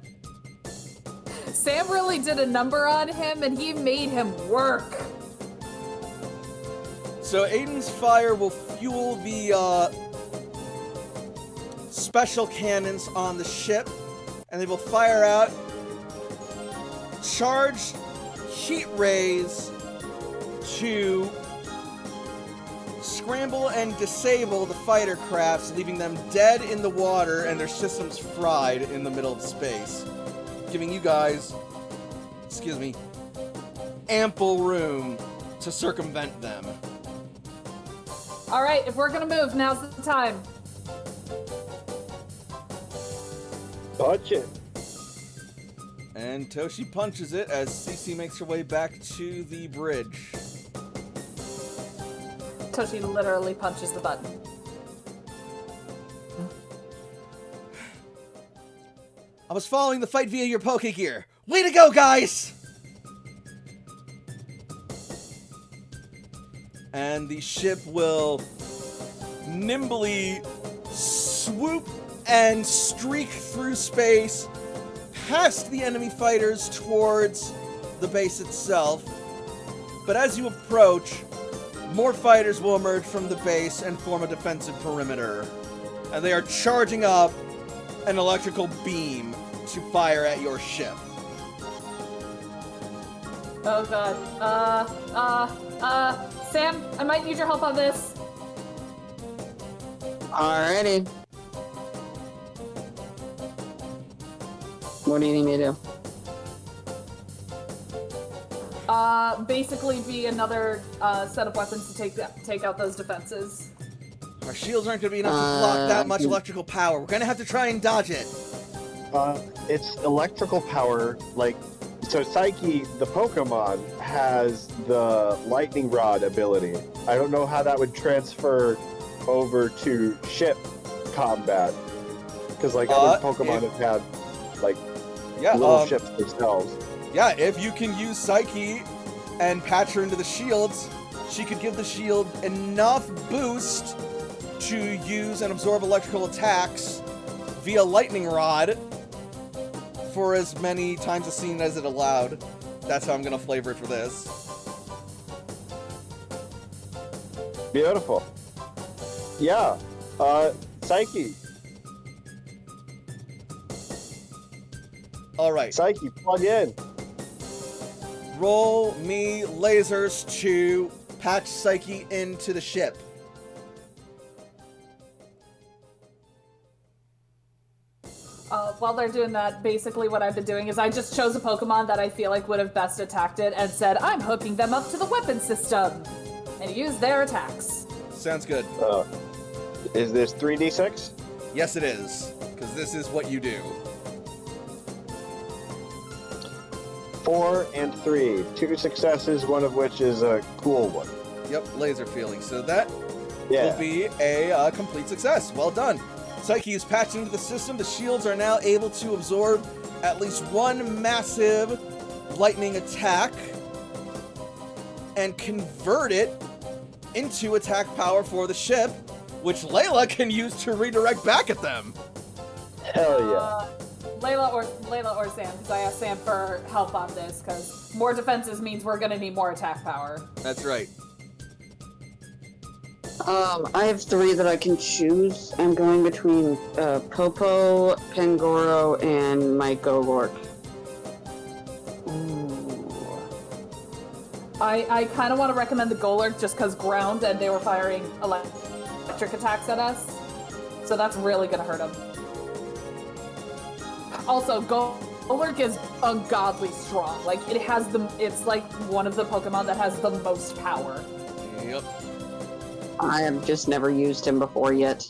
Sam really did a number on him, and he made him work. So Aiden's fire will fuel the special cannons on the ship, and they will fire out charged heat rays to scramble and disable the fighter crafts, leaving them dead in the water and their systems fried in the middle of space, giving you guys, excuse me, ample room to circumvent them. All right, if we're gonna move, now's the time. Touch it. And Toshi punches it as Cece makes her way back to the bridge. Toshi literally punches the button. I was following the fight via your Poke Gear. Way to go, guys! And the ship will nimbly swoop and streak through space, past the enemy fighters towards the base itself, but as you approach, more fighters will emerge from the base and form a defensive perimeter. And they are charging up an electrical beam to fire at your ship. Oh god. Sam, I might need your help on this. Alrighty. What do you need me to do? Basically be another set of weapons to take out those defenses. Our shields aren't going to be enough to block that much electrical power. We're going to have to try and dodge it. It's electrical power, like, so Psyche, the Pokemon, has the lightning rod ability. I don't know how that would transfer over to ship combat. Because, like, other Pokemon have had, like, little ships themselves. Yeah, if you can use Psyche and patch her into the shields, she could give the shield enough boost to use and absorb electrical attacks via lightning rod for as many times a scene as it allowed. That's how I'm gonna flavor it for this. Beautiful. Yeah. Psyche. Alright. Psyche, plug in. Roll me lasers to patch Psyche into the ship. While they're doing that, basically what I've been doing is I just chose a Pokemon that I feel like would have best attacked it and said, I'm hooking them up to the weapon system! And used their attacks. Sounds good. Is this 3d6? Yes, it is. Because this is what you do. 4 and 3. 2 successes, one of which is a cool one. Yep, laser feeling. So that Yeah. will be a complete success. Well done. Psyche is patched into the system. The shields are now able to absorb at least one massive lightning attack and convert it into attack power for the ship, which Layla can use to redirect back at them. Hell yeah. Layla or Sam, because I asked Sam for help on this, because more defenses means we're gonna need more attack power. That's right. I have 3 that I can choose. I'm going between Popo, Pangoro, and my Golork. I kind of want to recommend the Golurk just because ground and they were firing electric attacks at us. So that's really going to hurt him. Also, Golurk is ungodly strong. Like, it's like one of the Pokemon that has the most power. Yep. I have just never used him before yet.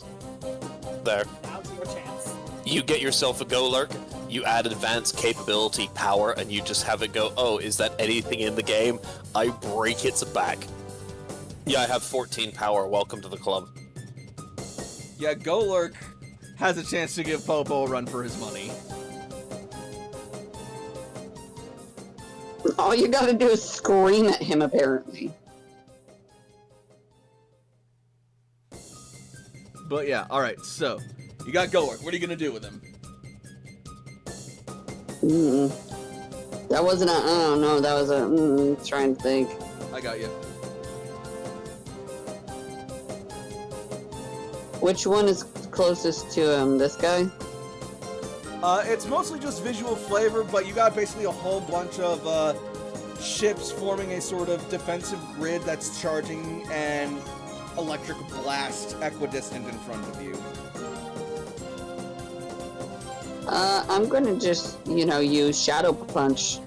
There. Now's your chance. You get yourself a Golurk, you add advanced capability power, and you just have it go, oh, is that anything in the game? I break its back. Yeah, I have 14 power. Welcome to the club. Yeah, Golurk has a chance to give Popo a run for his money. All you gotta do is scream at him, apparently. But yeah, alright, so, you got Golurk. What are you gonna do with him? That wasn't a, I don't know, that was a, trying to think. I got you. Which one is closest to him? This guy? It's mostly just visual flavor, but you got basically a whole bunch of ships forming a sort of defensive grid that's charging an electric blast equidistant in front of you. I'm gonna just, use Shadow Punch.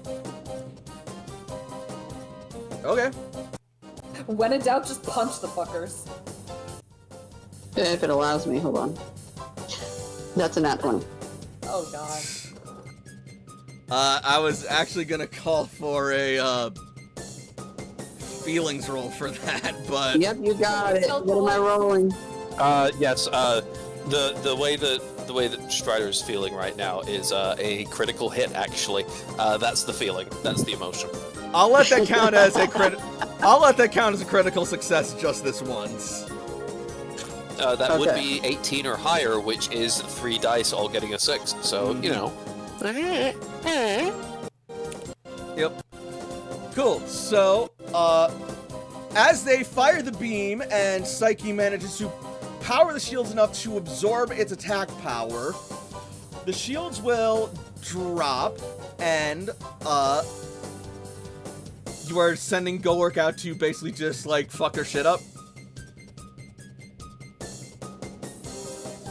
Okay. When in doubt, just punch the fuckers. If it allows me, hold on. That's a nat 20. Oh god. I was actually gonna call for a feelings roll for that, but Yep, you got it. So What am I rolling? Yes, the way that Strider is feeling right now is a critical hit, actually. That's the feeling. That's the emotion. I'll let that count as a I'll let that count as a critical success just this once. That would Okay. be 18 or higher, which is 3 dice all getting a 6. So, Yep. Cool. So, as they fire the beam and Psyche manages to power the shields enough to absorb its attack power, the shields will drop and, you are sending Go Work out to basically just, like, fuck their shit up?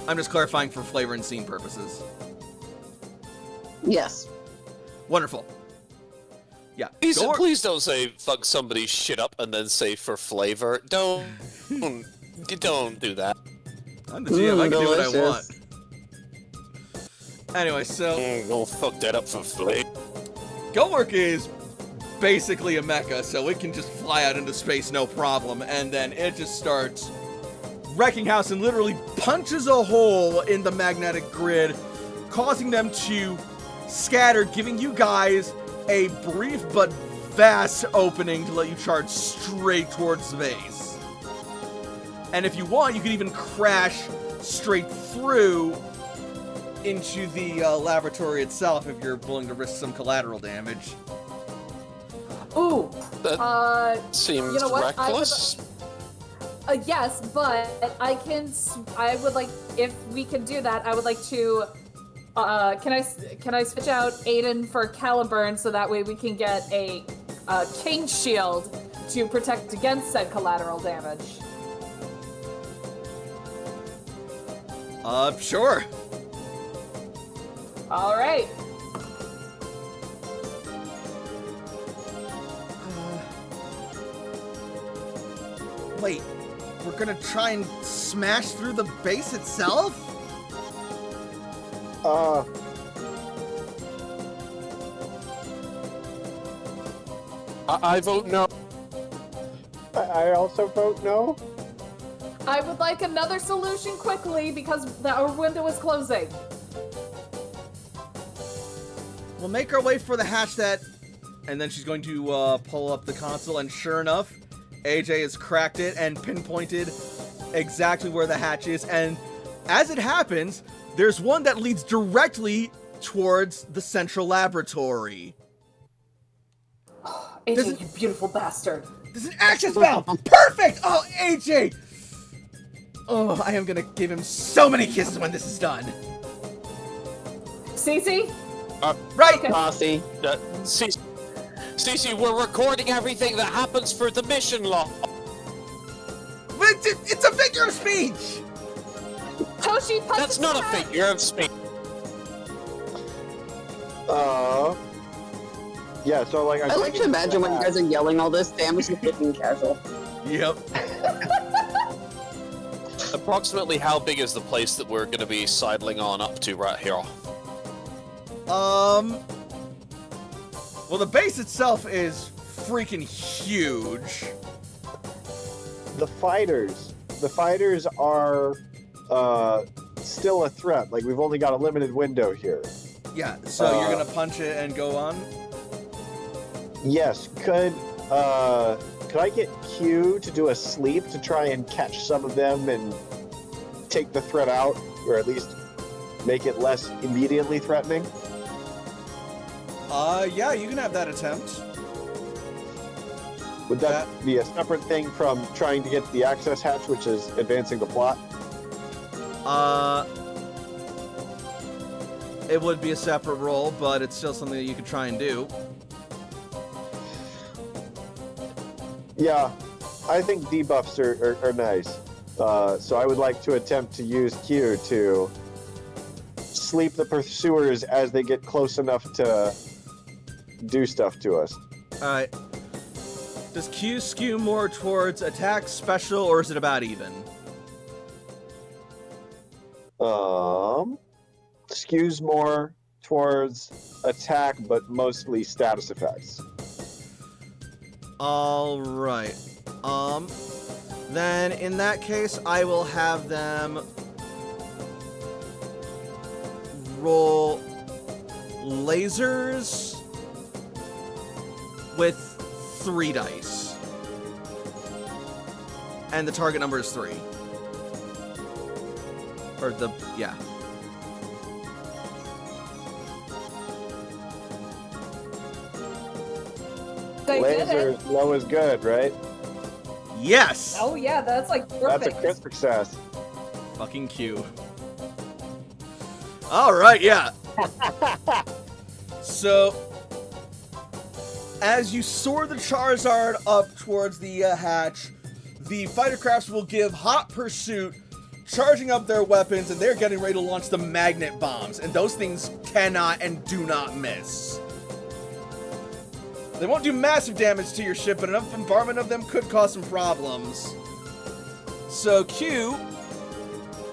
I'm just clarifying for flavor and scene purposes. Yes. Wonderful. Yeah. Please don't say fuck somebody's shit up and then say for flavor. Don't do that. I'm the GM, I can do what I want. Delicious. Anyway, so Go fuck that up for flavor. Go Work is basically a mecha, so it can just fly out into space no problem, and then it just starts wrecking house and literally punches a hole in the magnetic grid, causing them to scatter, giving you guys a brief but vast opening to let you charge straight towards the base. And if you want, you can even crash straight through into the laboratory itself if you're willing to risk some collateral damage. Ooh. That seems you know what? reckless. Yes, but I would like, if we can do that, I would like to, can I switch out Aiden for Caliburn so that way we can get a King Shield to protect against said collateral damage? Sure. All right. Wait, we're gonna try and smash through the base itself? I vote no. I also vote no. I would like another solution quickly because our window is closing. We'll make our way for the hatch that... And then she's going to pull up the console, and sure enough, AJ has cracked it and pinpointed exactly where the hatch is. And as it happens, there's one that leads directly towards the central laboratory. AJ, you beautiful bastard. There's an access valve! Perfect! Oh, AJ! Oh, I am gonna give him so many kisses when this is done. Cece? Right! Okay. Bossy. Cece, we're recording everything that happens for the mission log. But it's a figure of speech! Toshi punches That's not a the hat. figure of speech. Yeah, so like I like to imagine when you guys are yelling all this, Sam is just looking casual. Yep. Approximately how big is the place that we're going to be sidling on up to right here? Well, the base itself is freaking huge. The fighters are still a threat. Like, we've only got a limited window here. Yeah, so you're gonna punch it and go on? Yes, could I get Q to do a sleep to try and catch some of them and take the threat out, or at least make it less immediately threatening? Yeah, you can have that attempt. Would that be a separate thing from trying to get to the access hatch, which is advancing the plot? It would be a separate roll, but it's still something that you could try and do. Yeah, I think debuffs are nice. So I would like to attempt to use Q to sleep the pursuers as they get close enough to do stuff to us. Alright. Does Q skew more towards attack, special, or is it about even? Skews more towards attack, but mostly status effects. Alright. Then in that case, I will have them roll lasers with 3 dice. And the target number is 3. Or yeah. they did Laser it. low is good, right? Yes. Oh yeah, that's like perfect. That's a crit success. Fucking Q. All right, yeah. So, as you soar the Charizard up towards the hatch, the fighter crafts will give hot pursuit, charging up their weapons, and they're getting ready to launch the magnet bombs, and those things cannot and do not miss. They won't do massive damage to your ship, but enough bombardment of them could cause some problems. So Q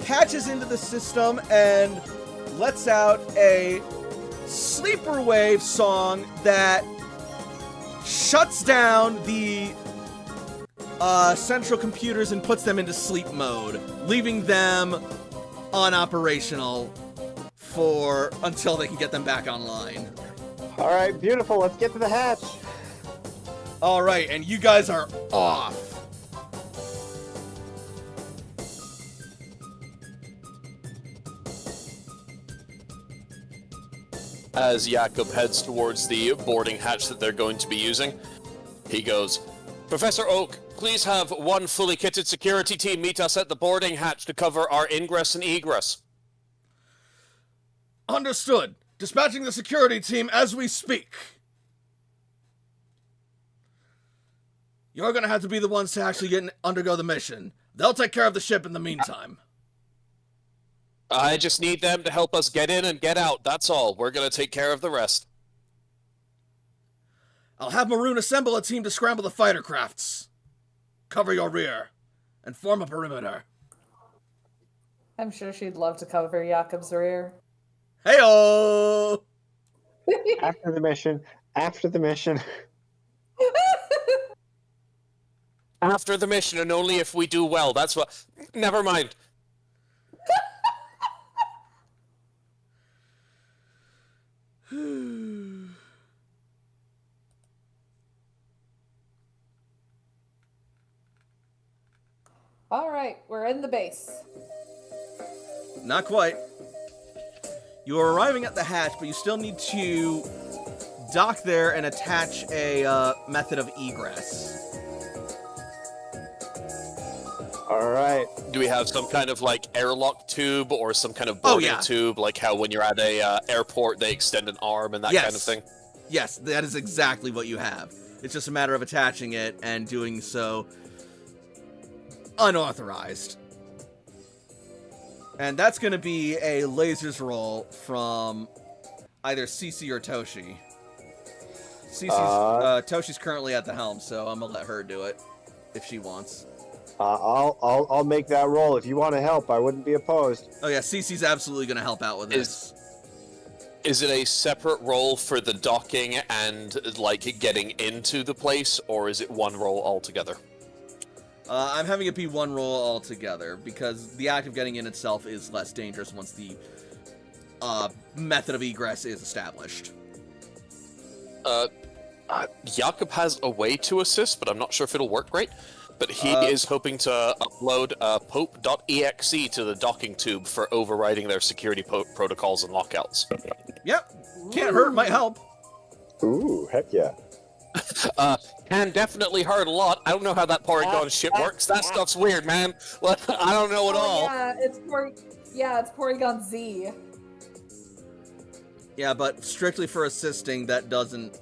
hatches into the system and lets out a sleeper wave song that shuts down the central computers and puts them into sleep mode, leaving them unoperational until they can get them back online. All right, beautiful. Let's get to the hatch. All right, and you guys are off. As Jakob heads towards the boarding hatch that they're going to be using, he goes, Professor Oak, please have one fully kitted security team meet us at the boarding hatch to cover our ingress and egress. Understood. Dispatching the security team as we speak. You're gonna have to be the ones to actually undergo the mission. They'll take care of the ship in the meantime. I just need them to help us get in and get out, that's all. We're gonna take care of the rest. I'll have Maroon assemble a team to scramble the fighter crafts. Cover your rear, and form a perimeter. I'm sure she'd love to cover Jakob's rear. Heyo! After the mission. After the mission. After the mission, and only if we do well, that's what... Never mind. All right, we're in the base. Not quite. You are arriving at the hatch, but you still need to dock there and attach a method of egress. All right. Do we have some kind of, like, airlock tube or some kind of boarding tube, like how when you're at a airport they extend an arm and that kind of thing? Yes, that is exactly what you have. It's just a matter of attaching it and doing so unauthorized. And that's going to be a lasers roll from either Cece or Toshi. Toshi's currently at the helm, so I'm going to let her do it if she wants. I'll make that roll. If you want to help, I wouldn't be opposed. Oh yeah, Cece's absolutely going to help out with this. Is it a separate roll for the docking and, like, getting into the place, or is it one roll altogether? I'm having it be one roll altogether, because the act of getting in itself is less dangerous once the method of egress is established. Jakob has a way to assist, but I'm not sure if it'll work great. But he is hoping to upload pope.exe to the docking tube for overriding their security protocols and lockouts. Yep. Can't hurt, might help. Ooh, heck yeah. Can definitely hurt a lot. I don't know how that Porygon shit works. That stuff's weird, man. I don't know at all. Yeah, it's Porygon Z. Yeah, but strictly for assisting, that doesn't...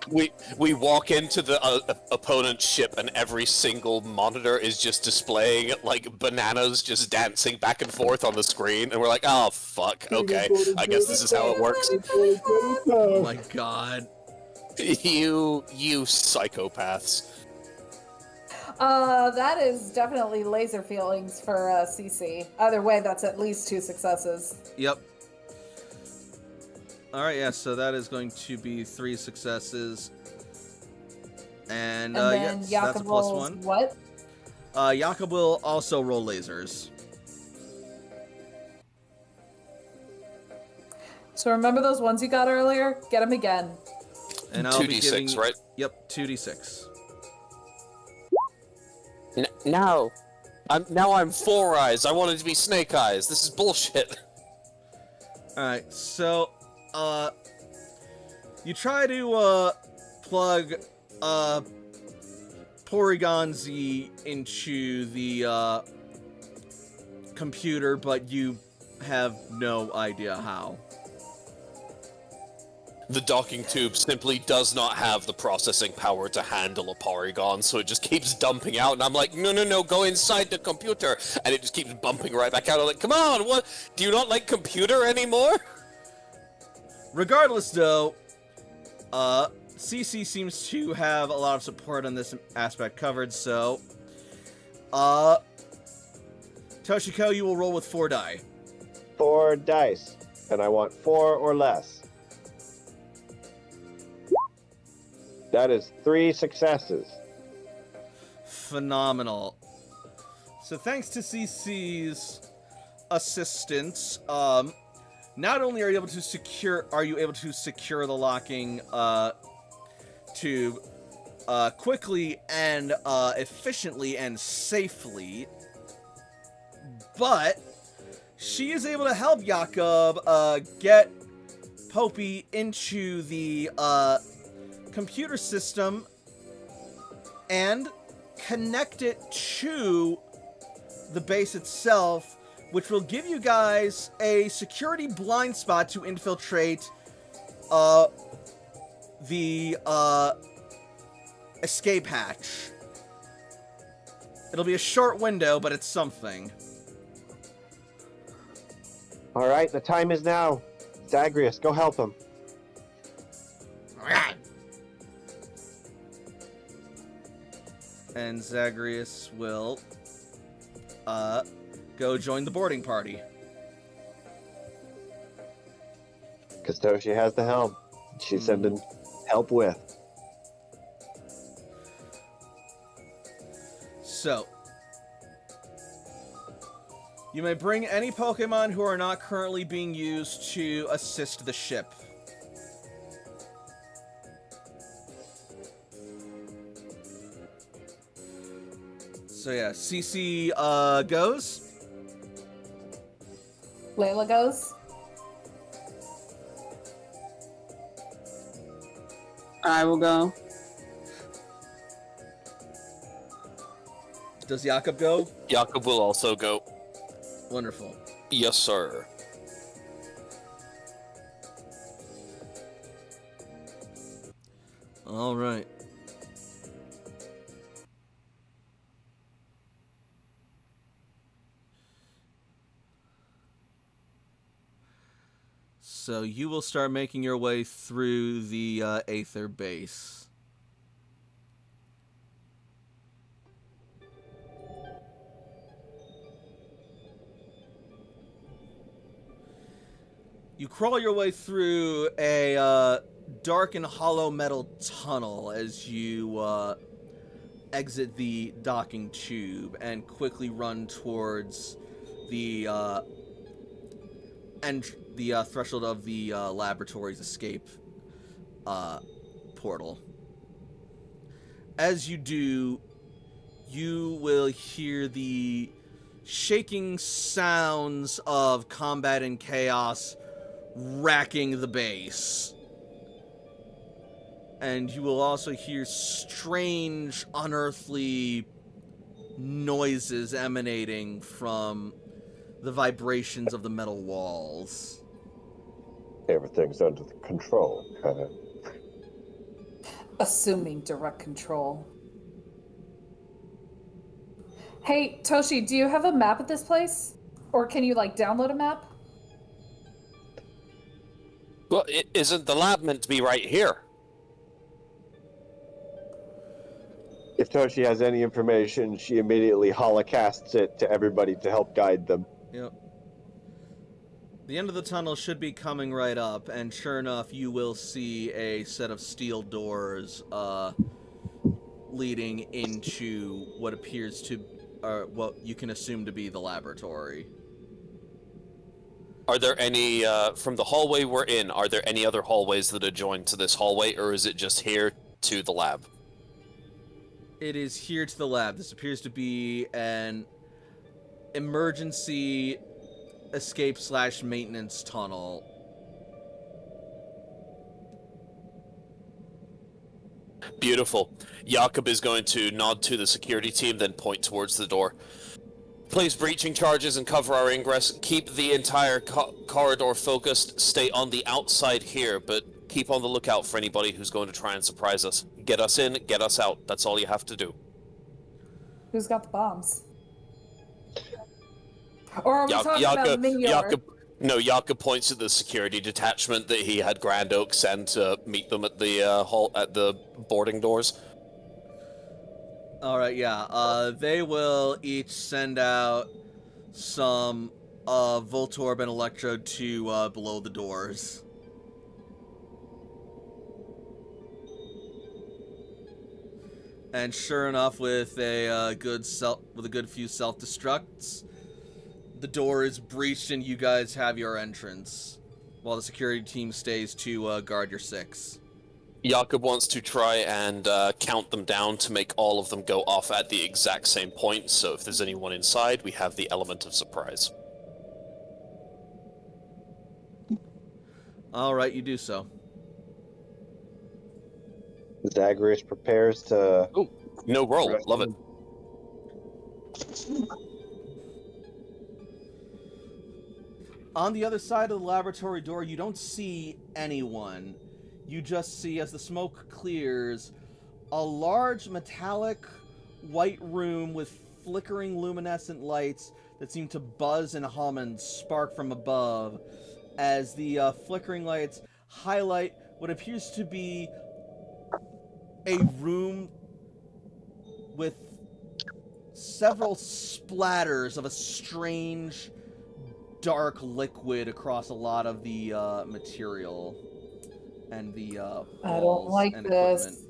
We walk into the opponent's ship and every single monitor is just displaying, like, bananas just dancing back and forth on the screen, and we're like, oh, fuck, okay, I guess this is how it works. Oh my god. You psychopaths. That is definitely laser feelings for CC. Either way, that's at least 2 successes. Yep. Alright, yeah, so that is going to be 3 successes. And then yes, Jakob that's a plus rolls 1. what? Jakob will also roll lasers. So remember those ones you got earlier? Get them again. And I'll be 2d6, giving... right? Yep, 2d6. No. Now I'm Four Eyes. I wanted to be Snake Eyes. This is bullshit. Alright, so, You try to plug Porygon Z into the computer, but you have no idea how. The docking tube simply does not have the processing power to handle a Porygon, so it just keeps dumping out, and I'm like, no, go inside the computer, and it just keeps bumping right back out. I'm like, come on, what? Do you not like computer anymore? Regardless, though, CC seems to have a lot of support on this aspect covered, so, Toshiko, you will roll with 4 die. 4 dice, and I want 4 or less. That is 3 successes. Phenomenal. So thanks to CC's assistance, not only are you able to secure the locking tube quickly and efficiently and safely, but she is able to help Jakob get Popey into the computer system and connect it to the base itself, which will give you guys a security blind spot to infiltrate the escape hatch. It'll be a short window, but it's something. All right, the time is now. Zagreus, go help him. And Zagreus will go join the boarding party. Because Toshi has the helm. She's sending help with. So, you may bring any Pokemon who are not currently being used to assist the ship. So yeah, CC goes. Layla goes. I will go. Does Jakob go? Jakob will also go. Wonderful. Yes, sir. All right. So you will start making your way through the Aether base. You crawl your way through a dark and hollow metal tunnel as you exit the docking tube and quickly run towards the threshold of the laboratory's escape portal. As you do, you will hear the shaking sounds of combat and chaos racking the base. And you will also hear strange, unearthly noises emanating from the vibrations of the metal walls. Everything's under control. Assuming direct control. Hey, Toshi, do you have a map of this place? Or can you, download a map? Well, isn't the lab meant to be right here? If Toshi has any information, she immediately holocasts it to everybody to help guide them. Yep. The end of the tunnel should be coming right up, and sure enough, you will see a set of steel doors leading into what appears to, what you can assume to be the laboratory. Are there any, from the hallway we're in, are there any other hallways that adjoin to this hallway, or is it just here to the lab? It is here to the lab. This appears to be an emergency escape/maintenance tunnel. Beautiful. Jakob is going to nod to the security team, then point towards the door. Place breaching charges and cover our ingress. Keep the entire corridor focused. Stay on the outside here, but keep on the lookout for anybody who's going to try and surprise us. Get us in, get us out. That's all you have to do. Who's got the bombs? Or are we talking about Minior? Jakob points at the security detachment that he had Grand Oak send to meet them at the hall at the boarding doors. All right, yeah. They will each send out some Voltorb and Electrode to below the doors. And sure enough, with a good few self-destructs, the door is breached and you guys have your entrance, while the security team stays to guard your 6. Jakob wants to try and count them down to make all of them go off at the exact same point, so if there's anyone inside, we have the element of surprise. Alright, you do so. Zagreus prepares to... Oh, no roll. Love it. On the other side of the laboratory door, you don't see anyone. You just see, as the smoke clears, a large metallic white room with flickering luminescent lights that seem to buzz and hum and spark from above, as the flickering lights highlight what appears to be a room with several splatters of a strange dark liquid across a lot of the material and the I don't like this.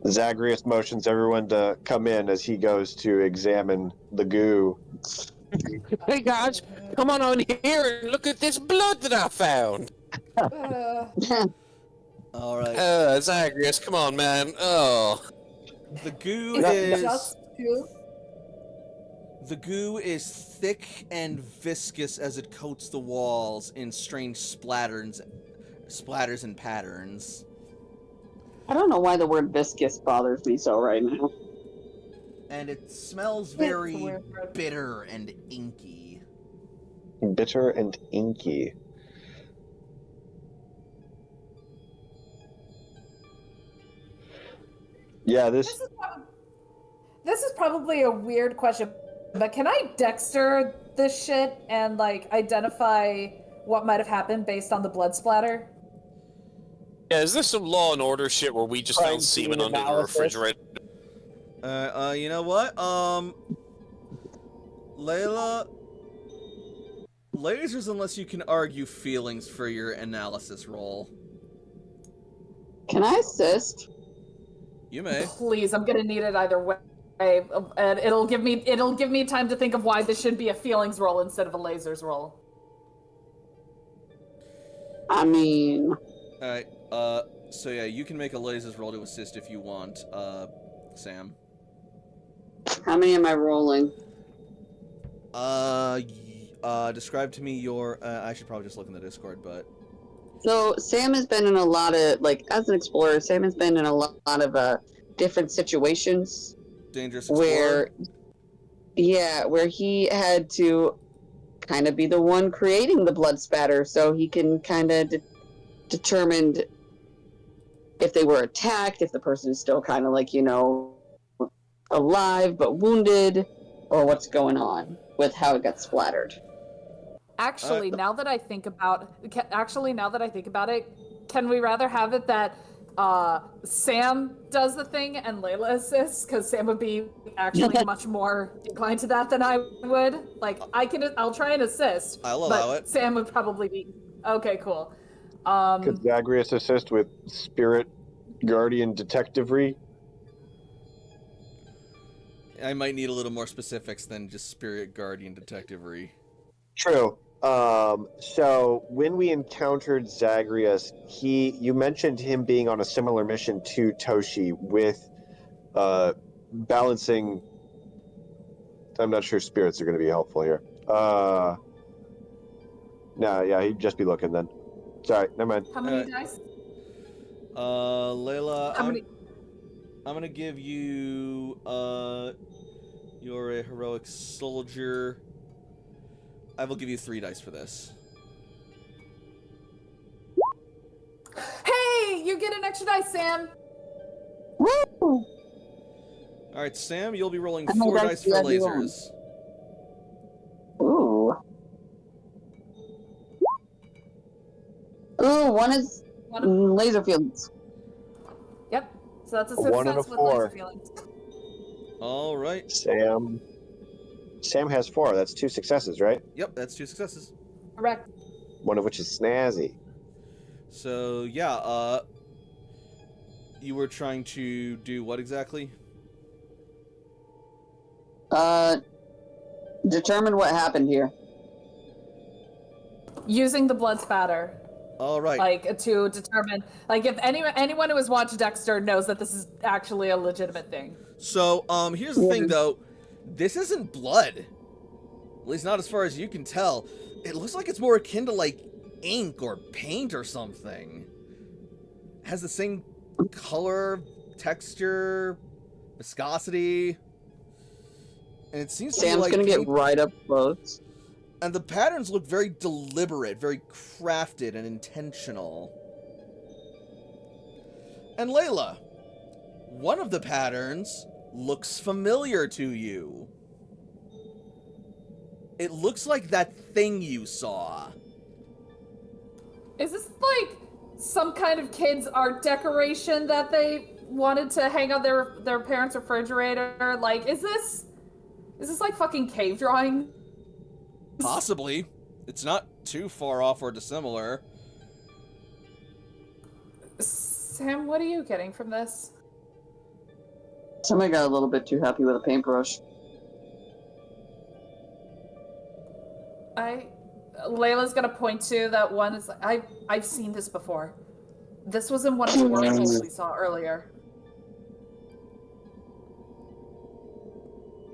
Zagreus motions everyone to come in as he goes to examine the goo. Hey guys, come on here and look at this blood that I found. All right. Zagreus, come on, man. Oh. The goo Is it is just goo? the goo is thick and viscous as it coats the walls in strange splatters and patterns. I don't know why the word viscous bothers me so right now. And it smells very bitter and inky. Bitter and inky. Yeah, This is probably a weird question, but can I Dexter this shit and like identify what might have happened based on the blood splatter? Yeah, is this some Law and Order shit where we just found semen under the refrigerator? You know what? Layla, lasers unless you can argue feelings for your analysis roll. Can I assist? You may. Please, I'm gonna need it either way, and it'll give me time to think of why this should be a feelings roll instead of a lasers roll. I mean... Alright, so yeah, you can make a lasers roll to assist if you want, Sam. How many am I rolling? Describe to me your, I should probably just look in the Discord, but... So, Sam has been in a lot of, like, as an explorer, Sam has been in a lot of, different situations. Dangerous explorer? Where he had to kind of be the one creating the blood spatter, so he can kind of determine if they were attacked, if the person is still kind of like, you know, alive but wounded, or what's going on with how it got splattered. Actually, now that I think about it, can we rather have it that Sam does the thing and Layla assists? Because Sam would be actually much more inclined to that than I would. Like, I'll try and assist. I'll allow it. Sam would probably be okay. Cool. Could Zagreus assist with Spirit Guardian Detectivery? I might need a little more specifics than just Spirit Guardian Detectivery. True. So when we encountered Zagreus, you mentioned him being on a similar mission to Toshi with balancing. I'm not sure spirits are going to be helpful here. No, yeah, he'd just be looking then. Sorry, never mind. How many dice? Layla, I'm gonna give you, you're a heroic soldier. I will give you 3 dice for this. Hey, you get an extra dice, Sam. Woo! Alright, Sam, you'll be rolling How many 4 dice dice do you for have you rolling? lasers. Ooh. Ooh, one is laser fields. Yep. So that's a A 1 and a success with 4. laser feelings. Alright. Sam has 4. That's 2 successes, right? Yep, that's 2 successes. Correct. One of which is snazzy. So, yeah, you were trying to do what exactly? Determine what happened here. Using the blood spatter, Alright. like, to determine, like, if anyone who has watched Dexter knows that this is actually a legitimate thing. So, here's the thing, though. This isn't blood. At least not as far as you can tell. It looks like it's more akin to, like, ink or paint or something. It has the same color, texture, viscosity. And it seems to be Sam's like gonna get paint. right up close. And the patterns look very deliberate, very crafted and intentional. And Layla, one of the patterns looks familiar to you. It looks like that thing you saw. Is this like some kind of kid's art decoration that they wanted to hang on their parents' refrigerator? Like, is this like fucking cave drawing? Possibly. It's not too far off or dissimilar. Sam, what are you getting from this? Somebody got a little bit too happy with a paintbrush. Layla's gonna point to that one. Is I've seen this before. This was in one of the wormholes we saw earlier.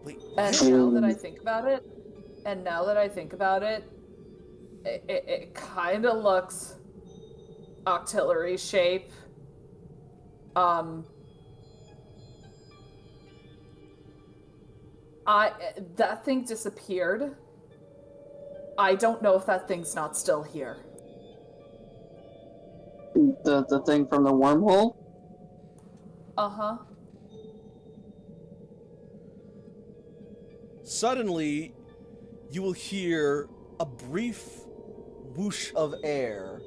Wait, And now that I think about it, it kind of looks octillery shape. That thing disappeared. I don't know if that thing's not still here. The thing from the wormhole? Uh-huh. Suddenly, you will hear a brief whoosh of air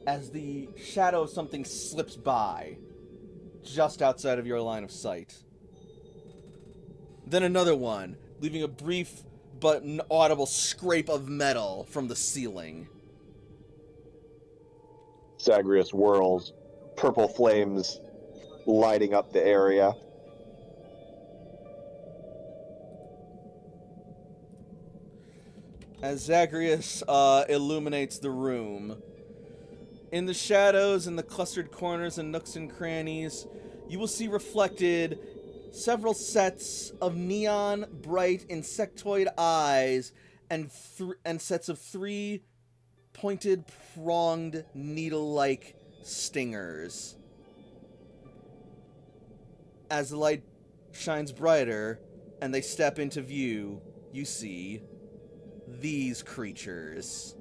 as the shadow of something slips by, just outside of your line of sight. Then another one, leaving a brief but an audible scrape of metal from the ceiling. Zagreus whirls, purple flames lighting up the area. As Zagreus illuminates the room, in the shadows and the clustered corners and nooks and crannies, you will see reflected several sets of neon bright insectoid eyes and sets of 3 pointed pronged needle-like stingers. As the light shines brighter and they step into view, you see these creatures.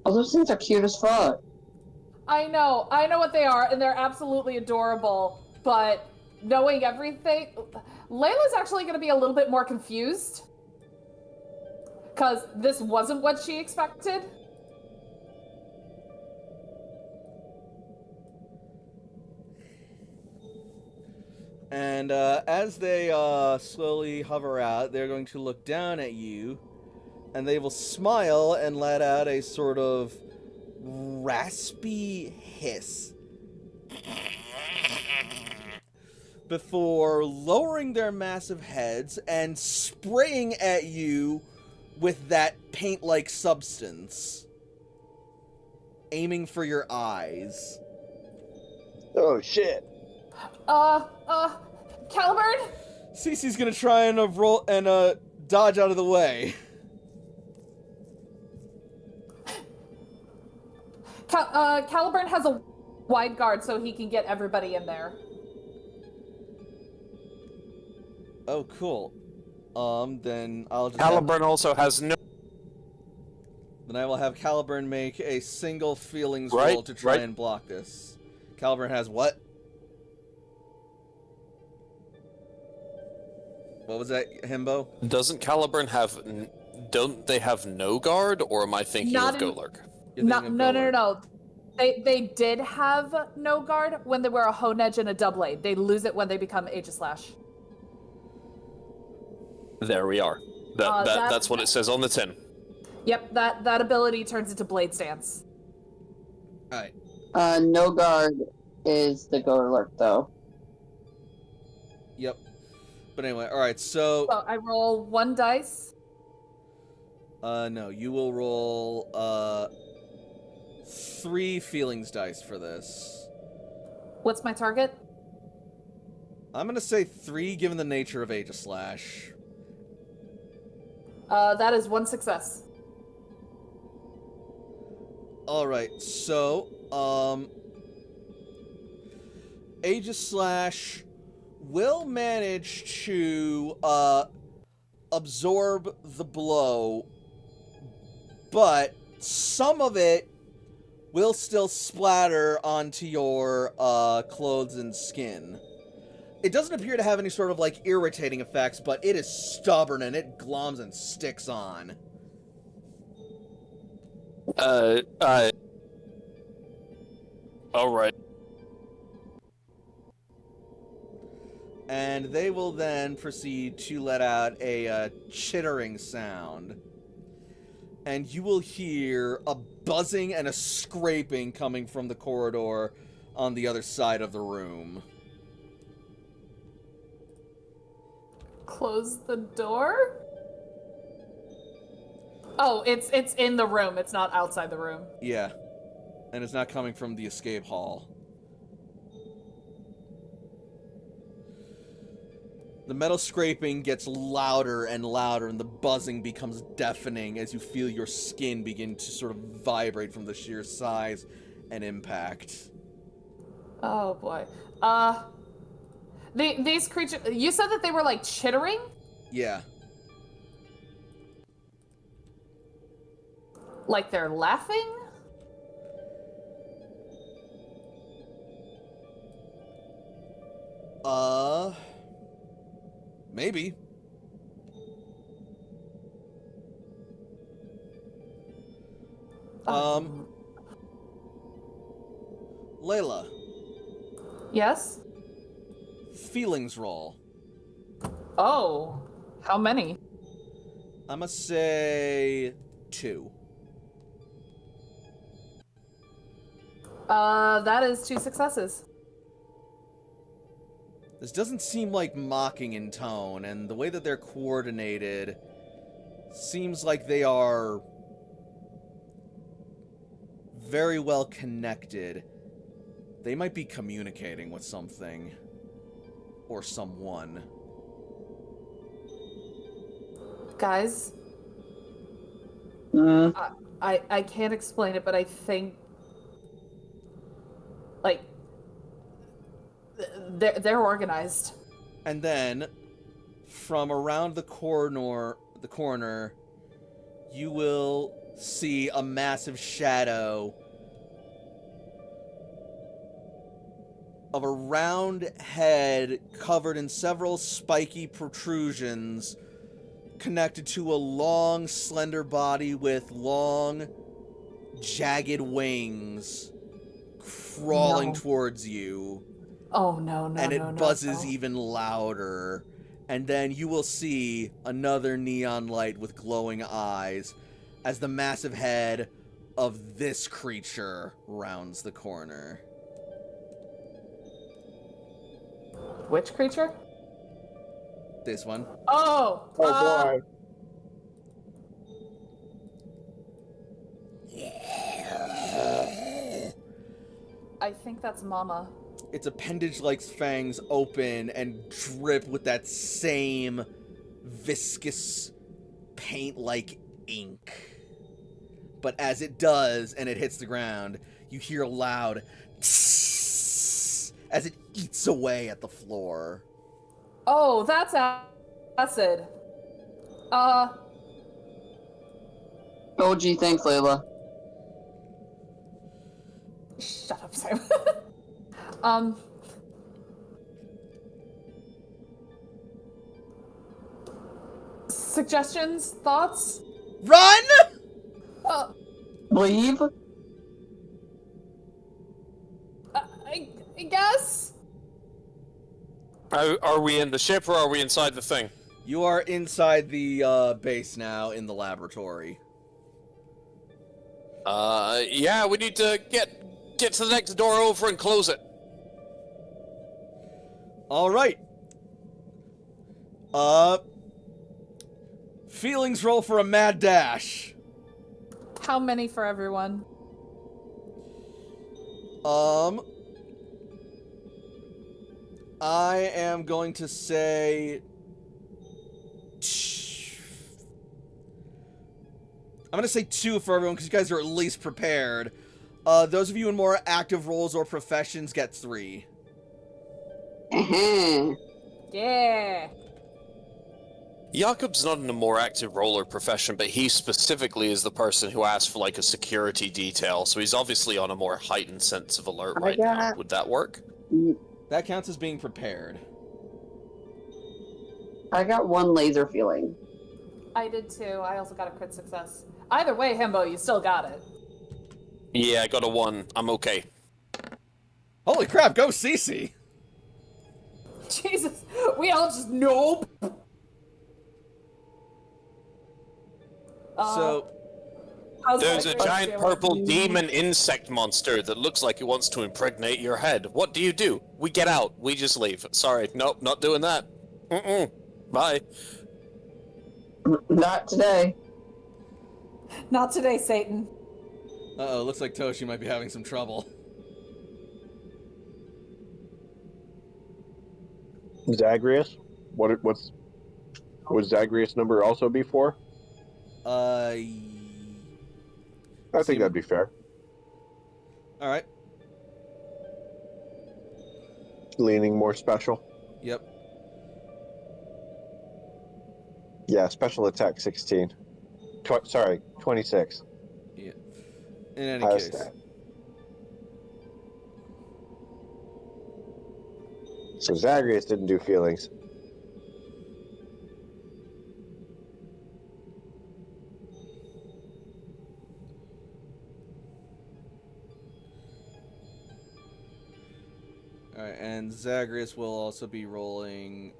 Oh, those things are cute as fuck. I know what they are, and they're absolutely adorable, but knowing everything, Layla's actually going to be a little bit more confused. Because this wasn't what she expected. And as they slowly hover out, they're going to look down at you, and they will smile and let out a sort of raspy hiss before lowering their massive heads and spraying at you with that paint-like substance, aiming for your eyes. Oh shit. Caliburn? Cece's gonna try and roll and dodge out of the way. Caliburn has a wide guard so he can get everybody in there. Oh, cool. Then I'll just Caliburn also has no. then I will have Caliburn make a single feelings Right, roll to try right. and block this. Caliburn has what? What was that, Himbo? Doesn't Caliburn have? Don't they have no guard, or am I thinking Not of in- Golurk? You're No, thinking of no, no, Golurk. no. They did have no guard when they were a Hone Edge and a Doublade. They lose it when they become Aegislash. There we are. That's what it says on the tin. Yep, that ability turns into Blade Stance. Alright. No guard is the Golurk, though. Yep. But anyway, alright, so... So I roll 1 dice. No, you will roll, 3 feelings dice for this. What's my target? I'm gonna say 3, given the nature of Aegislash. That is 1 success. Alright, so, Aegislash will manage to, absorb the blow, but some of it will still splatter onto your, clothes and skin. It doesn't appear to have any sort of, like, irritating effects, but it is stubborn and it gloms and sticks on. Alright. And they will then proceed to let out a chittering sound. And you will hear a buzzing and a scraping coming from the corridor on the other side of the room. Close the door? Oh, it's in the room. It's not outside the room. Yeah. And it's not coming from the escape hall. The metal scraping gets louder and louder, and the buzzing becomes deafening as you feel your skin begin to sort of vibrate from the sheer size and impact. Oh boy. These creatures. You said that they were like chittering? Yeah. Like they're laughing? Maybe. Layla, Yes? feelings roll. Oh. How many? I'ma say 2. That is 2 successes. This doesn't seem like mocking in tone, and the way that they're coordinated seems like they are very well connected. They might be communicating with something. Or someone. Guys, Mm. I can't explain it, but I think like they're organized. And then, from around the corner, you will see a massive shadow of a round head covered in several spiky protrusions connected to a long, slender body with long, jagged wings crawling No. towards you. Oh no, no, And it no, no, buzzes no. even louder. And then you will see another neon light with glowing eyes as the massive head of this creature rounds the corner. Which creature? This one. Oh! Oh boy. I think that's Mama. Its appendage-like fangs open and drip with that same viscous paint-like ink. But as it does and it hits the ground, you hear a loud as it eats away at the floor. Oh, that's acid. Oh, gee, thanks, Layla. Shut up, Sam. Suggestions? Thoughts? Run! Leave? I guess? Are we in the ship or are we inside the thing? You are inside the base now in the laboratory. Yeah, we need to get to the next door over and close it. All right. Feelings roll for a mad dash. How many for everyone? I am going to say I'm going to say 2 for everyone because you guys are at least prepared. Those of you in more active roles or professions get 3. Yeah. Jakob's not in a more active role or profession, but he specifically is the person who asked for like a security detail, so he's obviously on a more heightened sense of alert right now. Would that work? That counts as being prepared. I got 1 laser feeling. I did too. I also got a crit success. Either way, Himbo, you still got it. Yeah, I got a 1. I'm okay. Holy crap, go Cece! Jesus, we all just nope. So, How's There's a that giant feeling? purple demon insect monster that looks like it wants to impregnate your head. What do? We get out. We just leave. Sorry. Nope, not doing that. Bye. Not today. Not today, Satan. uh-oh, looks like Toshi might be having some trouble. Zagreus? What's would Zagreus' number also be 4? I think that'd be fair. Alright. Leaning more special. Yep. Yeah, special attack 16. Sorry, 26. Yeah. In any How's case. that? So Zagreus didn't do feelings. Alright, and Zagreus will also be rolling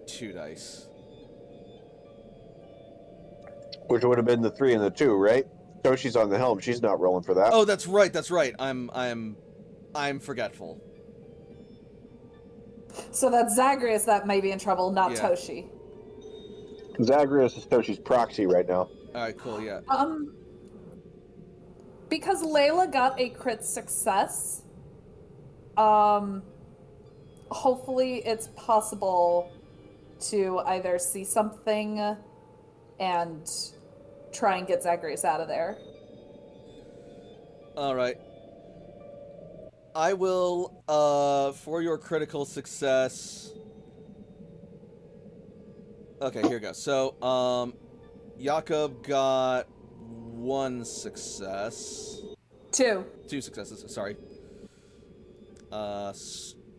2 dice. Which would have been the 3 and the 2, right? Toshi's on the helm. She's not rolling for that. Oh, that's right. I'm forgetful. So that's Zagreus that may be in trouble, not Yeah. Toshi. Zagreus is Toshi's proxy right now. Alright, cool, yeah. Because Layla got a crit success, hopefully it's possible to either see something and try and get Zagreus out of there. Alright. I will, for your critical success... Okay, here we go. So, Jakob got 1 success. 2. 2 successes, sorry.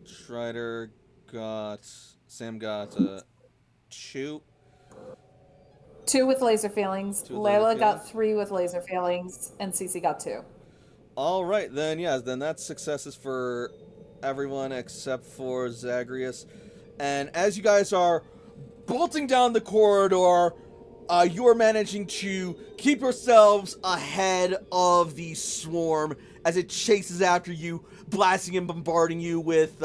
Strider got... Sam got, 2. 2 with laser feelings. 2 with laser Layla got feelings. 3 with laser feelings, and Cece got 2. Alright, then, yeah, then that's successes for everyone except for Zagreus. And as you guys are bolting down the corridor, you're managing to keep yourselves ahead of the swarm as it chases after you, blasting and bombarding you with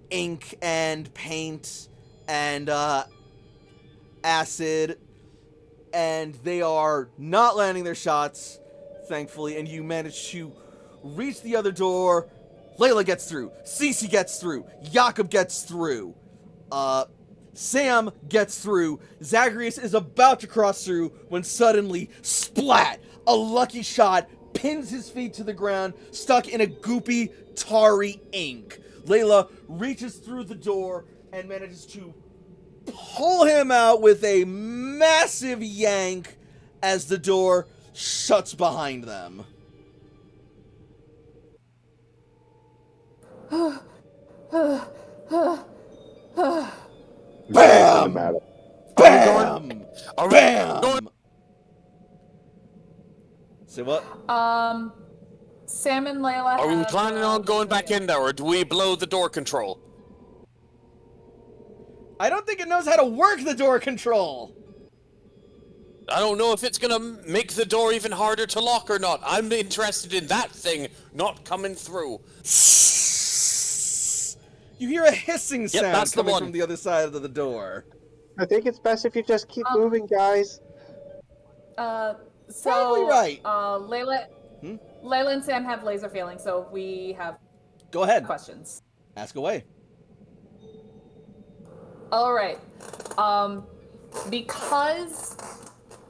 ink and paint and acid, and they are not landing their shots, thankfully, and you manage to reach the other door. Layla gets through, Cece gets through, Jakob gets through. Sam gets through. Zagreus is about to cross through when suddenly, splat! A lucky shot pins his feet to the ground, stuck in a goopy, tarry ink. Layla reaches through the door and manages to pull him out with a massive yank as the door shuts behind them. Bam! Bam! Bam! Say what? Sam and Layla. Are we have, planning on going back in there, or do we blow the door control? I don't think it knows how to work the door control. I don't know if it's gonna make the door even harder to lock or not. I'm interested in that thing not coming through. You hear a hissing sound that's the coming one. from the other side of the door. I think it's best if you just keep moving, guys. So, Probably right. Layla and Sam have laser feeling, so we have Go ahead. questions. Ask away. All right. Because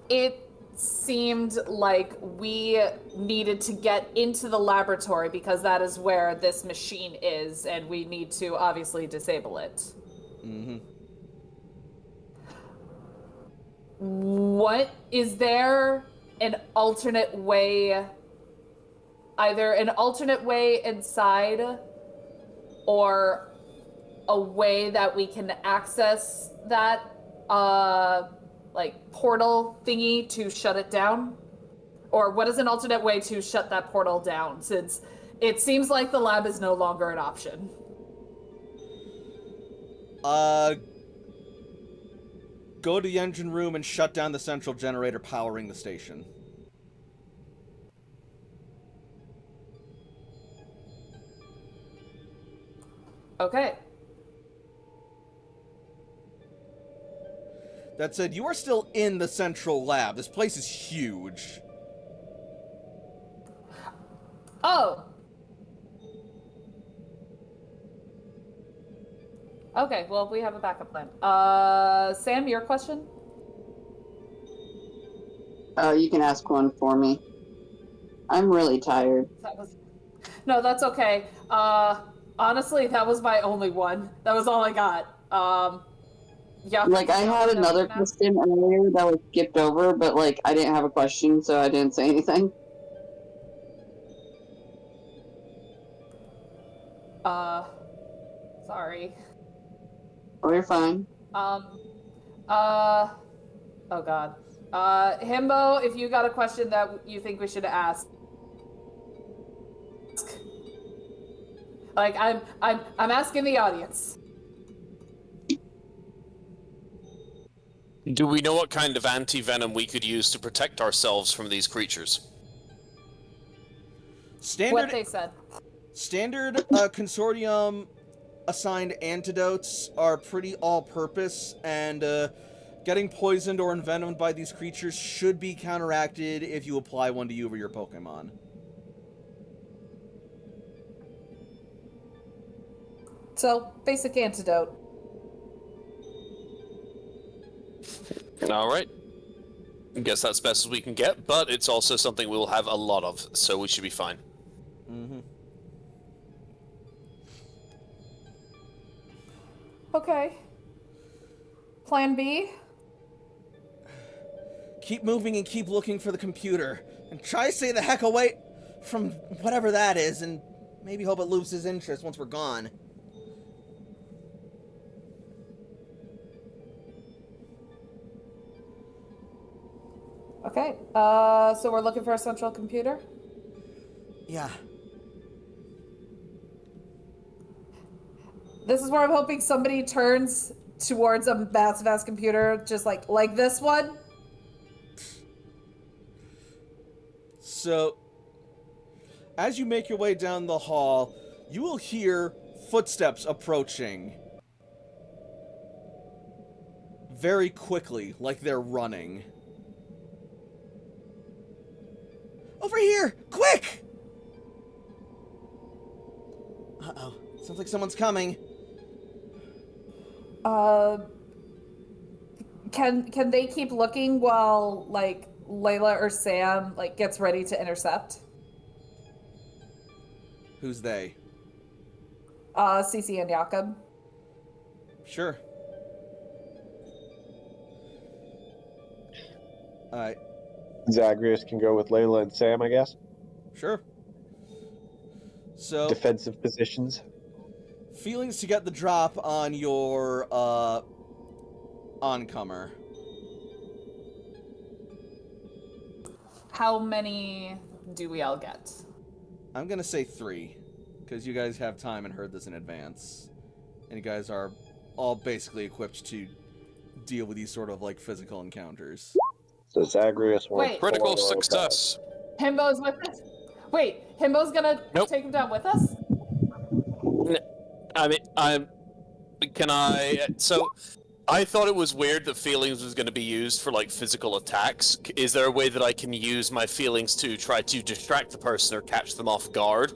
it seemed like we needed to get into the laboratory because that is where this machine is, and we need to obviously disable it. Mm-hmm. What is there an alternate way? Either an alternate way inside, or a way that we can access that, like, portal thingy to shut it down? Or what is an alternate way to shut that portal down, since it seems like the lab is no longer an option? Go to the engine room and shut down the central generator powering the station. Okay. That said, you are still in the central lab. This place is huge. Oh. Okay, well, we have a backup plan. Sam, your question? You can ask one for me. I'm really tired. No, that's okay. Honestly, that was my only one. That was all I got. Yeah. Like, I had another question earlier that was skipped over, but, like, I didn't have a question, so I didn't say anything. Sorry. Oh, you're fine. Oh god. Himbo, if you got a question that you think we should ask. Like, I'm asking the audience. Do we know what kind of anti-venom we could use to protect ourselves from these creatures? What they said. Standard consortium assigned antidotes are pretty all-purpose, and getting poisoned or envenomed by these creatures should be counteracted if you apply one to you or your Pokemon. So, basic antidote. Alright. I guess that's best as we can get, but it's also something we'll have a lot of, so we should be fine. Mm-hmm. Okay. Plan B? Keep moving and keep looking for the computer. And try to stay the heck away from whatever that is, and maybe hope it loses interest once we're gone. Okay. So we're looking for a central computer? Yeah. This is where I'm hoping somebody turns towards a massive computer, just like this one. So, as you make your way down the hall, you will hear footsteps approaching. Very quickly, like they're running. Over here! Quick! Uh-oh. Sounds like someone's coming. Can they keep looking while like Layla or Sam like gets ready to intercept? Who's they? Cece and Jakob. Sure. Alright, Zagreus can go with Layla and Sam, I guess. sure. So, Defensive positions. feelings to get the drop on your oncomer. How many do we all get? I'm gonna say 3, because you guys have time and heard this in advance. And you guys are all basically equipped to deal with these sort of like physical encounters. So Zagreus wants Wait. Critical 4 success. Himbo's with us? Wait, Himbo's gonna take him down with us? So, I thought it was weird that feelings was going to be used for like physical attacks. Is there a way that I can use my feelings to try to distract the person or catch them off guard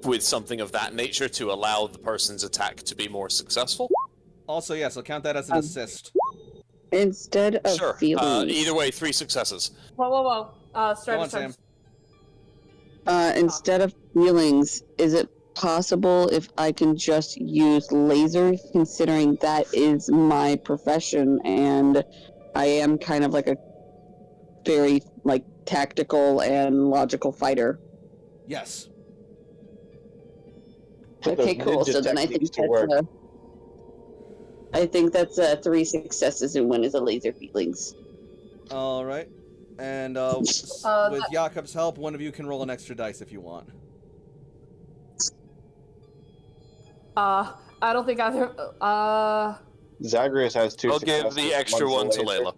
with something of that nature to allow the person's attack to be more successful? Also, yes, I'll count that as an assist. Instead of Sure. feelings. Either way, 3 successes. Whoa. Go on, Strider Sam. Instead of feelings, is it possible if I can just use lasers, considering that is my profession and I am kind of like a very like tactical and logical fighter? Yes. Put Okay, those cool. ninja So then I think techniques to work. that's 3 successes and 1 is a laser feelings. Alright. And with Jakob's help, one of you can roll an extra dice if you want. I don't think either. Zagreus has 2 I'll successes. give the extra one one's a to laser. Layla.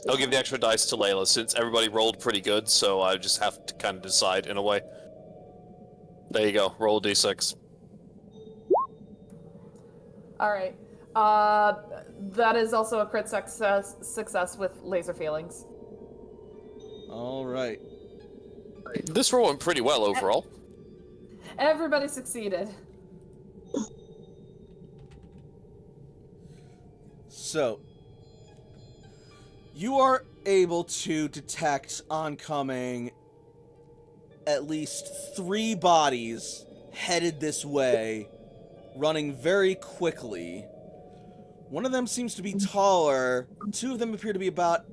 I'll give the extra dice to Layla since everybody rolled pretty good, so I just have to kind of decide in a way. There you go. Roll a d6. All right. That is also a crit success with laser feelings. Alright. This roll went pretty well overall. Everybody succeeded. So, you are able to detect oncoming at least 3 bodies headed this way, running very quickly. One of them seems to be taller. 2 of them appear to be about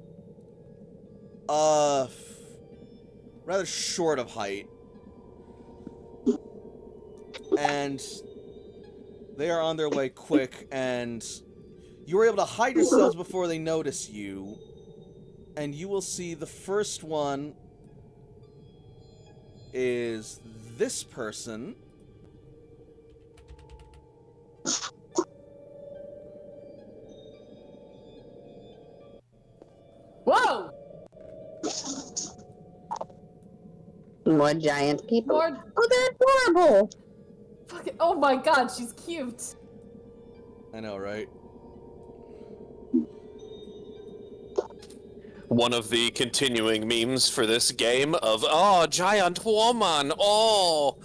rather short of height. And they are on their way quick, and you were able to hide yourselves before they notice you. And you will see the first one is this person. Whoa! More giant people. More... Oh, they're adorable. Fucking... Oh my god, she's cute. I know, right? One of the continuing memes for this game of, oh, giant woman, oh!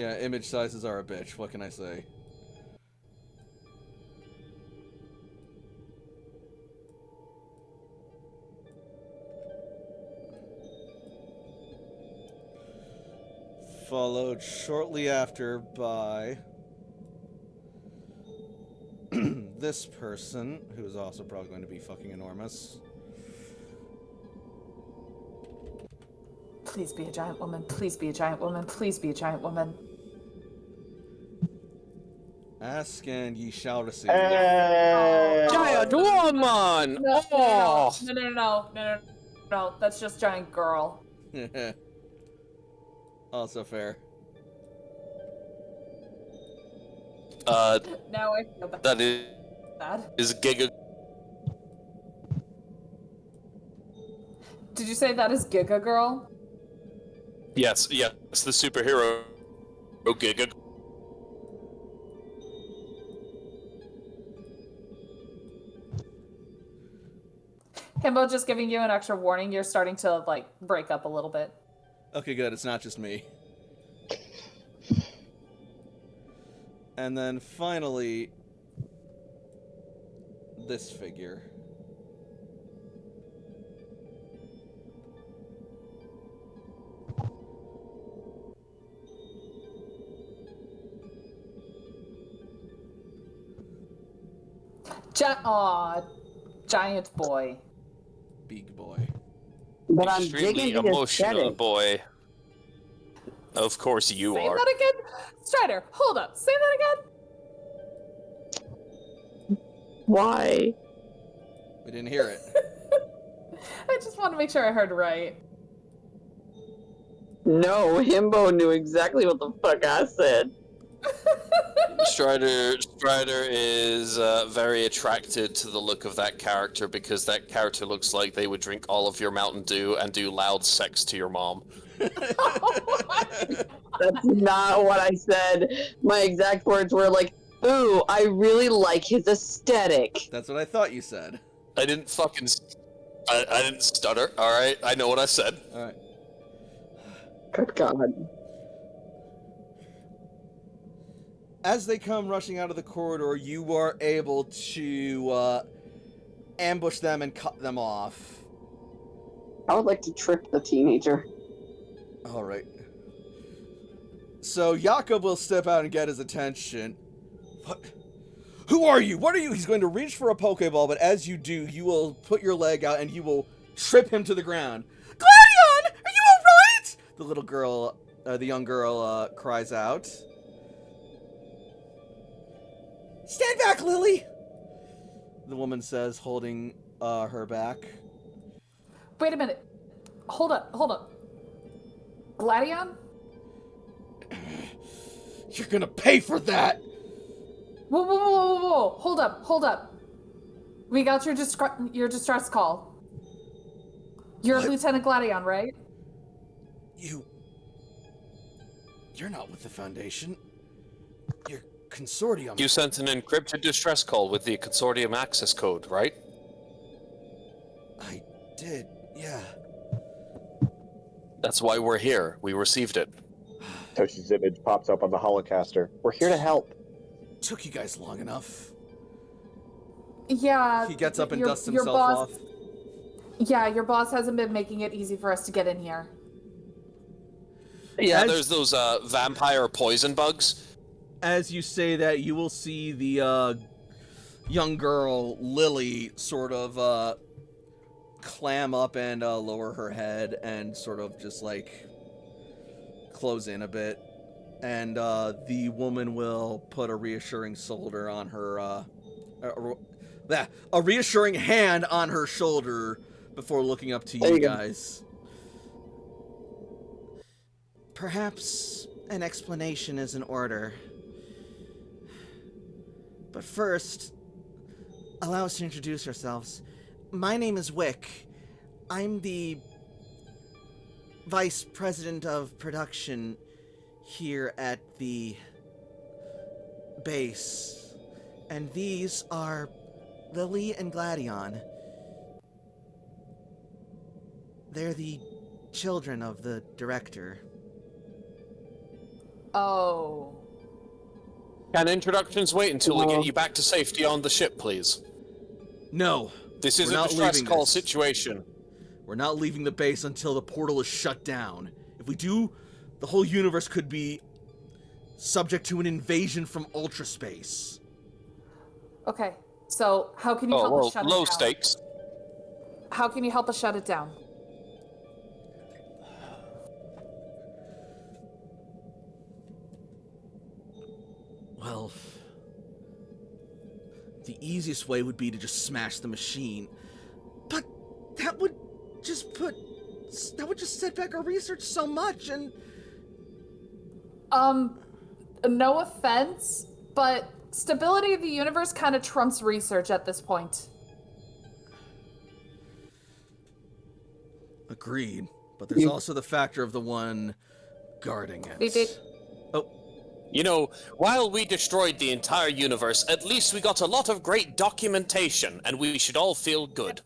Yeah, image sizes are a bitch. What can I say? Followed shortly after by this person, who is also probably going to be fucking enormous. Please be a giant woman. Please be a giant woman. Please be a giant woman. Ask and ye shall receive. Giant woman! Oh! No. That's just giant girl. Also fair. Now I feel bad. That is Giga. Did you say that is Giga Girl? Yes, it's the superhero Giga. Himbo, just giving you an extra warning. You're starting to, like, break up a little bit. Okay, good. It's not just me. And then finally, this figure. Aw, giant boy. Big boy. But I'm Extremely digging the emotional aesthetic. boy. Of course you Say are. that again? Strider, hold up. Say that again? Why? We didn't hear it. I just want to make sure I heard right. No, Himbo knew exactly what the fuck I said. Strider is very attracted to the look of that character because that character looks like they would drink all of your Mountain Dew and do loud sex to your mom. That's not what I said. My exact words were like, ooh, I really like his aesthetic. That's what I thought you said. I didn't fucking... I didn't stutter, alright? I know what I said. Alright. Good God. As they come rushing out of the corridor, you are able to ambush them and cut them off. I would like to trip the teenager. Alright. So Jakob will step out and get his attention. What? Who are you? What are you? He's going to reach for a Pokeball, but as you do, you will put your leg out and you will trip him to the ground. Gladion! Are you alright? The little girl, the young girl, cries out. Stand back, Lily! The woman says, holding her back. Wait a minute. Hold up. Gladion? You're gonna pay for that! Whoa. Hold up. We got your distress call. You're What? Lieutenant Gladion, right? You're not with the Foundation. You're Consortium. You sent an encrypted distress call with the Consortium access code, right? I did, yeah. That's why we're here. We received it. Toshi's image pops up on the holocaster. We're here to help. Took you guys long enough. Yeah. He gets up and your- dusts your himself boss- off. Yeah, your boss hasn't been making it easy for us to get in here. Yeah, As- there's those vampire poison bugs. As you say that, you will see the young girl, Lily, sort of clam up and lower her head and sort of just like close in a bit. And the woman will put a reassuring shoulder on her, a reassuring hand on her shoulder before looking up to There you you go. guys. Perhaps an explanation is in order. But first, allow us to introduce ourselves. My name is Wick. I'm the Vice President of Production here at the base. And these are Lily and Gladion. They're the children of the director. Oh. Can introductions wait until we No. get you back to safety on the ship, please? No, This is We're a not distress leaving call this. situation. we're not leaving the base until the portal is shut down. If we do, the whole universe could be subject to an invasion from ultra space. Okay. So how can you Oh, help well, us shut it low down? stakes. How can you help us shut it down? Well, the easiest way would be to just smash the machine. But that would just set back our research so much, and No offense, but stability of the universe kind of trumps research at this point. agreed. But there's also the factor of the one guarding it. Oh, You know, while we destroyed the entire universe, at least we got a lot of great documentation, and we should all feel good.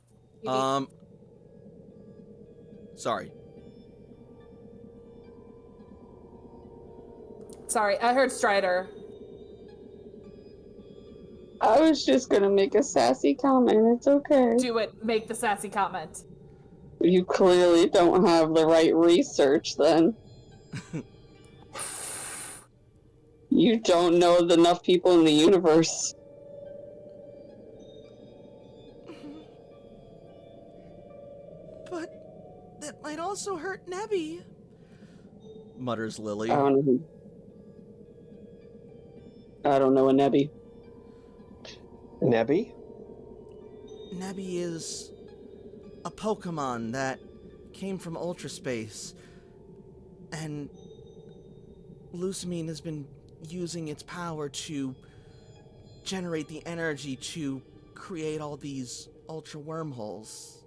Sorry. Sorry, I heard Strider. I was just gonna make a sassy comment. It's okay. Do it. Make the sassy comment. You clearly don't have the right research then. You don't know enough people in the universe. But that might also hurt Nebby, mutters Lily. I don't know a Nebby. Nebby? Nebby is a Pokemon that came from Ultra Space, and Lucamine has been using its power to generate the energy to create all these Ultra wormholes.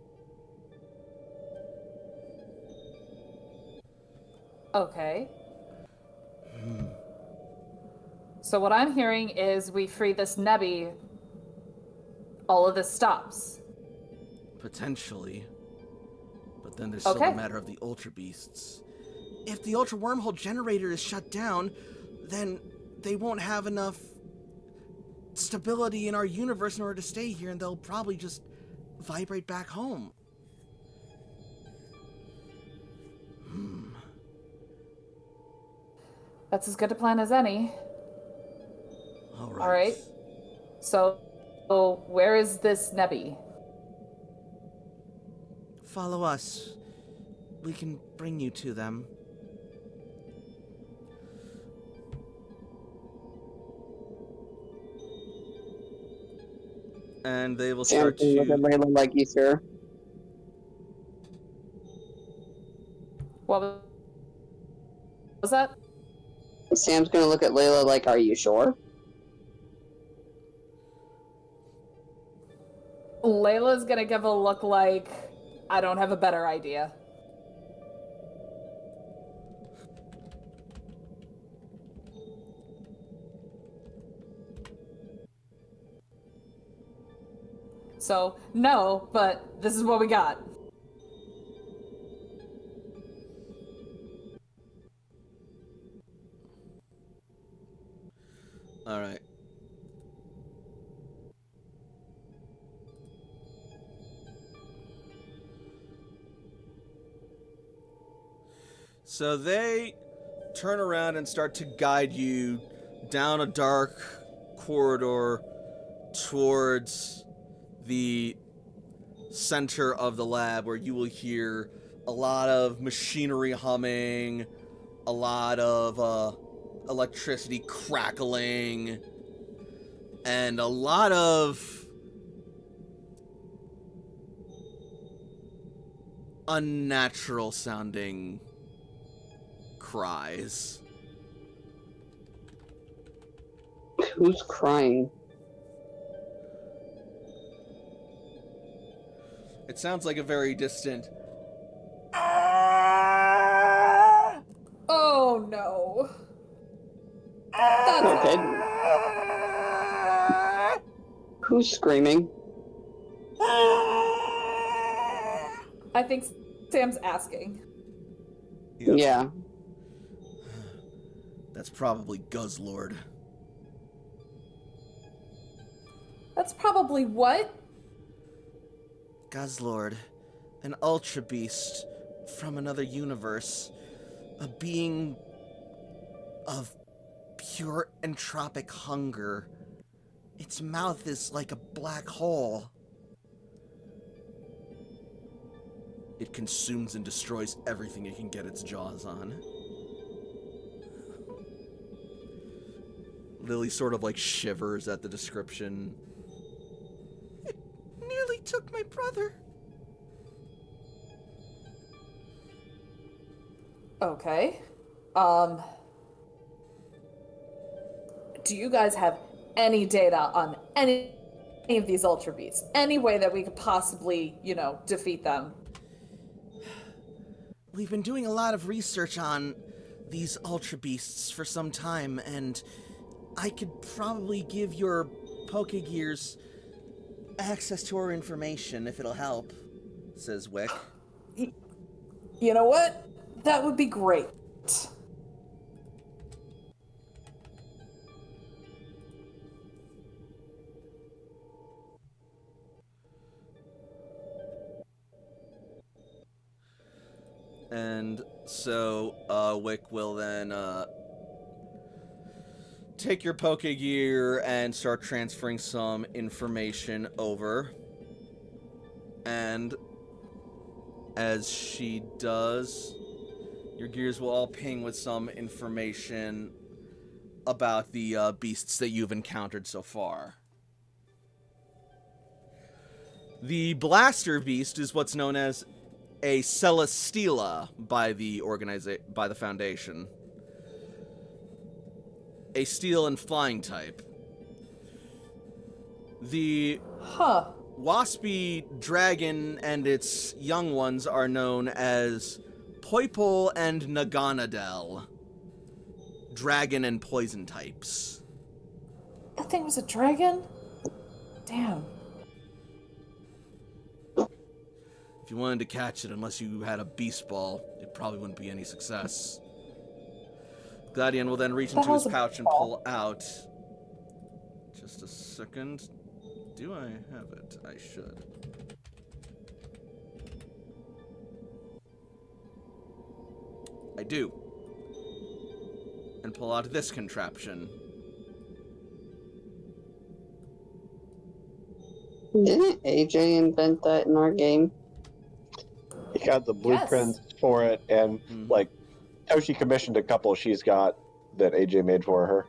Okay. So what I'm hearing is we free this Nebby, all of this stops. Potentially. But then there's still Okay. the matter of the Ultra Beasts. If the Ultra Wormhole generator is shut down, then they won't have enough stability in our universe in order to stay here, and they'll probably just vibrate back home. That's as good a plan as any. All right. All right. So where is this Nebby? Follow us. We can bring you to them. And they will start Samson look at to... Layla like you sure. What was that? Sam's gonna look at Layla like, are you sure? Layla's gonna give a look like, I don't have a better idea. So, no, but this is what we got. All right. So they turn around and start to guide you down a dark corridor towards the center of the lab, where you will hear a lot of machinery humming, a lot of electricity crackling, and a lot of unnatural sounding cries. Who's crying? It sounds like a very distant... Oh no. That's Okay. Who's screaming? I think Sam's asking. Yep. Yeah. That's probably Guzzlord. That's probably what? Guzzlord, an Ultra Beast from another universe. A being of pure entropic hunger. Its mouth is like a black hole. It consumes and destroys everything it can get its jaws on. Lily sort of like shivers at the description. It nearly took my brother. Okay. Do you guys have any data on any of these Ultra Beasts? Any way that we could possibly, defeat them? We've been doing a lot of research on these Ultra Beasts for some time, and I could probably give your Pokegears access to our information if it'll help, says Wick. You know what? That would be great. And so, Wick will then, take your Pokegear and start transferring some information over. And as she does, your gears will all ping with some information about the beasts that you've encountered so far. The blaster beast is what's known as a Celesteela by the Foundation. A steel and flying type. The waspy dragon and its young ones are known as Poipole and Naganadel. Dragon and poison types. That thing was a dragon? Damn. If you wanted to catch it, unless you had a beast ball, it probably wouldn't be any success. Gladion will then reach into his pouch and pull out... Just a second. Do I have it? I should. I do. And pull out this contraption. Didn't AJ invent that in our game? He got the blueprints for it, and like Toshi commissioned a couple she's got that AJ made for her.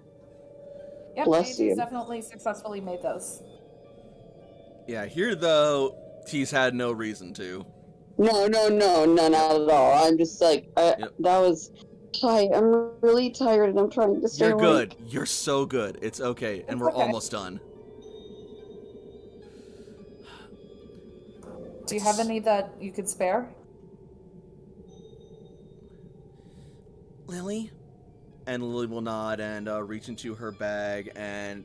Yep, Bless AJ's you. definitely successfully made those. Yeah, here though, he's had no reason to. No, not at all. I'm just like, that was... Hi, I'm really tired and I'm trying to stay You're awake. good. You're so good. It's okay. And we're almost done. Do you have any that you could spare? Lily? And Lily will nod and reach into her bag and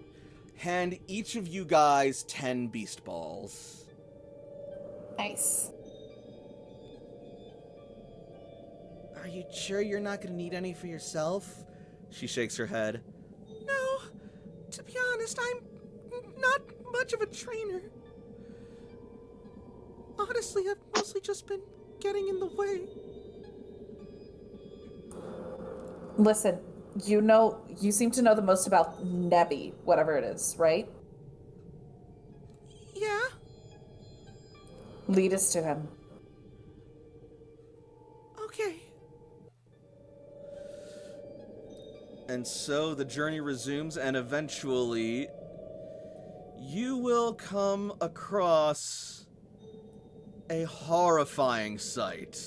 hand each of you guys 10 beast balls. Nice. Are you sure you're not going to need any for yourself? She shakes her head. No, to be honest, I'm not much of a trainer. Honestly, I've mostly just been getting in the way. Listen, you seem to know the most about Nebby, whatever it is, right? Yeah? Lead us to him. Okay. And so the journey resumes, and eventually you will come across a horrifying sight.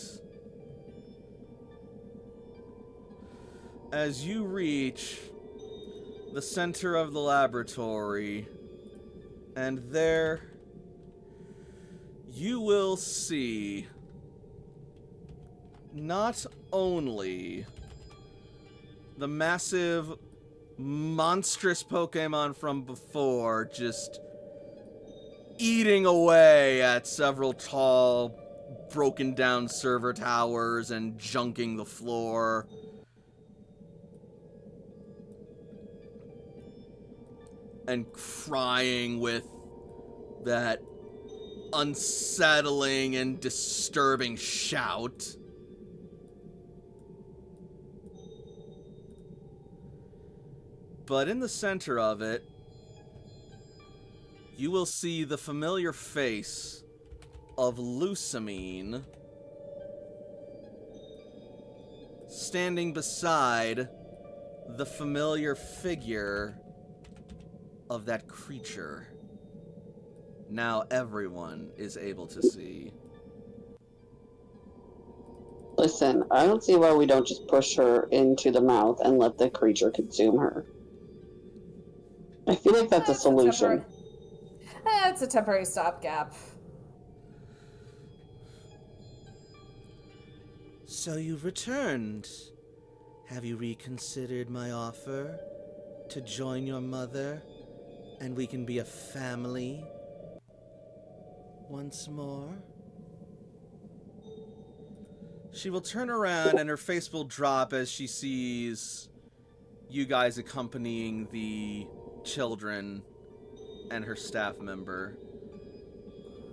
As you reach the center of the laboratory, and there you will see not only the massive, monstrous Pokemon from before just eating away at several tall, broken down server towers and junking the floor. And crying with that unsettling and disturbing shout. But in the center of it, you will see the familiar face of Lusamine standing beside the familiar figure of that creature. Now everyone is able to see. Listen, I don't see why we don't just push her into the mouth and let the creature consume her. I feel like that's a solution. It's a temporary stopgap. So you've returned. Have you reconsidered my offer to join your mother, and we can be a family once more? She will turn around and her face will drop as she sees you guys accompanying the children and her staff member.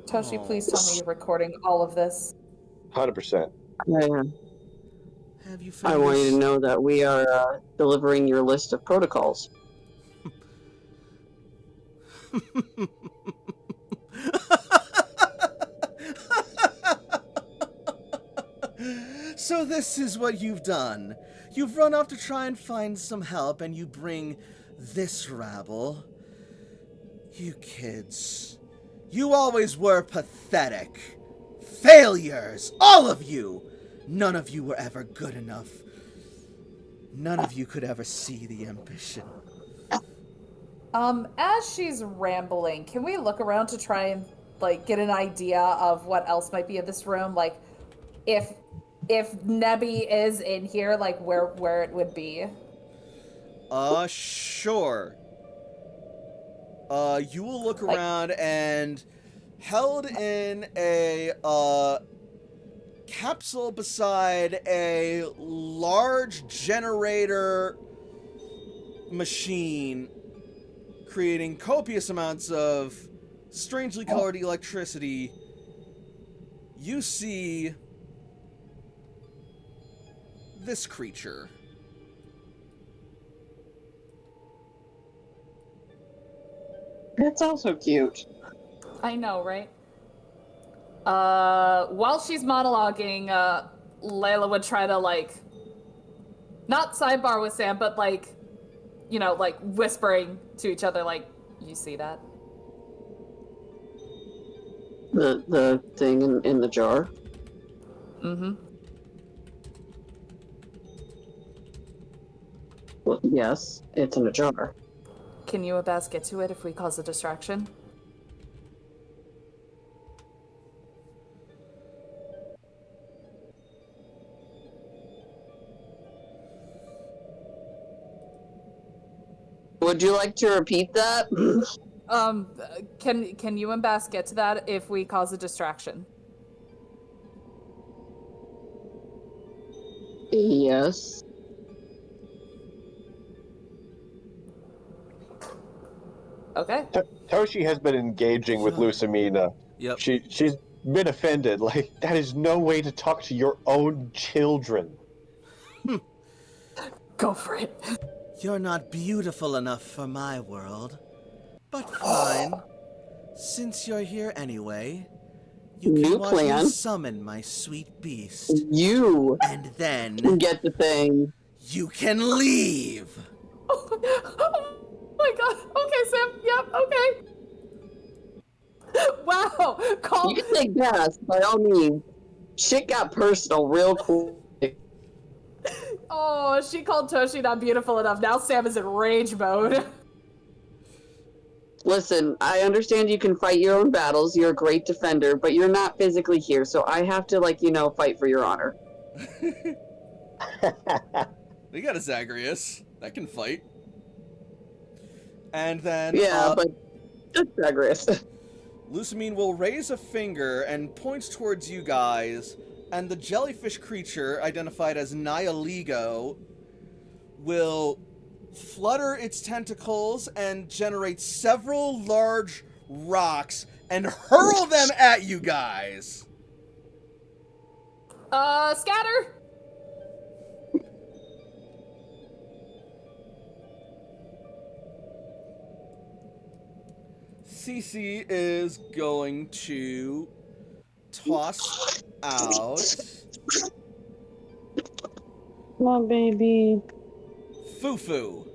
Toshi, please tell me you're recording all of this. 100%. Have you I found want you to this? know that we are delivering your list of protocols. So this is what you've done. You've run off to try and find some help, and you bring this rabble. You kids. You always were pathetic. Failures! All of you! None of you were ever good enough. None of you could ever see the ambition. As she's rambling, can we look around to try and like get an idea of what else might be in this room? Like, if Nebby is in here, like where it would be. Sure. You will look Like- around, and held in a, capsule beside a large generator machine, creating copious amounts of strangely colored electricity, you see this creature. That's also cute. I know, right? While she's monologuing, Layla would try to like not sidebar with Sam, but like, you know, like whispering to each other, like, you see that? The thing in the jar. Mm-hmm. Well, yes, it's in a jar. Can you, Abbas, get to it if we cause a distraction? Would you like to repeat that? Can you and Bass get to that if we cause a distraction? Yes. Okay. Toshi has been engaging with Lucamina. Yep. She's been offended. Like, that is no way to talk to your own children. Go for it. You're not beautiful enough for my world. But fine. Since you're here anyway, you can New watch me plan. summon my sweet beast. You And then get the thing. you can leave. Oh my god. Okay, Sam. Yep, okay. Wow. Call. You can take gas by all means. Shit got personal real quick. Oh, she called Toshi not beautiful enough. Now Sam is in rage mode. Listen, I understand you can fight your own battles. You're a great defender, but you're not physically here, so I have to, like, you know, fight for your honor. We got a Zagreus that can fight. And then Yeah, but just digress. Lucamine will raise a finger and points towards you guys, and the jellyfish creature, identified as Nihiligo, will flutter its tentacles and generate several large rocks and hurl them at you guys. Scatter. Cece is going to toss out Come on, baby. Fufu.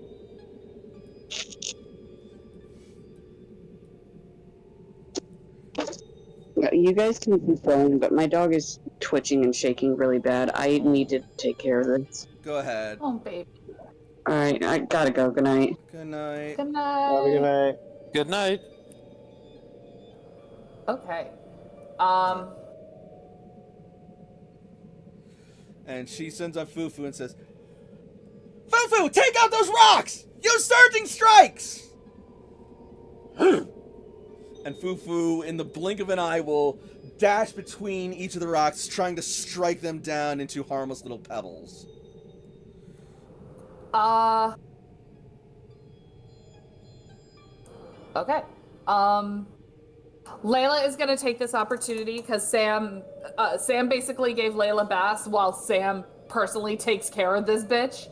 You guys can keep going, but my dog is twitching and shaking really bad. I need to take care of this. Go ahead. Oh, baby. Alright, I gotta go. Good night. Good night. Good Have a good night. night. Good night. Okay. And she sends up Fufu and says, Fufu, take out those rocks! Use surging strikes! And Fufu, in the blink of an eye, will dash between each of the rocks, trying to strike them down into harmless little pebbles. Okay. Layla is gonna take this opportunity because Sam basically gave Layla Bass while Sam personally takes care of this bitch.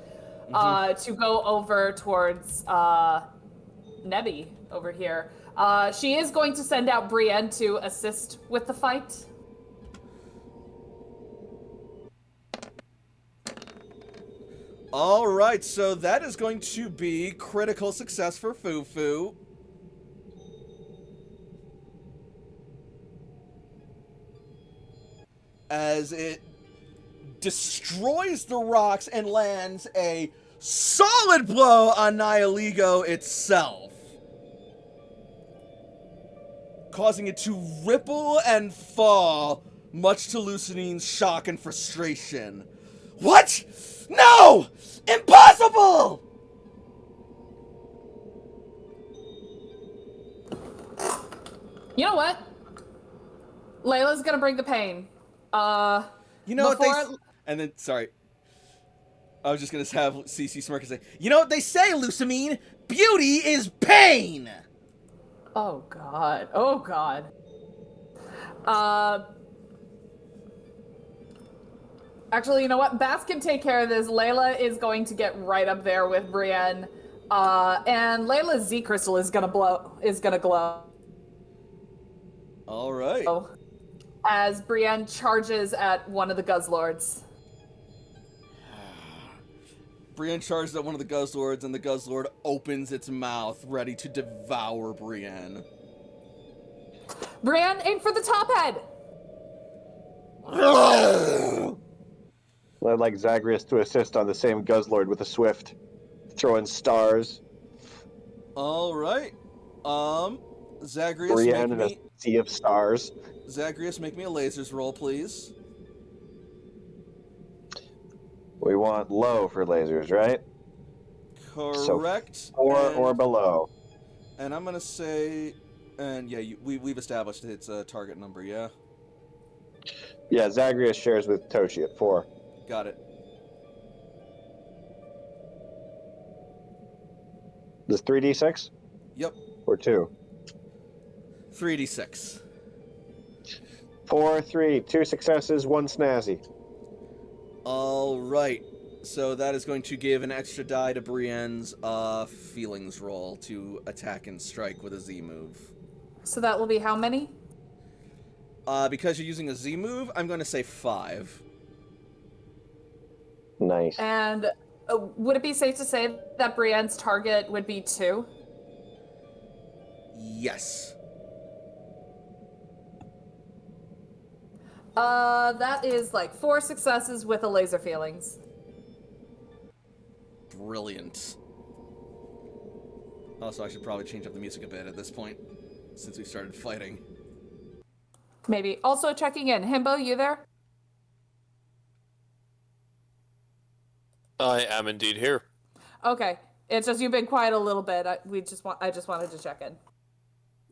To go over towards Nebby over here. She is going to send out Brienne to assist with the fight. All right, so that is going to be critical success for Fufu. As it destroys the rocks and lands a solid blow on Nihiligo itself, causing it to ripple and fall, much to Lucinine's shock and frustration. What? No! Impossible! You know what? Layla's gonna bring the pain. You know what they... And then, sorry. I was just gonna have CC smirk and say, you know what they say, Lucamine? Beauty is pain! Oh god. Oh god. Actually, you know what? Bass can take care of this. Layla is going to get right up there with Brienne. And Layla's Z crystal is gonna glow. Alright. As Brienne charges at one of the Guzzlords. Brienne charges at one of the Guzzlords, and the Guzzlord opens its mouth, ready to devour Brienne. Brienne, aim for the top head! I'd like Zagreus to assist on the same Guzzlord with a Swift. Throwing stars. Alright. Zagreus, Brienne in a sea of stars. Zagreus, make me a lasers roll, please. We want low for lasers, right? Correct. So or below. And I'm gonna say, and yeah, we've established its target number, yeah? Yeah, Zagreus shares with Toshi at 4. Got it. This 3d6? Yep. Or 2? 3d6. 4, 3, 2 successes, 1 snazzy. Alright. So that is going to give an extra die to Brienne's feelings roll to attack and strike with a Z move. So that will be how many? Because you're using a Z move, I'm going to say 5. Nice. And would it be safe to say that Brienne's target would be 2? Yes. That is like 4 successes with a laser feelings. Brilliant. Also, I should probably change up the music a bit at this point, since we started fighting. Maybe. Also checking in. Himbo, you there? I am indeed here. Okay. It's just you've been quiet a little bit. I just wanted to check in.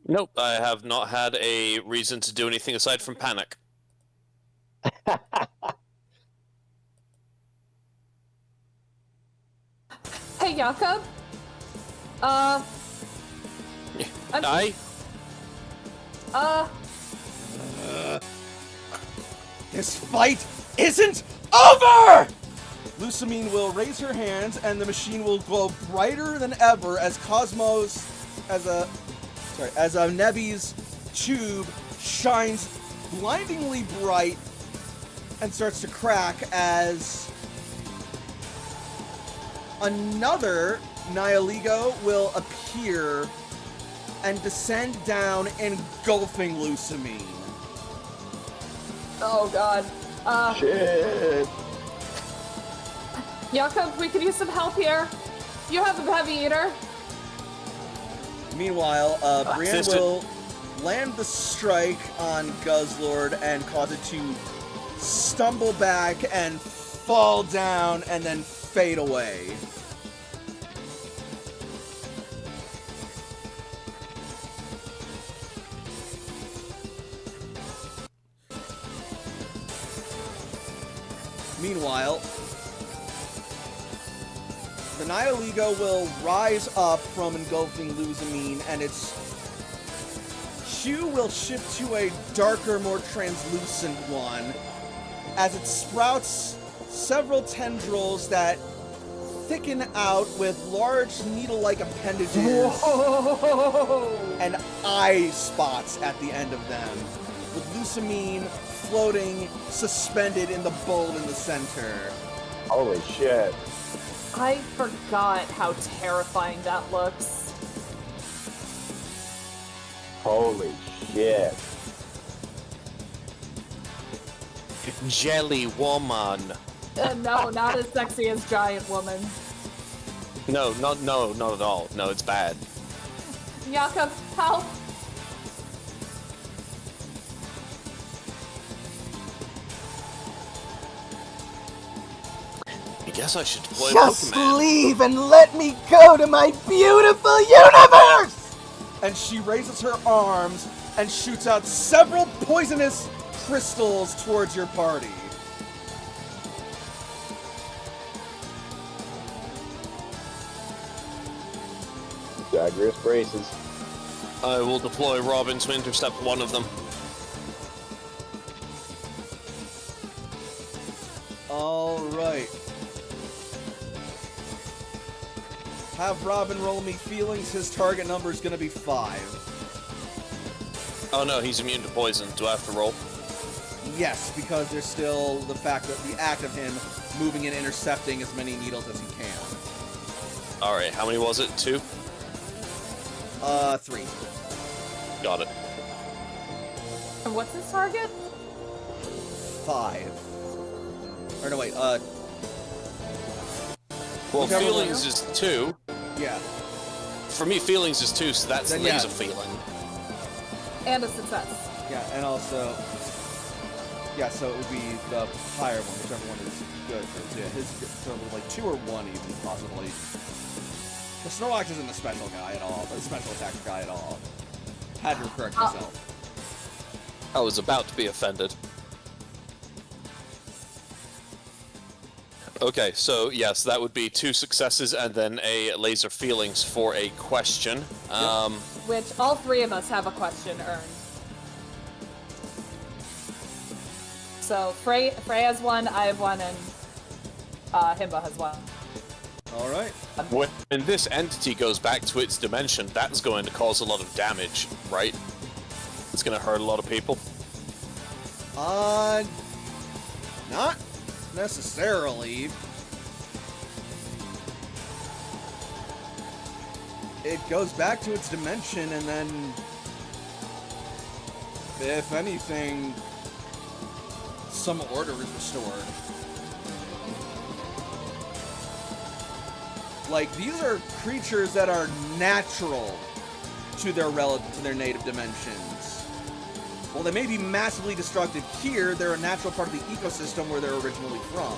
Nope, I have not had a reason to do anything aside from panic. Hey, Jakob. This fight isn't over! Lucamine will raise her hands, and the machine will glow brighter than ever as Nebby's tube shines blindingly bright and starts to crack as another Nihiligo will appear and descend down, engulfing Lucamine. Oh god. Shit. Jakob, we could use some help here. You have a heavy eater. Meanwhile, Brienne will land the strike on Guzzlord and cause it to stumble back and fall down and then fade away. Meanwhile, the Nihiligo will rise up from engulfing Lucamine, and its hue will shift to a darker, more translucent one as it sprouts several tendrils that thicken out with large needle-like appendages and eye spots at the end of them, with Lucamine floating suspended in the bulb in the center. Holy shit. I forgot how terrifying that looks. Holy shit. Jelly woman. No, not as sexy as Giant Woman. No, not at all. No, it's bad. Jakob, help! I guess I should deploy Just Pokemon. leave and let me go to my beautiful universe! And she raises her arms and shoots out several poisonous crystals towards your party. Zagreus braces. I will deploy Robin to intercept one of them. Alright. Have Robin roll me feelings. His target number is going to be 5. Oh no, he's immune to poison. Do I have to roll? Yes, because there's still the fact that the act of him moving and intercepting as many needles as he can. Alright, how many was it? 2? 3. Got it. And what's his target? 5. Or no, wait, Well, Whichever feelings one. is 2. yeah. For me, feelings is 2, so that's Then yeah. laser feeling. And a success. Yeah, and also, yeah, so it would be the higher one, whichever one is good for his, yeah, his probably like 2 or 1 even, possibly. The Snorlax isn't a special guy at all, a special attacker guy at all. Had to correct myself. I was about to be offended. Okay, so yes, that would be 2 successes and then a laser feelings for a question. Which all 3 of us have a question earned. So Frey has 1, I have 1, and Himba has 1. Alright. When this entity goes back to its dimension, that's going to cause a lot of damage, right? It's going to hurt a lot of people. Not necessarily. It goes back to its dimension, and then, if anything, some order is restored. Like, these are creatures that are natural to their native dimensions. While they may be massively destructive here, they're a natural part of the ecosystem where they're originally from.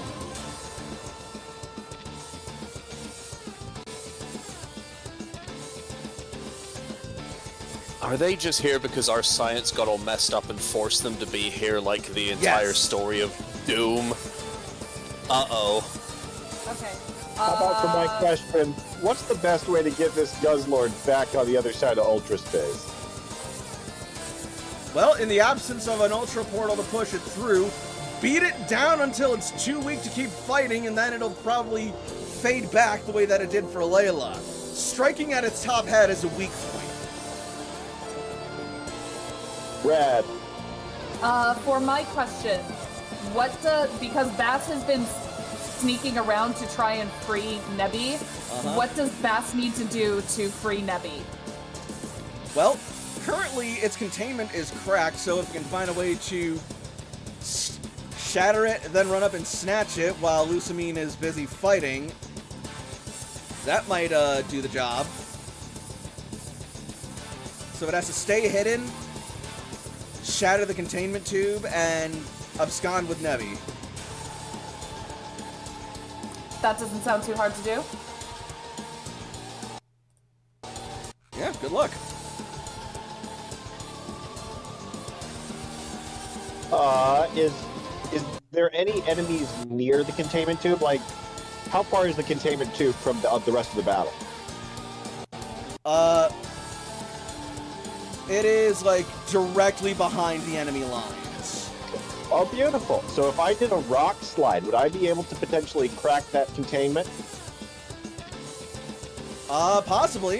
Are they just here because our science got all messed up and forced them to be here like the entire Yes. story of Doom? Uh-oh. Okay. How about for my question, what's the best way to get this Guzzlord back on the other side of Ultra Space? Well, in the absence of an Ultra Portal to push it through, beat it down until it's too weak to keep fighting, and then it'll probably fade back the way that it did for Layla. Striking at its top head is a weak point. Rad. For my question, because Bass has been sneaking around to try and free Nebby, what does Bass need to do to free Nebby? Well, currently its containment is cracked, so if you can find a way to shatter it, then run up and snatch it while Lucamine is busy fighting, that might do the job. So it has to stay hidden, shatter the containment tube, and abscond with Nebby. That doesn't sound too hard to do. Yeah, good luck. Is there any enemies near the containment tube? Like, how far is the containment tube from the rest of the battle? It is, like, directly behind the enemy lines. Oh, beautiful. So if I did a rock slide, would I be able to potentially crack that containment? Possibly.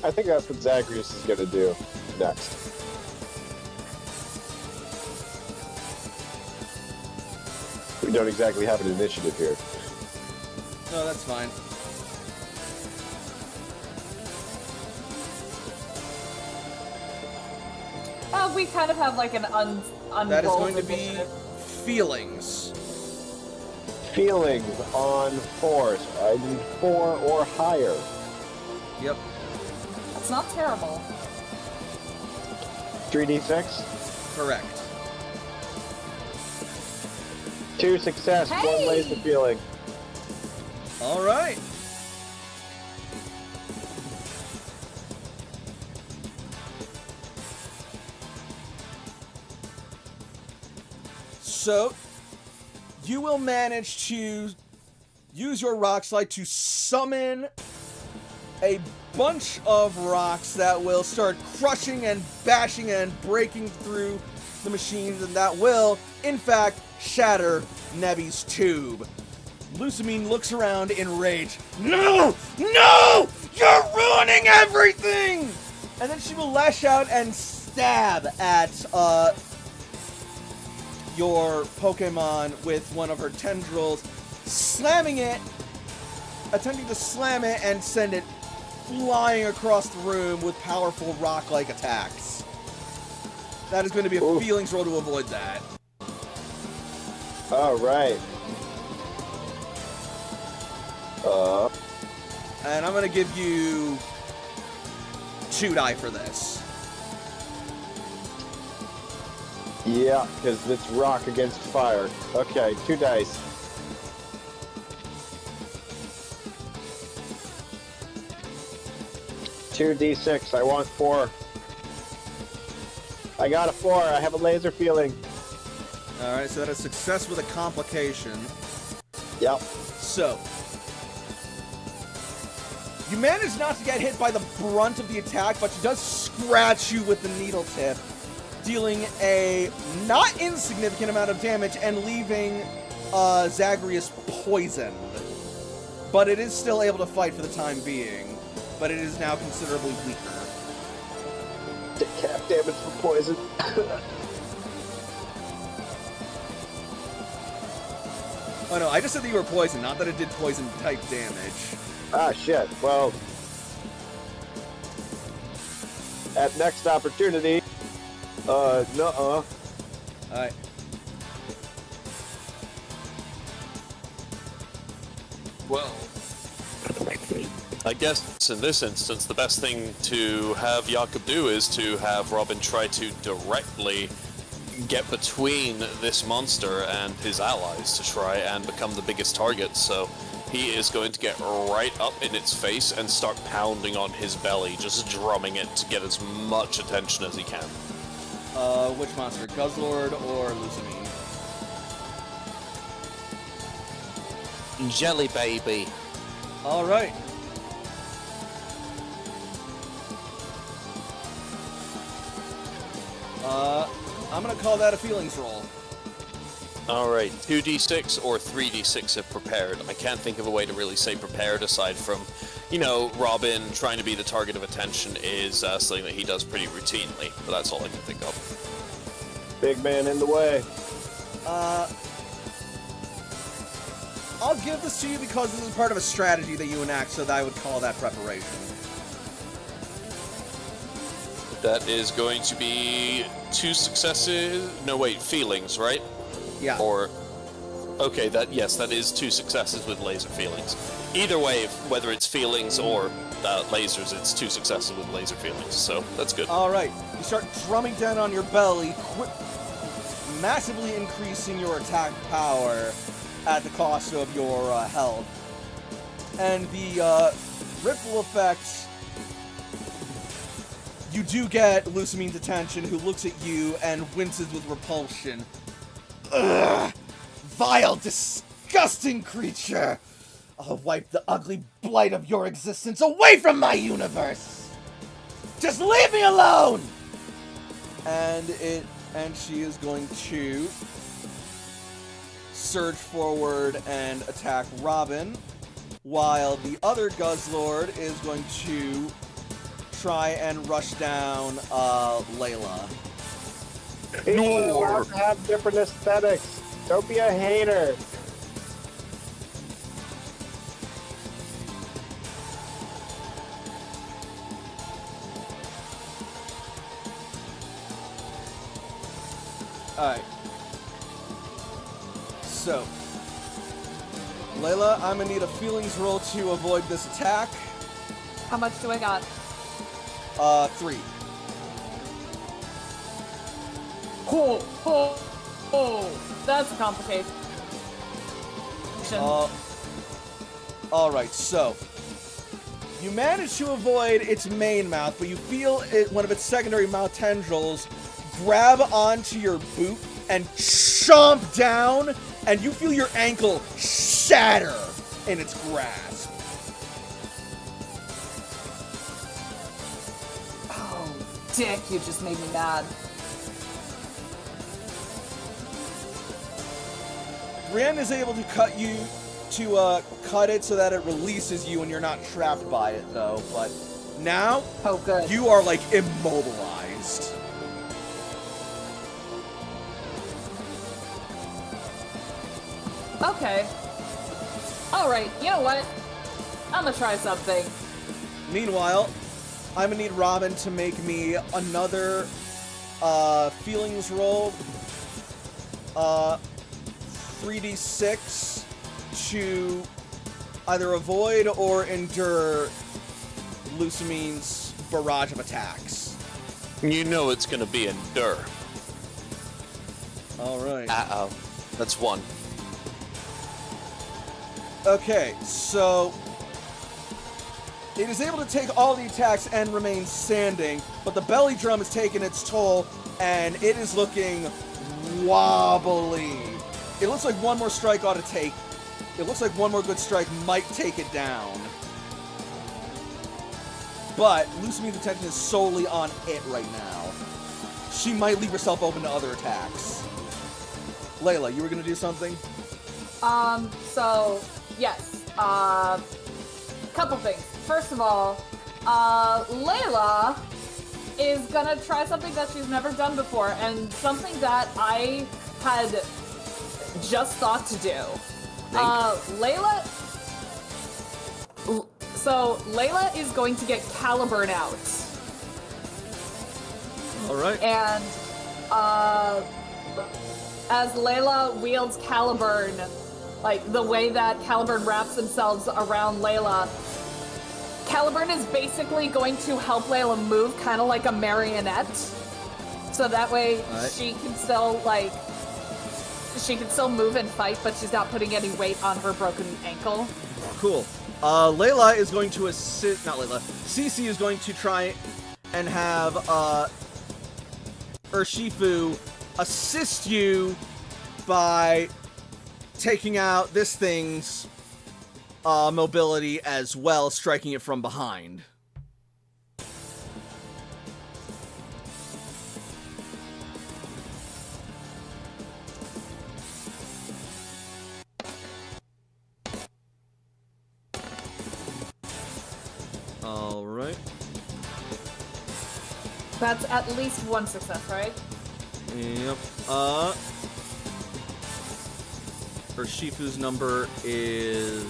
I think that's what Zagreus is going to do next. We don't exactly have an initiative here. No, that's fine. We kind of have like an That is going to be initiative. feelings. Feelings on force. I need 4 or higher. Yep. That's not terrible. 3d6. Correct. 2 success, Hey! 1 laser feeling. All right. So, you will manage to use your rock slide to summon a bunch of rocks that will start crushing and bashing and breaking through the machines, and that will, in fact, shatter Nebby's tube. Lusamine looks around in rage. No! No! You're ruining everything! And then she will lash out and stab at, your Pokemon with one of her tendrils, slamming it, attempting to slam it and send it flying across the room with powerful rock-like attacks. That is going to be a feelings roll to avoid that. All right. And I'm going to give you 2 die for this. Yeah, because it's rock against fire. Okay, 2 dice. Two d6. I want 4. I got a 4. I have a laser feeling. Alright, so that is success with a complication. Yep. So, you manage not to get hit by the brunt of the attack, but she does scratch you with the needle tip, dealing a not insignificant amount of damage and leaving Zagreus poisoned. But it is still able to fight for the time being, but it is now considerably weaker. Take cap damage for poison. Oh no, I just said that you were poisoned, not that it did poison type damage. Ah, shit. Well, at next opportunity, nuh-uh. Alright. Well, I guess in this instance, the best thing to have Jakob do is to have Robin try to directly get between this monster and his allies to try and become the biggest target. So he is going to get right up in its face and start pounding on his belly, just drumming it to get as much attention as he can. Which monster? Guzzlord or Lusamine? Jelly baby. Alright. I'm gonna call that a feelings roll. Alright, 2d6 or 3d6 if prepared. I can't think of a way to really say prepared aside from, you know, Robin trying to be the target of attention is something that he does pretty routinely, but that's all I can think of. Big man in the way. I'll give this to you because this is part of a strategy that you enact, so that I would call that preparation. That is going to be 2 successes. No, wait, feelings, right? Yeah. Or, okay, yes, that is 2 successes with laser feelings. Either way, whether it's feelings or lasers, it's 2 successes with laser feelings. So that's good. Alright, you start drumming down on your belly, massively increasing your attack power at the cost of your health. And the ripple effect, you do get Lusamine's attention, who looks at you and winces with repulsion. Ugh! Vile, disgusting creature! I'll wipe the ugly blight of your existence away from my universe! Just leave me alone! And she is going to surge forward and attack Robin, while the other Guzzlord is going to try and rush down Layla. People allowed to have different aesthetics. Don't be a hater. Alright. So, Layla, I'm gonna need a feelings roll to avoid this attack. How much do I got? 3. Oh, that's complicated. Alright, so you manage to avoid its main mouth, but you feel one of its secondary mouth tendrils grab onto your boot and chomp down, and you feel your ankle shatter in its grasp. Oh, dick, you just made me mad. Brienne is able to cut it so that it releases you and you're not trapped by it, though. But now, oh, good. You are, like, immobilized. Okay. Alright, you know what? I'm gonna try something. Meanwhile, I'm gonna need Robin to make me another feelings roll. 3d6 to either avoid or endure Lucamine's barrage of attacks. You know it's gonna be endure. Alright. Uh-oh. That's 1. Okay, so it is able to take all the attacks and remain standing, but the belly drum has taken its toll, and it is looking wobbly. It looks like one more strike ought to take. It looks like one more good strike might take it down. But Lucamine's attention is solely on it right now. She might leave herself open to other attacks. Layla, you were gonna do something? So, yes. Couple things. First of all, Layla is gonna try something that she's never done before, and something that I had just thought to do. Layla is going to get Caliburn out. Alright. And, as Layla wields Caliburn, like, the way that Caliburn wraps themselves around Layla, Caliburn is basically going to help Layla move kind of like a marionette. So that way she can still, like, she can still move and fight, but she's not putting any weight on her broken ankle. Cool. Layla is going to assist, not Layla, Cece is going to try and have, Urshifu assist you by taking out this thing's mobility as well, striking it from behind. Alright. That's at least one success, right? Yep. Urshifu's number is...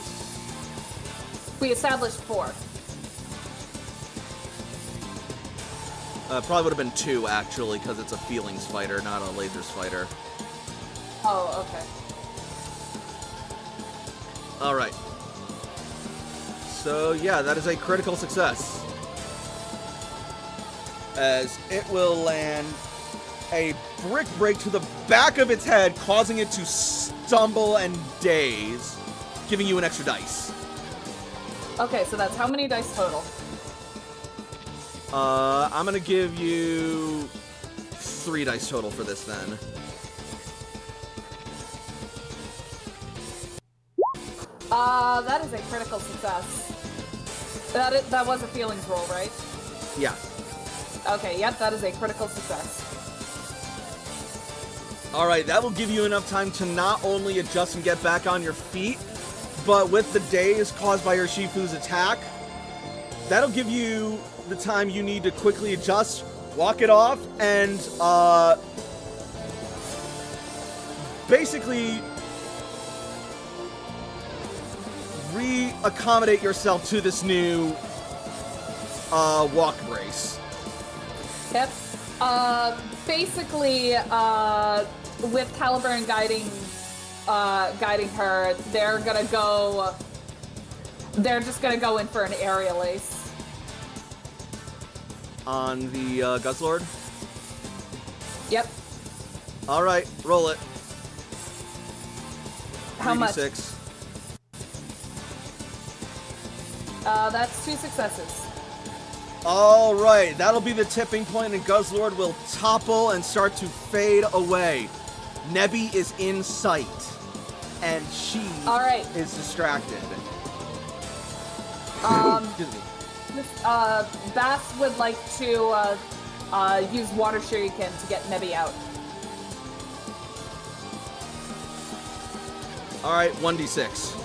We established 4. Probably would have been 2, actually, because it's a feelings fighter, not a lasers fighter. Oh, okay. Alright. So, yeah, that is a critical success. As it will land a brick break to the back of its head, causing it to stumble and daze, giving you an extra dice. Okay, so that's how many dice total? I'm gonna give you 3 dice total for this then. That is a critical success. That was a feelings roll, right? Yeah. Okay, yep, that is a critical success. Alright, that will give you enough time to not only adjust and get back on your feet, but with the daze caused by Urshifu's attack, that'll give you the time you need to quickly adjust, walk it off, and basically re-accommodate yourself to this new walk brace. Yep. Basically, with Caliburn guiding her, they're just gonna go in for an aerial ace. On the Guzzlord? Yep. Alright, roll it. How much? 3d6. That's 2 successes. Alright, that'll be the tipping point, and Guzzlord will topple and start to fade away. Nebby is in sight, and she is distracted. Excuse me. Bass would like to use Water Shuriken to get Nebby out. Alright, 1d6.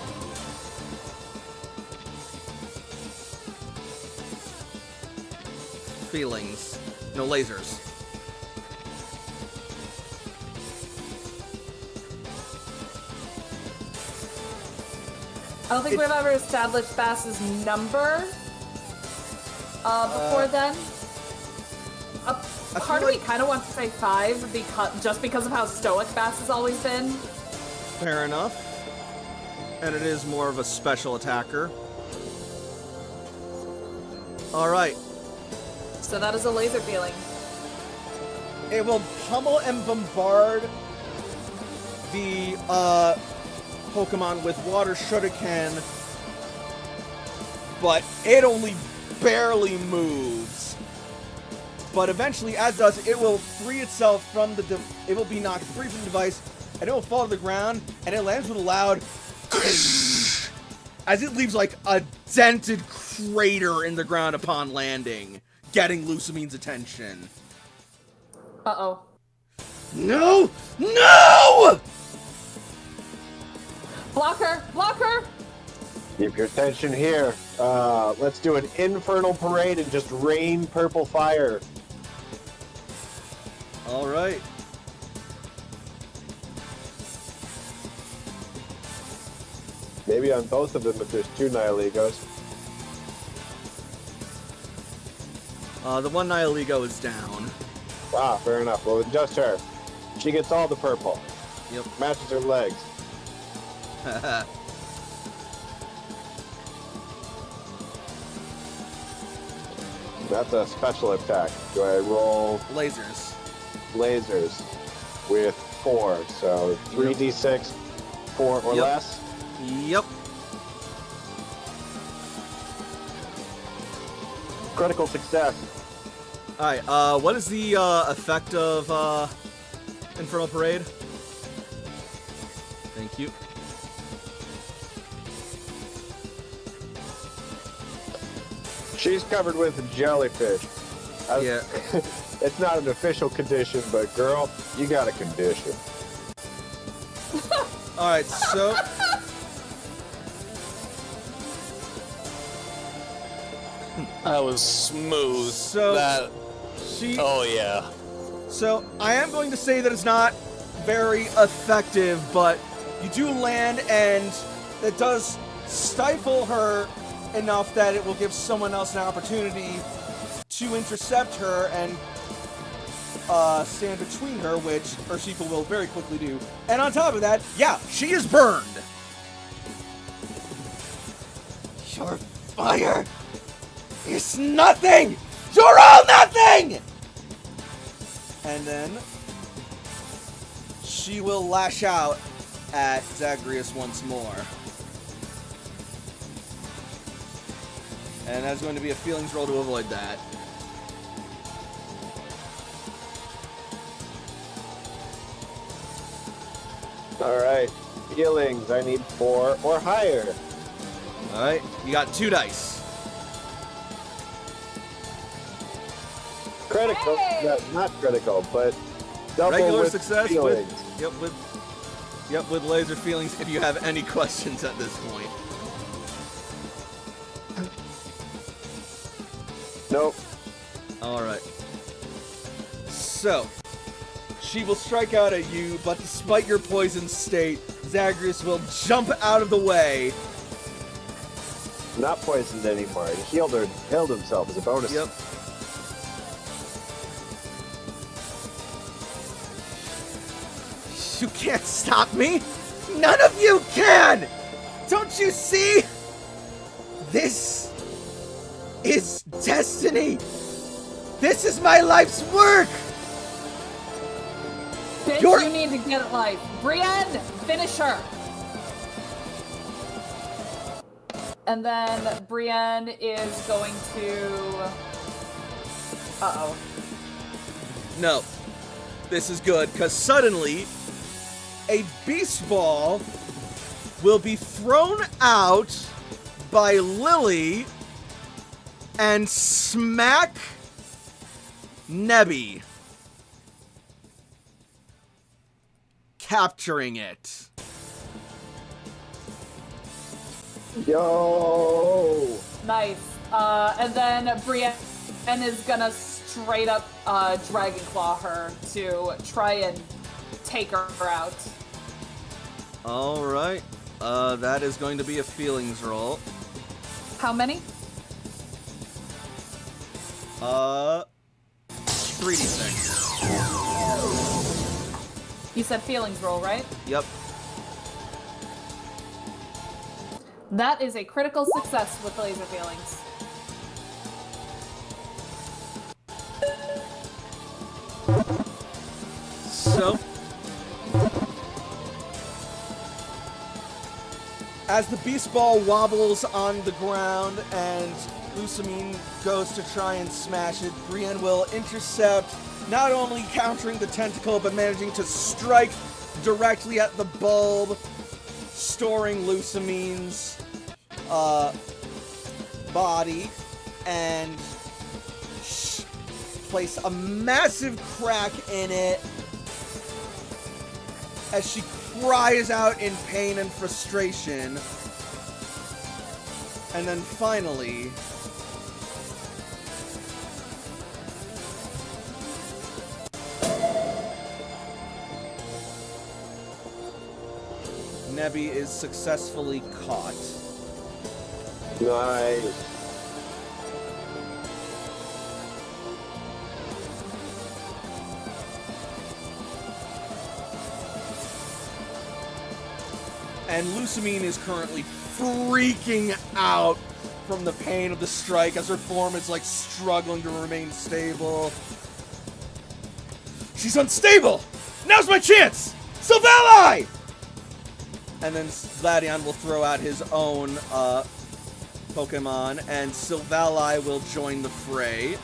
Feelings. No lasers. I don't think we've ever established Bass's number before then. Part of me kind of wants to say 5 because of how stoic Bass has always been. Fair enough. And it is more of a special attacker. Alright. So that is a laser feeling. It will pummel and bombard the Pokemon with Water Shuriken, but it only barely moves. But eventually, as does, it will free itself from it will be knocked free from the device, and it will fall to the ground, and it lands with a loud as it leaves like a dented crater in the ground upon landing, getting Lucamine's attention. Uh-oh. No! No! Block her! Block her! Keep your attention here. Let's do an infernal parade and just rain purple fire. All right. Maybe on both of them if there's 2 Nihiligos. The one Nihiligo is down. Ah, fair enough. Well, just her. She gets all the purple. Yep. Matches her legs. That's a special attack. Do I roll Lasers. lasers with 4? So 3d6, 4 or Yep. less. Yep. Critical success. Alright, what is the effect of Infernal Parade? Thank you. She's covered with jellyfish. Yeah. It's not an official condition, but girl, you got a condition. Alright, so... That was smooth. So- That. She... Oh yeah. So, I am going to say that it's not very effective, but you do land, and it does stifle her enough that it will give someone else an opportunity to intercept her and stand between her, which Urshifu will very quickly do. And on top of that, yeah, she is burned! Your fire is nothing! You're all nothing! And then she will lash out at Zagreus once more. And that's going to be a feelings roll to avoid that. All right. Feelings, I need 4 or higher. Alright, you got 2 dice. Critical, Hey! no, not critical, but double Regular with success feelings. with laser feelings if you have any questions at this point. Nope. Alright. So, she will strike out at you, but despite your poisoned state, Zagreus will jump out of the way. Not poisoned anymore. He healed himself as a bonus. Yep. You can't stop me! None of you can! Don't you see? This is destiny! This is my life's work! Bitch, You're- you need to get life. Brienne, finish her. And then Brienne is going to... Uh-oh. No. This is good, because suddenly, a beast ball will be thrown out by Lily and smack Nebby, capturing it. Yo! Nice. And then Brienne is gonna straight up Dragon Claw her to try and take her out. Alright. That is going to be a feelings roll. How many? 3d6. You said feelings roll, right? Yep. That is a critical success with laser feelings. So, as the beast ball wobbles on the ground and Lusamine goes to try and smash it, Brienne will intercept, not only countering the tentacle, but managing to strike directly at the bulb, storing Lusamine's body, and place a massive crack in it as she cries out in pain and frustration. And then finally, Nebby is successfully caught. Nice. And Lusamine is currently freaking out from the pain of the strike as her form is like struggling to remain stable. She's unstable! Now's my chance! Sylvali! And then Gladion will throw out his own Pokemon, and Sylvali will join the fray.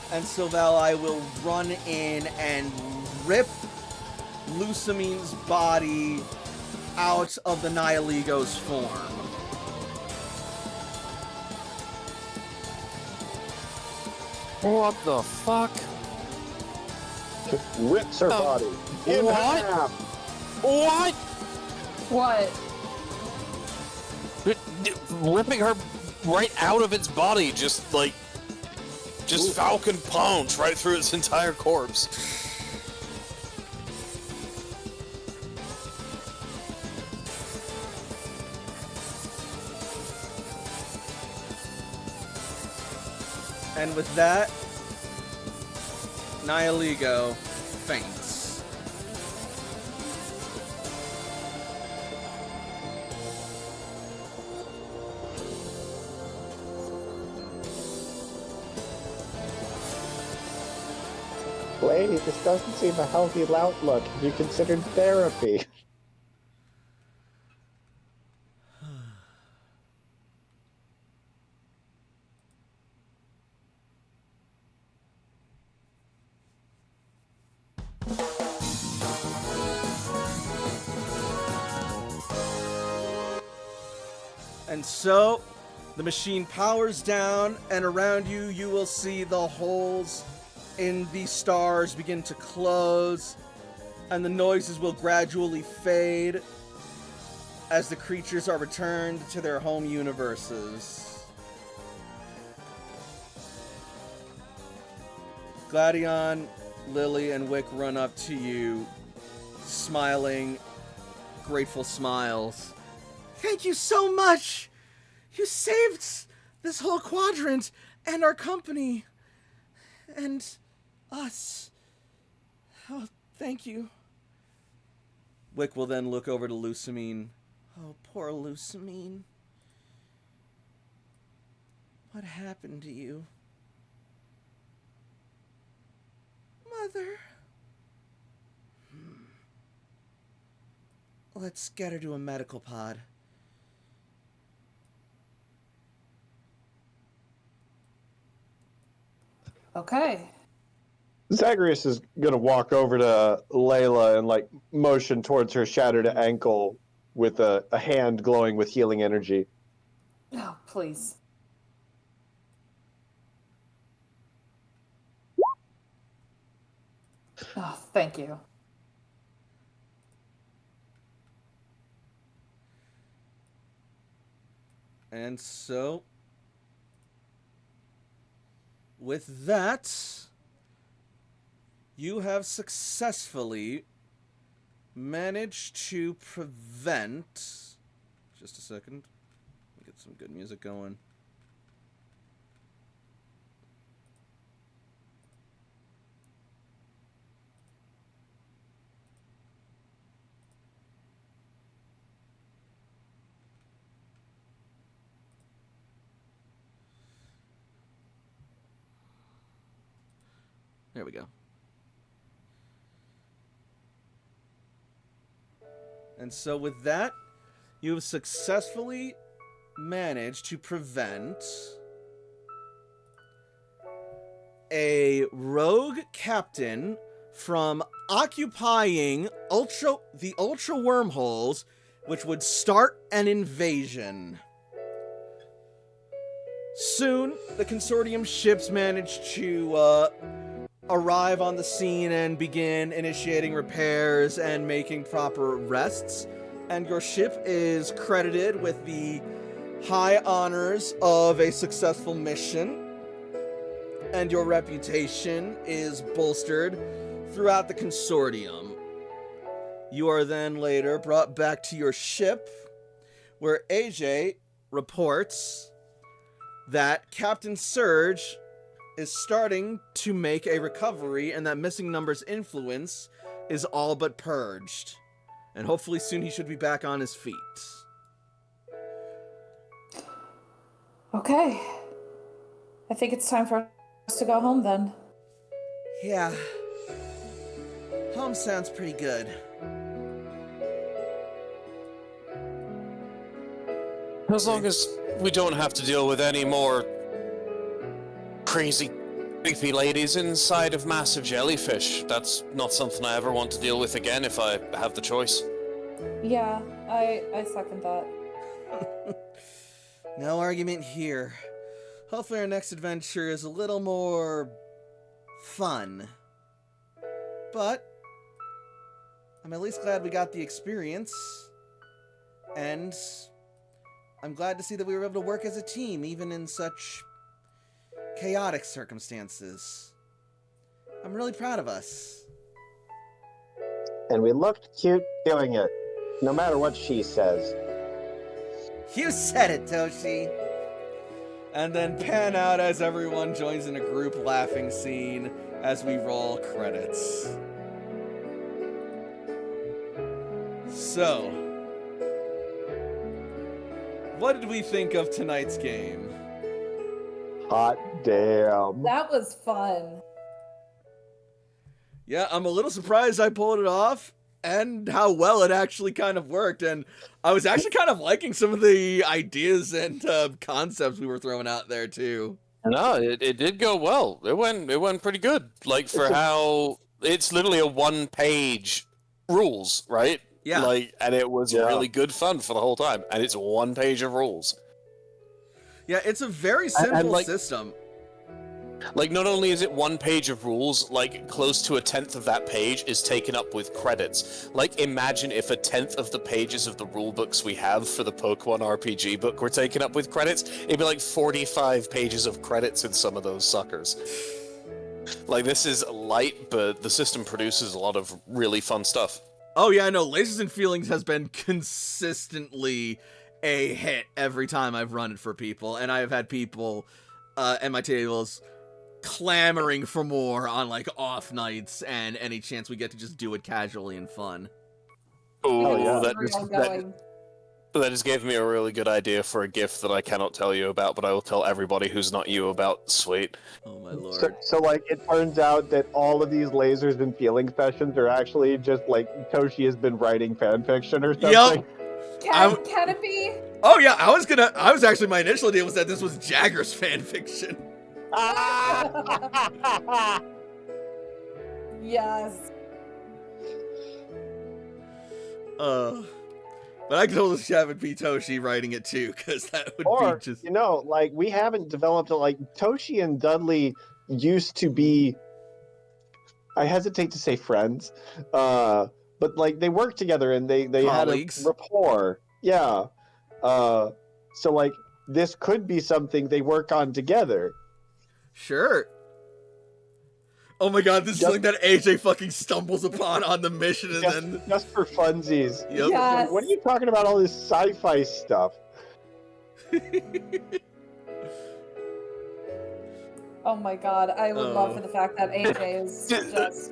And Sylvali will run in and rip Lusamine's body out of the Nihiligo's form. What the fuck? Rips her body. In what? half. What? What? Ripping her right out of its body, just Falcon Punch right through its entire corpse. And with that, Nihiligo faints. Lady, this doesn't seem a healthy outlook. Have you considered therapy? And so, the machine powers down, and around you, you will see the holes in the stars begin to close, and the noises will gradually fade as the creatures are returned to their home universes. Gladion, Lily, and Wick run up to you, smiling, grateful smiles. Thank you so much! You saved this whole quadrant and our company. And us. Oh, thank you. Wick will then look over to Lusamine. Oh, poor Lusamine. What happened to you? Mother. Let's get her to a medical pod. Okay. Zagreus is gonna walk over to Layla and like motion towards her shattered ankle with a hand glowing with healing energy. Oh, please. Oh, thank you. And so, with that, you have successfully managed to prevent... Just a second. Get some good music going. There we go. And so with that, you have successfully managed to prevent a rogue captain from occupying the ultra wormholes, which would start an invasion. Soon, the consortium ships managed to arrive on the scene and begin initiating repairs and making proper rests, and your ship is credited with the high honors of a successful mission, and your reputation is bolstered throughout the consortium. You are then later brought back to your ship, where AJ reports that Captain Surge is starting to make a recovery, and that Missing Numbers' influence is all but purged. And hopefully soon he should be back on his feet. Okay. I think it's time for us to go home then. Yeah. Home sounds pretty good. As long as we don't have to deal with any more crazy, creepy ladies inside of massive jellyfish. That's not something I ever want to deal with again if I have the choice. Yeah, I second that. No argument here. Hopefully our next adventure is a little more fun. But I'm at least glad we got the experience. And I'm glad to see that we were able to work as a team, even in such chaotic circumstances. I'm really proud of us. And we looked cute doing it, no matter what she says. You said it, Toshi! And then pan out as everyone joins in a group laughing scene as we roll credits. So, what did we think of tonight's game? Hot damn. That was fun. Yeah, I'm a little surprised I pulled it off, and how well it actually kind of worked. And I was actually kind of liking some of the ideas and concepts we were throwing out there too. No, it did go well. It went pretty good. Like for how it's literally a one-page rules, right? Yeah. And it was Yeah. really good fun for the whole time. And it's 1 page of rules. Yeah, it's a very And, simple like- system. Not only is it 1 page of rules, close to 1/10 of that page is taken up with credits. Imagine if 1/10 of the pages of the rule books we have for the Pokemon RPG book were taken up with credits. It'd be 45 pages of credits in some of those suckers. This is light, but the system produces a lot of really fun stuff. Oh yeah, no, Lasers and Feelings has been consistently a hit every time I've run it for people, and I have had people at my tables clamoring for more on off nights and any chance we get to just do it casually and fun. Oh, yeah. that just gave me a really good idea for a gift that I cannot tell you about, but I will tell everybody who's not you about. Sweet. Oh my lord. So it turns out that all of these Lasers and Feeling sessions are actually just Toshi has been writing fanfiction or something. Yup. Can it be? Oh yeah, I was actually, my initial idea was that this was Jagger's fanfiction. Yes. But I could totally have it be Toshi writing it too, because that would Or, be just... we haven't developed Toshi and Dudley used to be, I hesitate to say friends, but they worked together and they had a Colleagues. rapport. Yeah. So this could be something they work on together. Sure. Oh my god, this is something that AJ fucking stumbles upon on the mission and then... Just for funsies. Yep. Yes. What are you talking about all this sci-fi stuff? Oh my god, I would love for the fact that AJ is just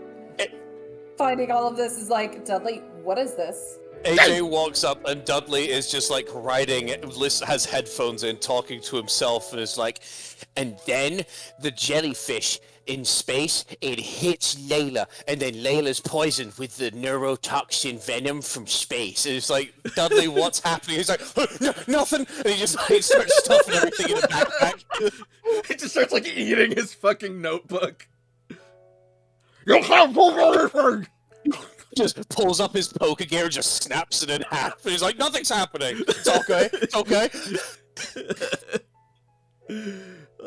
finding all of this is Dudley, what is this? AJ walks up and Dudley is just writing, has headphones in, talking to himself, and is and then the jellyfish in space, it hits Layla, and then Layla's poisoned with the neurotoxin venom from space. And it's Dudley, what's happening? He's nothing, and he just starts stuffing everything in a backpack. He just starts eating his fucking notebook. You can't pull everything! Just pulls up his Pokegear, just snaps it in half, and he's nothing's happening. It's okay. It's okay.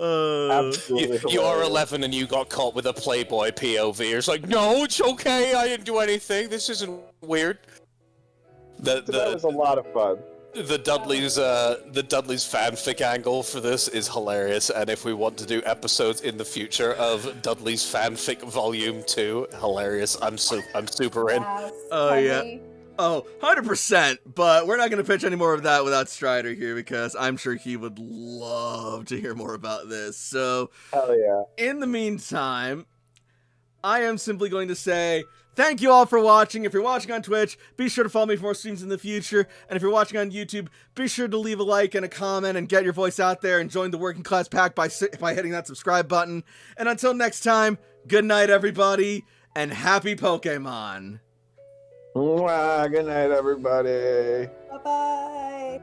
Absolutely You are hilarious. 11 and you got caught with a Playboy POV. It's no, it's okay. I didn't do anything. This isn't weird. That was a lot of fun. The Dudley's fanfic angle for this is hilarious, and if we want to do episodes in the future of Dudley's fanfic volume 2, hilarious. I'm super in. Yes, Oh, tell yeah. me. Oh, 100%, but we're not going to pitch any more of that without Strider here, because I'm sure he would love to hear more about this. So, Hell yeah. in the meantime, I am simply going to say thank you all for watching. If you're watching on Twitch, be sure to follow me for more streams in the future. And if you're watching on YouTube, be sure to leave a like and a comment and get your voice out there and join the Working Class Pack by hitting that subscribe button. And until next time, good night, everybody, and happy Pokemon. Mwah, good night, everybody. Bye-bye.